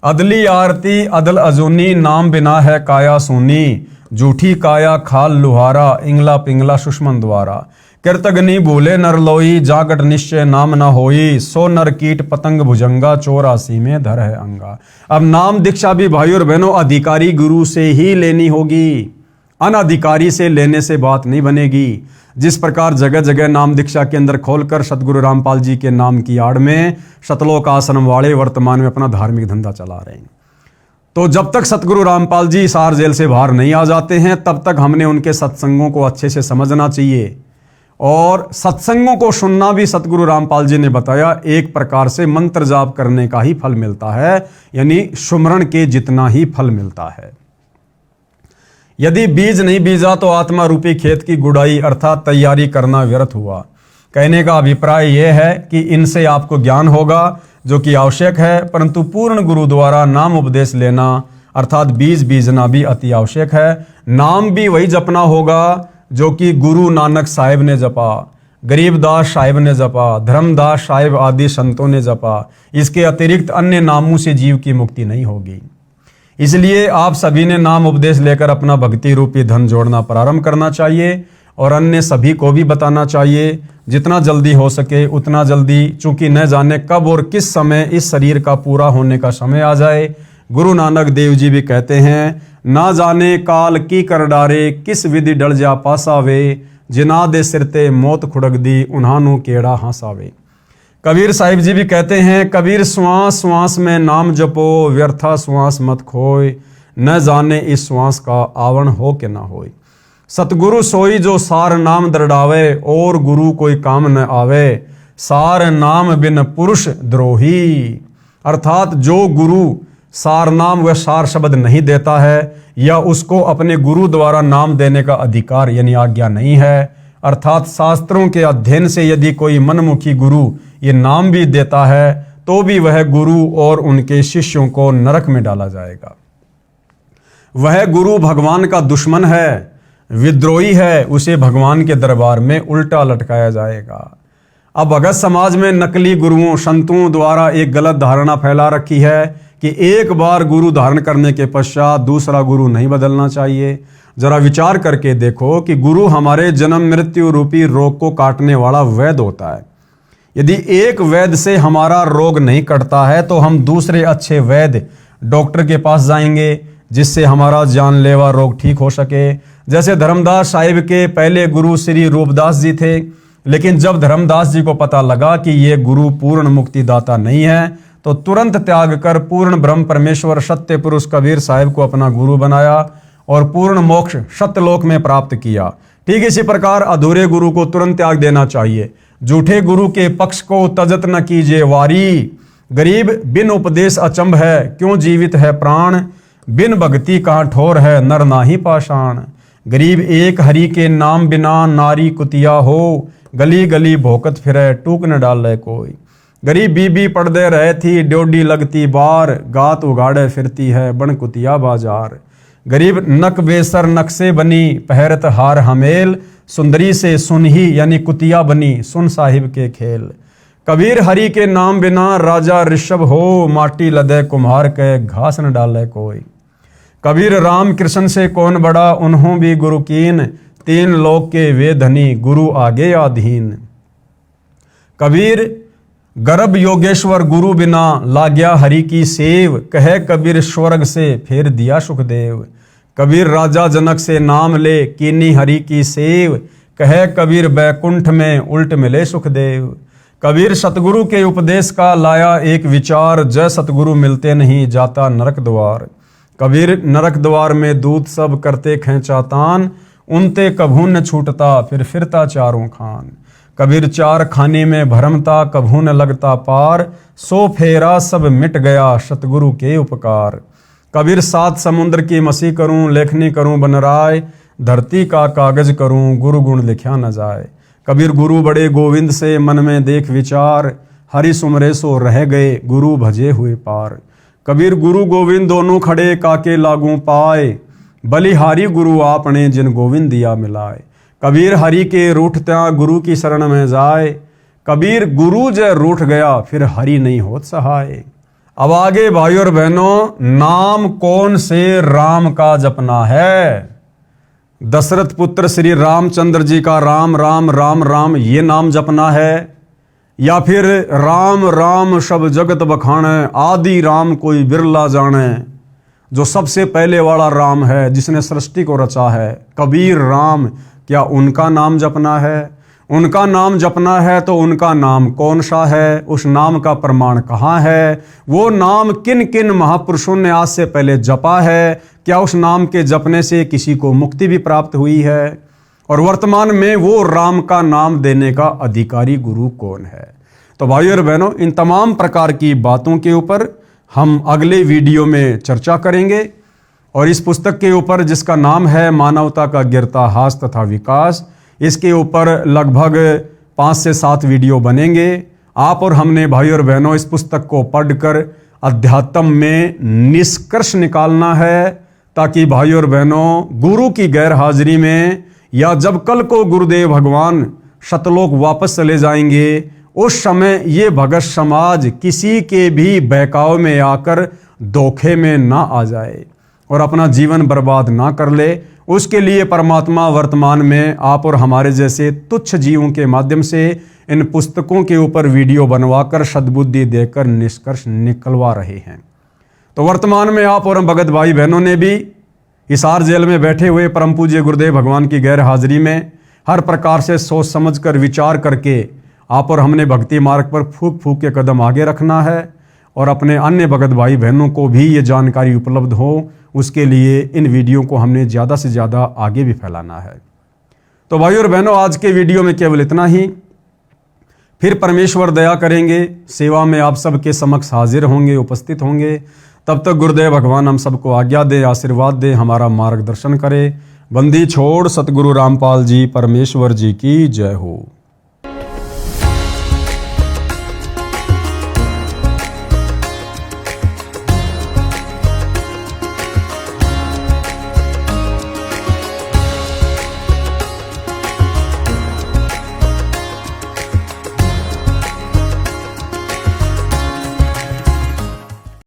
अदली आरती अदल अजूनी, नाम बिना है काया सूनी। झूठी काया खाल लुहारा, इंगला पिंगला सुषमन द्वारा। कृतग्नि भूले नर लोई, जागट निश्चय नाम न होई। सो नर कीट पतंग भुजंगा, 84 में धर है अंगा। अब नाम दीक्षा भी भाई और बहनों अधिकारी गुरु से ही लेनी होगी, अनधिकारी से लेने से बात नहीं बनेगी। जिस प्रकार जगह जगह नाम दीक्षा के अंदर खोलकर सतगुरु रामपाल जी के नाम की आड़ में शतलोक आश्रम वाले वर्तमान में अपना धार्मिक धंधा चला रहे हैं, तो जब तक सतगुरु रामपाल जी सार जेल से बाहर नहीं आ जाते हैं, तब तक हमने उनके सत्संगों को अच्छे से समझना चाहिए। और सत्संगों को सुनना भी सतगुरु रामपाल जी ने बताया एक प्रकार से मंत्र जाप करने का ही फल मिलता है, यानी सुमरण के जितना ही फल मिलता है। यदि बीज नहीं बीजा तो आत्मा रूपी खेत की गुड़ाई अर्थात तैयारी करना व्यर्थ हुआ। कहने का अभिप्राय यह है कि इनसे आपको ज्ञान होगा जो कि आवश्यक है, परंतु पूर्ण गुरु द्वारा नाम उपदेश लेना अर्थात बीज बीजना भी अति आवश्यक है। नाम भी वही जपना होगा जो कि गुरु नानक साहिब ने जपा, गरीबदास साहिब ने जपा, धर्मदास साहिब आदि संतों ने जपा। इसके अतिरिक्त अन्य नामों से जीव की मुक्ति नहीं होगी। इसलिए आप सभी ने नाम उपदेश लेकर अपना भक्ति रूपी धन जोड़ना प्रारंभ करना चाहिए और अन्य सभी को भी बताना चाहिए। जितना जल्दी हो सके उतना जल्दी, चूंकि न जाने कब और किस समय इस शरीर का पूरा होने का समय आ जाए। गुरु नानक देव जी भी कहते हैं, ना जाने काल की कर डारे, किस विधि डल जा पासावे, जिना दे सिरते मौत खुड़क दी, उन्हानू केड़ा हंसावे। कबीर साहिब जी भी कहते हैं, कबीर श्वास श्वास में नाम जपो, व्यर्था श्वास मत खोए, न जाने इस श्वास का आवण हो के ना होए। सतगुरु सोई जो सार नाम दरडावे, और गुरु कोई काम न आवे, सार नाम बिन पुरुष द्रोही। अर्थात जो गुरु सार नाम व सार शब्द नहीं देता है, या उसको अपने गुरु द्वारा नाम देने का अधिकार यानी आज्ञा नहीं है, अर्थात शास्त्रों के अध्ययन से यदि कोई मनमुखी गुरु ये नाम भी देता है, तो भी वह गुरु और उनके शिष्यों को नरक में डाला जाएगा। वह गुरु भगवान का दुश्मन है, विद्रोही है, उसे भगवान के दरबार में उल्टा लटकाया जाएगा। अब भगत समाज में नकली गुरुओं संतों द्वारा एक गलत धारणा फैला रखी है कि एक बार गुरु धारण करने के पश्चात दूसरा गुरु नहीं बदलना चाहिए। जरा विचार करके देखो कि गुरु हमारे जन्म मृत्यु रूपी रोग को काटने वाला वैद्य होता है। यदि एक वैद्य से हमारा रोग नहीं कटता है तो हम दूसरे अच्छे वैद्य डॉक्टर के पास जाएंगे, जिससे हमारा जानलेवा रोग ठीक हो सके। जैसे धर्मदास साहिब के पहले गुरु श्री रूपदास जी थे, लेकिन जब धर्मदास जी को पता लगा कि ये गुरु पूर्ण मुक्तिदाता नहीं है, तो तुरंत त्याग कर पूर्ण ब्रह्म परमेश्वर सत्य पुरुष कबीर साहिब को अपना गुरु बनाया और पूर्ण मोक्ष सत्यलोक में प्राप्त किया। ठीक इसी प्रकार अधूरे गुरु को तुरंत त्याग देना चाहिए। झूठे गुरु के पक्ष को तजत न कीजिए वारी, गरीब बिन उपदेश अचंभ है, क्यों जीवित है प्राण, बिन भक्ति कहाँ ठोर है नर नाही पाषाण। गरीब एक हरि के नाम बिना नारी कुतिया हो, गली गली भोकत फिरे टूक न डाले कोई। गरीब बीबी पड़दे रहे थी ड्योडी लगती बार, गात उगाड़े फिरती है बन कुतिया बाजार। गरीब नक बेसर नक्शे बनी पहरत हार हमेल, सुंदरी से सुनही यानी कुतिया बनी सुन साहिब के खेल। कबीर हरि के नाम बिना राजा ऋषभ हो, माटी लदे कुम्हार के घास न डाले कोई। कबीर राम कृष्ण से कौन बड़ा, उन्हों भी गुरु कीन, तीन लोक के वे धनी गुरु आगे अधीन। कबीर गर्भ योगेश्वर गुरु बिना, लाग्या हरि की सेव, कहे कबीर स्वर्ग से फेर दिया सुखदेव। कबीर राजा जनक से नाम ले, कीनी हरि की सेव, कहे कबीर बैकुंठ में उल्ट मिले सुखदेव। कबीर सतगुरु के उपदेश का लाया एक विचार, जय सतगुरु मिलते नहीं जाता नरक द्वार। कबीर नरक द्वार में दूत सब करते खेचा तान, उनते कभू न छूटता फिर फिरता चारों खान। कबीर चार खाने में भरमता कभू न लगता पार, सो फेरा सब मिट गया सतगुरु के उपकार। कबीर सात समुद्र की मसी करूं, लेखनी करूं बनराय, धरती का कागज करूं गुरु गुण लिखा न जाए। कबीर गुरु बड़े गोविंद से मन में देख विचार, हरि सुमरे सो रह गए गुरु भजे हुए पार। कबीर गुरु गोविंद दोनों खड़े काके लागू पाए, बलिहारी गुरु आपने जिन गोविंद दिया मिलाए। कबीर हरि के रूठत्या गुरु की शरण में जाए, कबीर गुरु जय रूठ गया फिर हरि नहीं होत सहाय। अब आगे भाइयों और बहनों, नाम कौन से राम का जपना है? दशरथ पुत्र श्री रामचंद्र जी का राम राम राम राम ये नाम जपना है, या फिर राम राम सब जगत बखाने, आदि राम कोई बिरला जाने, जो सबसे पहले वाला राम है जिसने सृष्टि को रचा है, कबीर राम, क्या उनका नाम जपना है? उनका नाम जपना है तो उनका नाम कौन सा है? उस नाम का प्रमाण कहाँ है? वो नाम किन किन महापुरुषों ने आज से पहले जपा है? क्या उस नाम के जपने से किसी को मुक्ति भी प्राप्त हुई है? और वर्तमान में वो राम का नाम देने का अधिकारी गुरु कौन है? तो भाइयों और बहनों, इन तमाम प्रकार की बातों के ऊपर हम अगले वीडियो में चर्चा करेंगे। और इस पुस्तक के ऊपर, जिसका नाम है मानवता का गिरता हास तथा विकास, इसके ऊपर लगभग 5 से 7 वीडियो बनेंगे। आप और हमने भाइयों और बहनों इस पुस्तक को पढ़कर अध्यात्म में निष्कर्ष निकालना है, ताकि भाइयों और बहनों गुरु की गैर हाजिरी में, या जब कल को गुरुदेव भगवान सतलोक वापस चले जाएंगे, उस समय ये भगत समाज किसी के भी बहकाव में आकर धोखे में ना आ जाए और अपना जीवन बर्बाद ना कर ले। उसके लिए परमात्मा वर्तमान में आप और हमारे जैसे तुच्छ जीवों के माध्यम से इन पुस्तकों के ऊपर वीडियो बनवाकर सद्बुद्धि देकर निष्कर्ष निकलवा रहे हैं। तो वर्तमान में आप और हम भगत भाई बहनों ने भी हिसार जेल में बैठे हुए परम पूज्य गुरुदेव भगवान की गैर हाजिरी में हर प्रकार से सोच समझकर विचार करके आप और हमने भक्ति मार्ग पर फूक फूक के कदम आगे रखना है और अपने अन्य भगत भाई बहनों को भी ये जानकारी उपलब्ध हो, उसके लिए इन वीडियो को हमने ज़्यादा से ज़्यादा आगे भी फैलाना है। तो भाई और बहनों, आज के वीडियो में केवल इतना ही। फिर परमेश्वर दया करेंगे, सेवा में आप सबके समक्ष हाजिर होंगे, उपस्थित होंगे। तब तक गुरुदेव भगवान हम सबको आज्ञा दे, आशीर्वाद दे, हमारा मार्गदर्शन करे। बंदी छोड़ सतगुरु रामपाल जी परमेश्वर जी की जय हो।